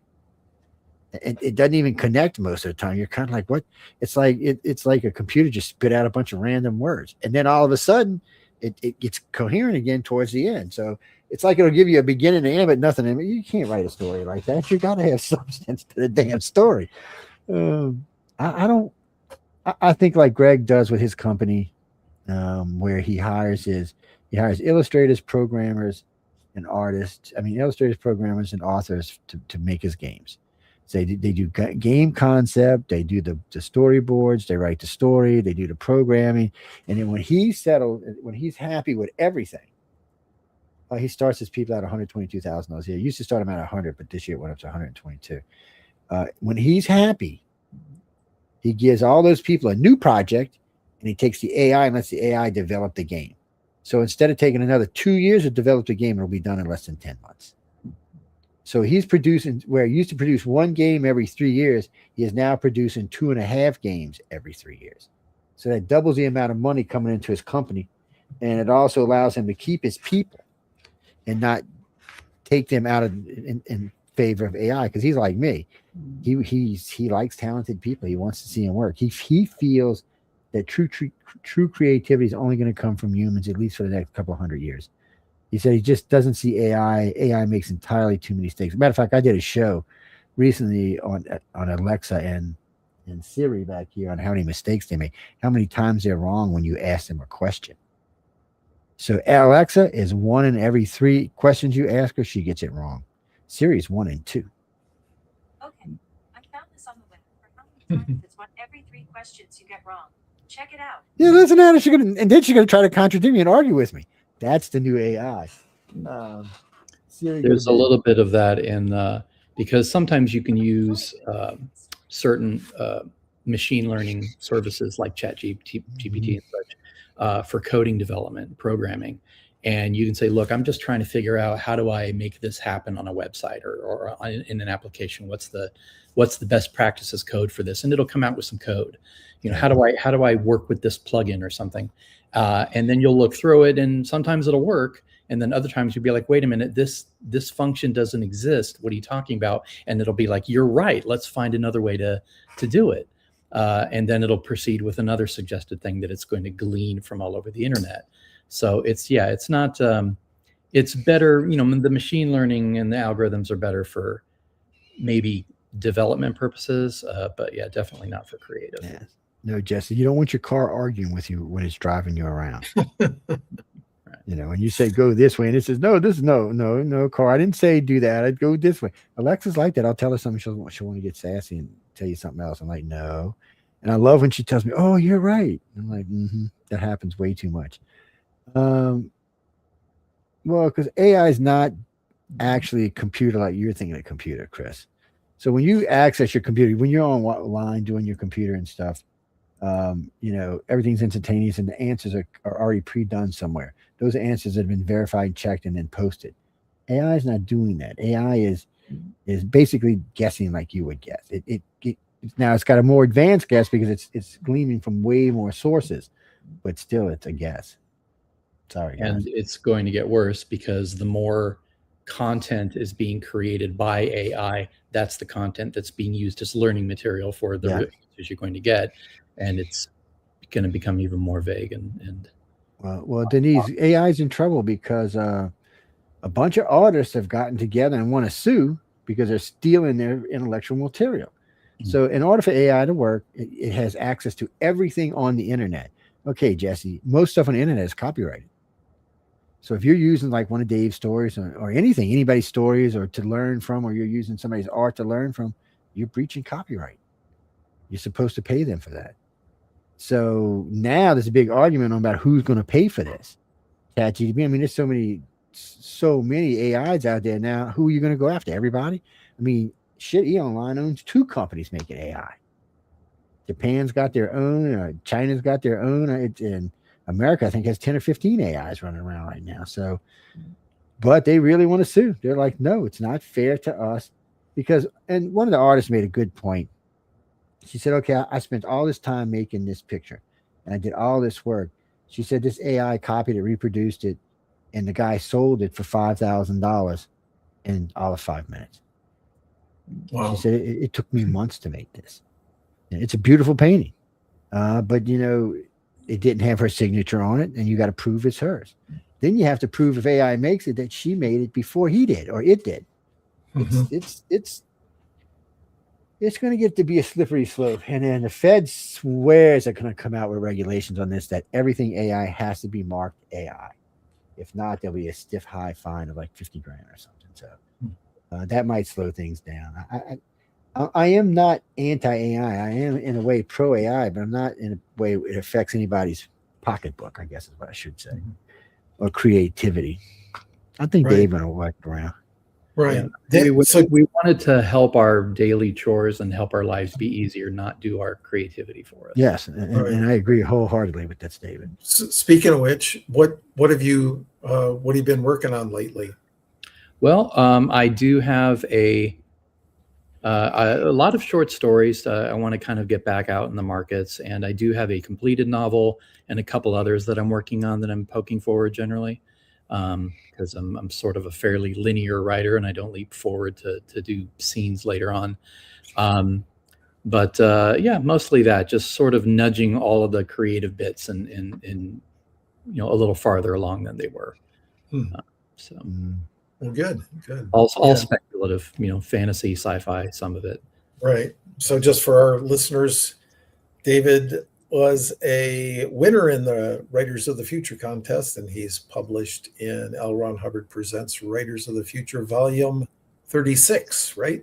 Speaker 2: And it doesn't even connect most of the time. You're kind of like, what? It's like it's like a computer just spit out a bunch of random words. And then all of a sudden it gets coherent again towards the end. So it's like it'll give you a beginning and end, but nothing. You can't write a story like that. You got to have substance to the damn story. I think like Greg does with his company, where he hires illustrators, programmers, and artists. I mean, illustrators, programmers, and authors to make his games. So they do game concept, they do the storyboards, they write the story, they do the programming, and then when he's happy with everything, he starts his people at $122,000 a year. He used to start them at 100, but this year it went up to 122. When he's happy, he gives all those people a new project, and he takes the AI and lets the AI develop the game. So instead of taking another 2 years to develop the game, it'll be done in less than 10 months. So he's producing, where he used to produce one game every 3 years, he is now producing 2.5 games every 3 years. So that doubles the amount of money coming into his company. And it also allows him to keep his people and not take them out in favor of AI. Because he's like me. He likes talented people. He wants to see them work. He feels that true creativity is only going to come from humans, at least for the next couple of 100 years. He said he just doesn't see AI. AI makes entirely too many mistakes. As a matter of fact, I did a show recently on Alexa and Siri back here on how many mistakes they make, how many times they're wrong when you ask them a question. So Alexa is 1 in every 3 questions you ask her, she gets it wrong. Siri is 1 in 2.
Speaker 9: Okay, I found this on the web. For how many times it's 1 every 3 questions you get wrong. Check it out.
Speaker 2: Yeah, listen at her. And then she's gonna try to contradict me and argue with me. That's the new AI.
Speaker 8: There's a little bit of that in because sometimes you can use certain machine learning services like ChatGPT and such for coding development, programming. And you can say, look, I'm just trying to figure out how do I make this happen on a website or in an application? What's the best practices code for this? And it'll come out with some code. You know, how do I work with this plugin or something? And then you'll look through it, and sometimes it'll work, and then other times you'll be like, wait a minute, this function doesn't exist. What are you talking about? And it'll be like, you're right. Let's find another way to do it. And then it'll proceed with another suggested thing that it's going to glean from all over the internet. So it's not it's better, the machine learning and the algorithms are better for maybe development purposes, but yeah, definitely not for creative.
Speaker 2: Yeah. No, Jesse, you don't want your car arguing with you when it's driving you around. When you say go this way and it says, no, this is no car. I didn't say do that. I'd go this way. Alexa's like that. I'll tell her something. She'll want to get sassy and tell you something else. I'm like, no. And I love when she tells me, oh, you're right. I'm like, that happens way too much. Well, because AI is not actually a computer like you're thinking of a computer, Chris. So when you access your computer, when you're online doing your computer and stuff, everything's instantaneous and the answers are already pre-done somewhere. Those answers have been verified, checked, and then posted. AI is not doing that. AI is basically guessing like you would guess. Now it's got a more advanced guess because it's gleaming from way more sources, but still it's a guess. Sorry, guys.
Speaker 8: And it's going to get worse because the more content is being created by AI, that's the content that's being used as learning material for the answers you're going to get, and it's going to become even more vague. And
Speaker 2: well, Denise, AI is in trouble because a bunch of artists have gotten together and want to sue because they're stealing their intellectual material. So in order for AI to work, it has access to everything on the internet. Okay, Jesse, most stuff on the internet is copyrighted. So if you're using like one of Dave's stories or anything, anybody's stories or to learn from, or you're using somebody's art to learn from, you're breaching copyright. You're supposed to pay them for that. So now there's a big argument about who's going to pay for this. ChatGPT. I mean, there's so many AIs out there now. Who are you going to go after? Everybody? I mean, shit, Online owns 2 companies making AI. Japan's got their own, China's got their own, and America, I think, has 10 or 15 AIs running around right now. So, but they really want to sue. They're like, no, it's not fair to us because, and one of the artists made a good point. She said, okay, I spent all this time making this picture and I did all this work. She said, this AI copied it, reproduced it, and the guy sold it for $5,000 in all of 5 minutes. Wow. She said, it took me months to make this. And it's a beautiful painting. But, it didn't have her signature on it, and you got to prove it's hers. Then you have to prove if AI makes it that she made it before he did or it did. It's going to get to be a slippery slope. And then the Fed swears they're going to come out with regulations on this, that everything AI has to be marked AI. If not, there'll be a stiff high fine of like 50 grand or something. So that might slow things down. I am not anti-AI. I am in a way pro-AI, but I'm not in a way it affects anybody's pocketbook, I guess is what I should say, or creativity. I think Dave's going to work around.
Speaker 6: Right.
Speaker 8: Yeah. We wanted to help our daily chores and help our lives be easier, not do our creativity for us.
Speaker 2: Yes, and I agree wholeheartedly with that statement.
Speaker 6: Speaking of which, what have you been working on lately?
Speaker 8: Well, I do have a lot of short stories. I want to kind of get back out in the markets, and I do have a completed novel and a couple others that I'm working on that I'm poking forward generally, because I'm sort of a fairly linear writer and I don't leap forward to do scenes later on. But mostly that, just sort of nudging all of the creative bits and a little farther along than they were.
Speaker 6: Well, good.
Speaker 8: All speculative, fantasy, sci-fi, some of it.
Speaker 6: Right. So just for our listeners, David was a winner in the Writers of the Future contest, and he's published in L. Ron Hubbard Presents Writers of the Future, Volume 36, right?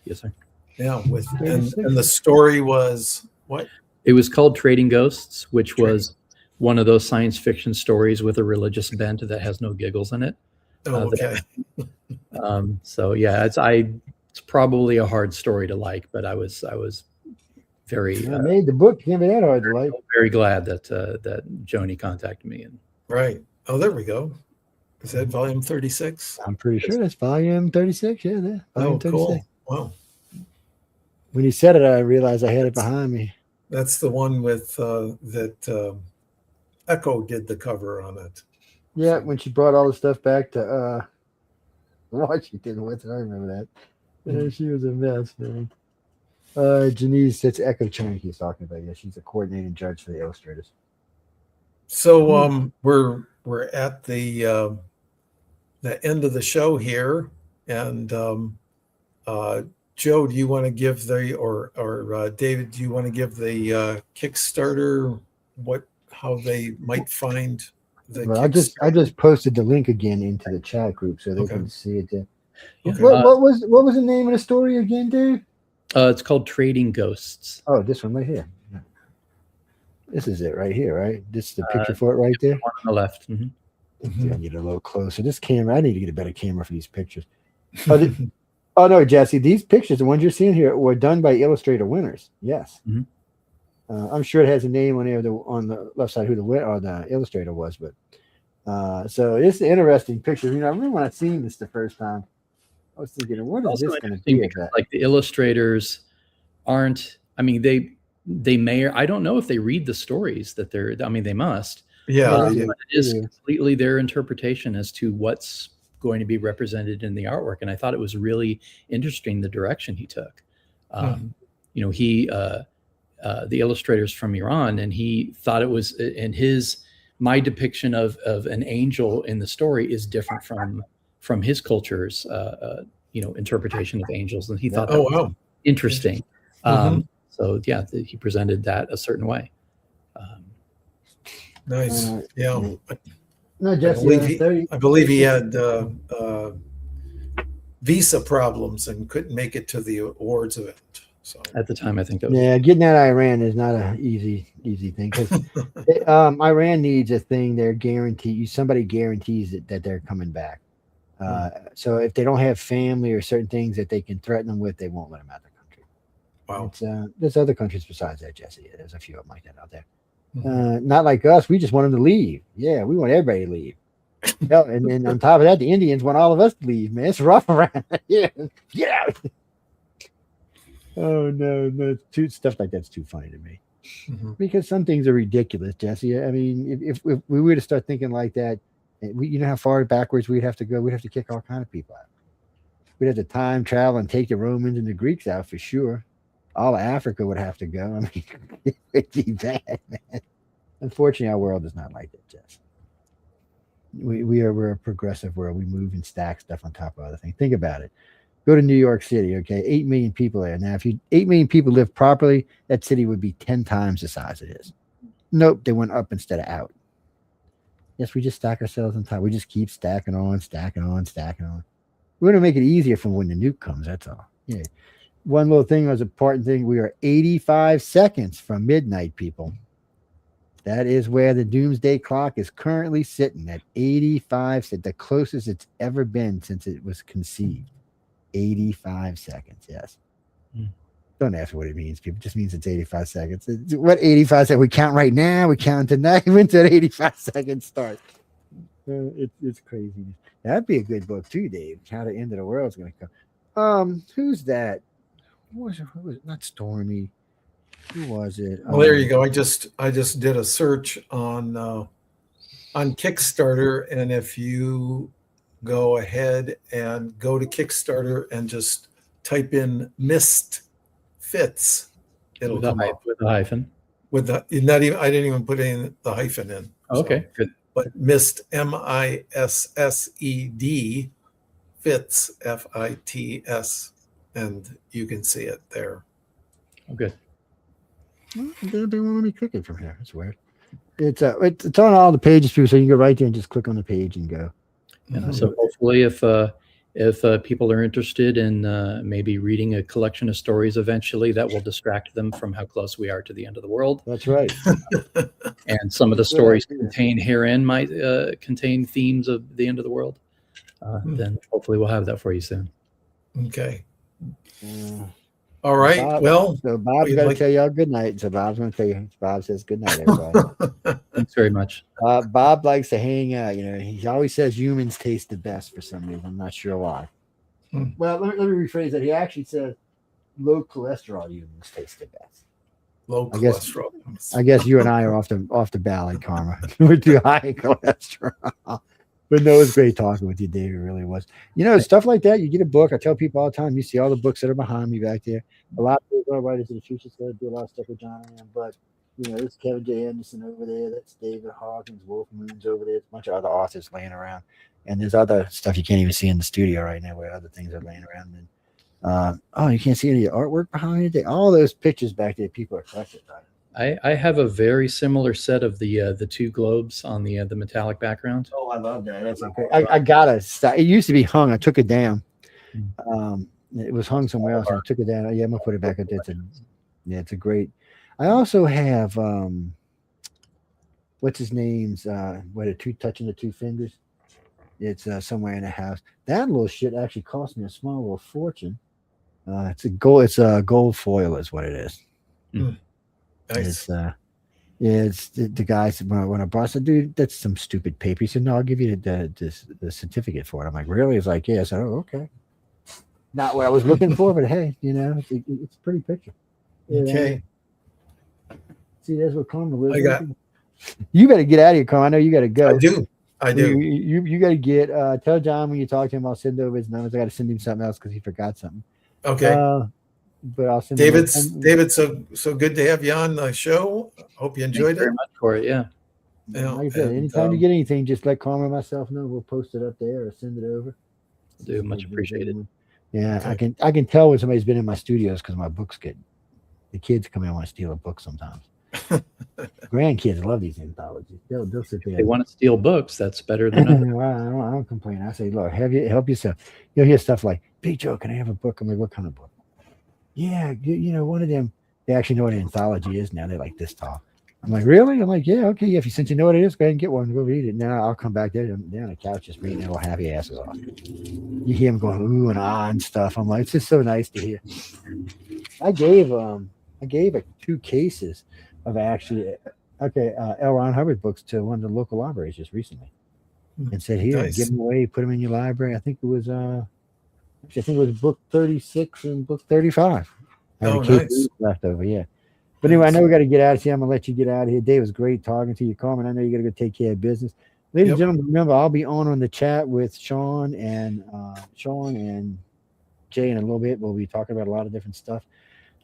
Speaker 8: Yes, sir.
Speaker 6: Yeah. And the story was what?
Speaker 8: It was called Trading Ghosts, which was one of those science fiction stories with a religious bent that has no giggles in it.
Speaker 6: Oh, okay.
Speaker 8: So yeah, it's probably a hard story to like, but I was very
Speaker 2: I made the book. Can't be that hard to like.
Speaker 8: Very glad that Joni contacted me. And
Speaker 6: right. Oh, there we go. Is that volume 36?
Speaker 2: I'm pretty sure that's volume 36. Yeah, there. Volume 36.
Speaker 6: Cool. Wow.
Speaker 2: When you said it, I realized I had it behind me.
Speaker 6: That's the one with that Echo did the cover on it.
Speaker 2: Yeah, when she brought all the stuff back to Washington with her, I remember that. Yeah, she was a mess, man. Janice, that's Echo Chang he's talking about. Yeah, she's a coordinating judge for the illustrators.
Speaker 6: So we're at the the end of the show here. And Joe, do you want to give or David, do you want to give the Kickstarter how they might find the
Speaker 2: Well, I just posted the link again into the chat group so they can see it there.
Speaker 8: Okay.
Speaker 2: What was the name of the story again, Dave?
Speaker 8: It's called Trading Ghosts.
Speaker 2: Oh, this one right here. This is it right here, right? This is the picture for it right there.
Speaker 8: On the left. Mm-hmm.
Speaker 2: I get a little closer. This camera, I need to get a better camera for these pictures. Oh no, Jesse, these pictures, the ones you're seeing here, were done by Illustrator winners. Yes.
Speaker 8: Mm-hmm.
Speaker 2: I'm sure it has a name on there on the left side who the illustrator was, but so it's an interesting picture. You know, I remember when I seen this the first time, I was thinking, what is this going to be?
Speaker 8: Because, like, the illustrators aren't. I mean, they may. I don't know if they read the stories that they're. I mean, they must.
Speaker 6: Yeah,
Speaker 8: it is completely their interpretation as to what's going to be represented in the artwork, and I thought it was really interesting the direction he took. You know, the illustrator's from Iran, and he thought it was in my depiction of an angel in the story is different from his culture's interpretation of angels, and he thought that was interesting. So yeah, he presented that a certain way.
Speaker 6: Nice. Yeah.
Speaker 2: No, Jesse,
Speaker 6: I believe he had visa problems and couldn't make it to the awards event. So
Speaker 8: at the time, I think that was
Speaker 2: getting out of Iran is not an easy thing, because Iran needs a thing. They're guaranteed. Somebody guarantees that they're coming back. So if they don't have family or certain things that they can threaten them with, they won't let them out of the country.
Speaker 6: Wow.
Speaker 2: There's other countries besides that, Jesse. There's a few of them like that out there. Not like us. We just want them to leave. Yeah, we want everybody to leave. Hell, and then on top of that, the Indians want all of us to leave, man. It's rough around here. Get out. Oh no, stuff like that's too funny to me. Because some things are ridiculous, Jesse. I mean, if we were to start thinking like that, you know how far backwards we'd have to go. We'd have to kick all kind of people out. We'd have to time travel and take the Romans and the Greeks out for sure. All of Africa would have to go. I mean, it'd be bad, man. Unfortunately, our world is not like that, Jess. We're a progressive world. We move and stack stuff on top of other things. Think about it. Go to New York City, okay? 8 million people there. Now, if 8 million people live properly, that city would be 10 times the size it is. Nope, they went up instead of out. Yes, we just stack ourselves on top. We just keep stacking on. We're going to make it easier for when the nuke comes, that's all. Yeah. One little thing was an important thing. We are 85 seconds from midnight, people. That is where the doomsday clock is currently sitting at 85, the closest it's ever been since it was conceived. 85 seconds, yes. Don't ask what it means, people. It just means it's 85 seconds. What 85 seconds? We count right now. We count tonight. When's that 85 seconds start? It's crazy. That'd be a good book too, Dave. How the end of the world's going to come. Who's that? Who was it? Not Stormy. Who was it?
Speaker 6: Well, there you go. I just did a search on Kickstarter, and if you go ahead and go to Kickstarter and just type in Mist Fits, it'll come up
Speaker 8: with a hyphen.
Speaker 6: With the not even I didn't even put in the hyphen in.
Speaker 8: Okay, good.
Speaker 6: But Mist MISSED Fits FITS, and you can see it there.
Speaker 8: Oh, good.
Speaker 2: They won't let me click it from here. That's weird. It's on all the pages too, so you can go right there and just click on the page and go.
Speaker 8: So hopefully, if people are interested in maybe reading a collection of stories eventually, that will distract them from how close we are to the end of the world.
Speaker 2: That's right.
Speaker 8: And some of the stories contained herein might contain themes of the end of the world. Then hopefully we'll have that for you soon.
Speaker 6: Okay. All right.
Speaker 2: Bob's going to tell y'all good night. So Bob's going to tell you. Bob says good night, everybody.
Speaker 8: Thanks very much.
Speaker 2: Bob likes to hang out. You know, he always says humans taste the best for some reason. I'm not sure why. Well, let me rephrase that. He actually says low cholesterol humans taste the best.
Speaker 6: Low cholesterol.
Speaker 2: I guess you and I are off the ballot, Karma. We're too high in cholesterol. But no, it was great talking with you, David. It really was. You know, stuff like that. You get a book. I tell people all the time. You see all the books that are behind me back there. A lot of people are writers in the future. Going to do a lot of stuff with John and them. But there's Kevin J. Anderson over there. That's David Hawkins, Wolf Moon's over there. There's a bunch of other authors laying around. And there's other stuff you can't even see in the studio right now where other things are laying around. And you can't see any artwork behind it. All those pictures back there, people are collected by it.
Speaker 8: I have a very similar set of the two globes on the metallic background.
Speaker 2: Oh, I love that. That's okay. I gotta stop. It used to be hung. I took it down. It was hung somewhere else. I took it down. Yeah, I'm gonna put it back up there. It's a great. I also have what's his name's what, touching the two fingers. It's somewhere in the house. That little shit actually cost me a small little fortune. It's a gold foil is what it is.
Speaker 6: Nice.
Speaker 2: It's the guys when I brought, I said, dude, that's some stupid paper. He said, no, I'll give you the certificate for it. I'm like, really? He's like, yeah. I said, oh, okay. Not what I was looking for, but hey, it's a pretty picture.
Speaker 6: Okay.
Speaker 2: See, that's what Carmen lives. You better get out of here, Carmen. I know you got to go.
Speaker 6: I do.
Speaker 2: You got to get. Tell John when you talk to him, I'll send over his numbers. I got to send him something else because he forgot something.
Speaker 6: Okay.
Speaker 2: But I'll send
Speaker 6: David, so good to have you on the show. Hope you enjoyed it.
Speaker 8: Very much for it. Yeah.
Speaker 2: Like I said, anytime you get anything, just let Carmen and myself know. We'll post it up there or send it over.
Speaker 8: Do much appreciated.
Speaker 2: Yeah, okay. I can tell when somebody's been in my studios because my books the kids come in and want to steal a book sometimes. Grandkids love these anthologies. They'll sit there.
Speaker 8: They want to steal books. That's better than nothing.
Speaker 2: I don't complain. I say, look, help yourself. You'll hear stuff like, "Hey Joe, can I have a book?" I'm like, "What kind of book?" Yeah, one of them. They actually know what an anthology is now. They're like this tall. I'm like, really? I'm like, yeah, okay. Yeah, since you know what it is, go ahead and get one. Go read it. Now I'll come back there. They're on the couch just reading their little happy asses off. You hear them going ooh and ah and stuff. I'm like, it's just so nice to hear. I gave 2 cases of actually L. Ron Hubbard books to one of the local libraries just recently, and said, "Here,
Speaker 6: Nice.
Speaker 2: give them away, put them in your library." I think it was book 36 and book 35.
Speaker 6: Oh, nice.
Speaker 2: Left over, yeah. But anyway, I know we got to get out of here. I'm gonna let you get out of here. Dave, it was great talking to you, Carmen. I know you got to go take care of business. Ladies and gentlemen, remember I'll be on the chat with Sean and Jay in a little bit. We'll be talking about a lot of different stuff.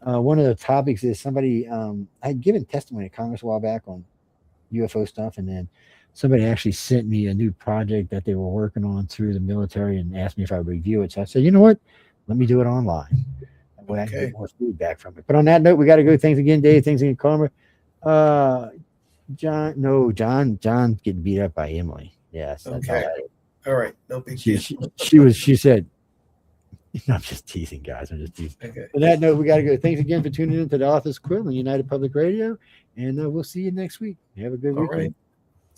Speaker 2: One of the topics is somebody I had given testimony at Congress a while back on UFO stuff, and then somebody actually sent me a new project that they were working on through the military and asked me if I would review it. So I said, you know what? Let me do it online. That way I can get more feedback from it. But on that note, we got to go. Thanks again, Dave. Thanks again, Carmen. John's getting beat up by Emily. Yes.
Speaker 6: Okay. All right. No big
Speaker 2: deal. She said, I'm just teasing, guys. I'm just teasing.
Speaker 6: Okay.
Speaker 2: On that note, we got to go. Thanks again for tuning in to the Authors Quill on United Public Radio, and we'll see you next week. Have a good weekend.
Speaker 6: All right.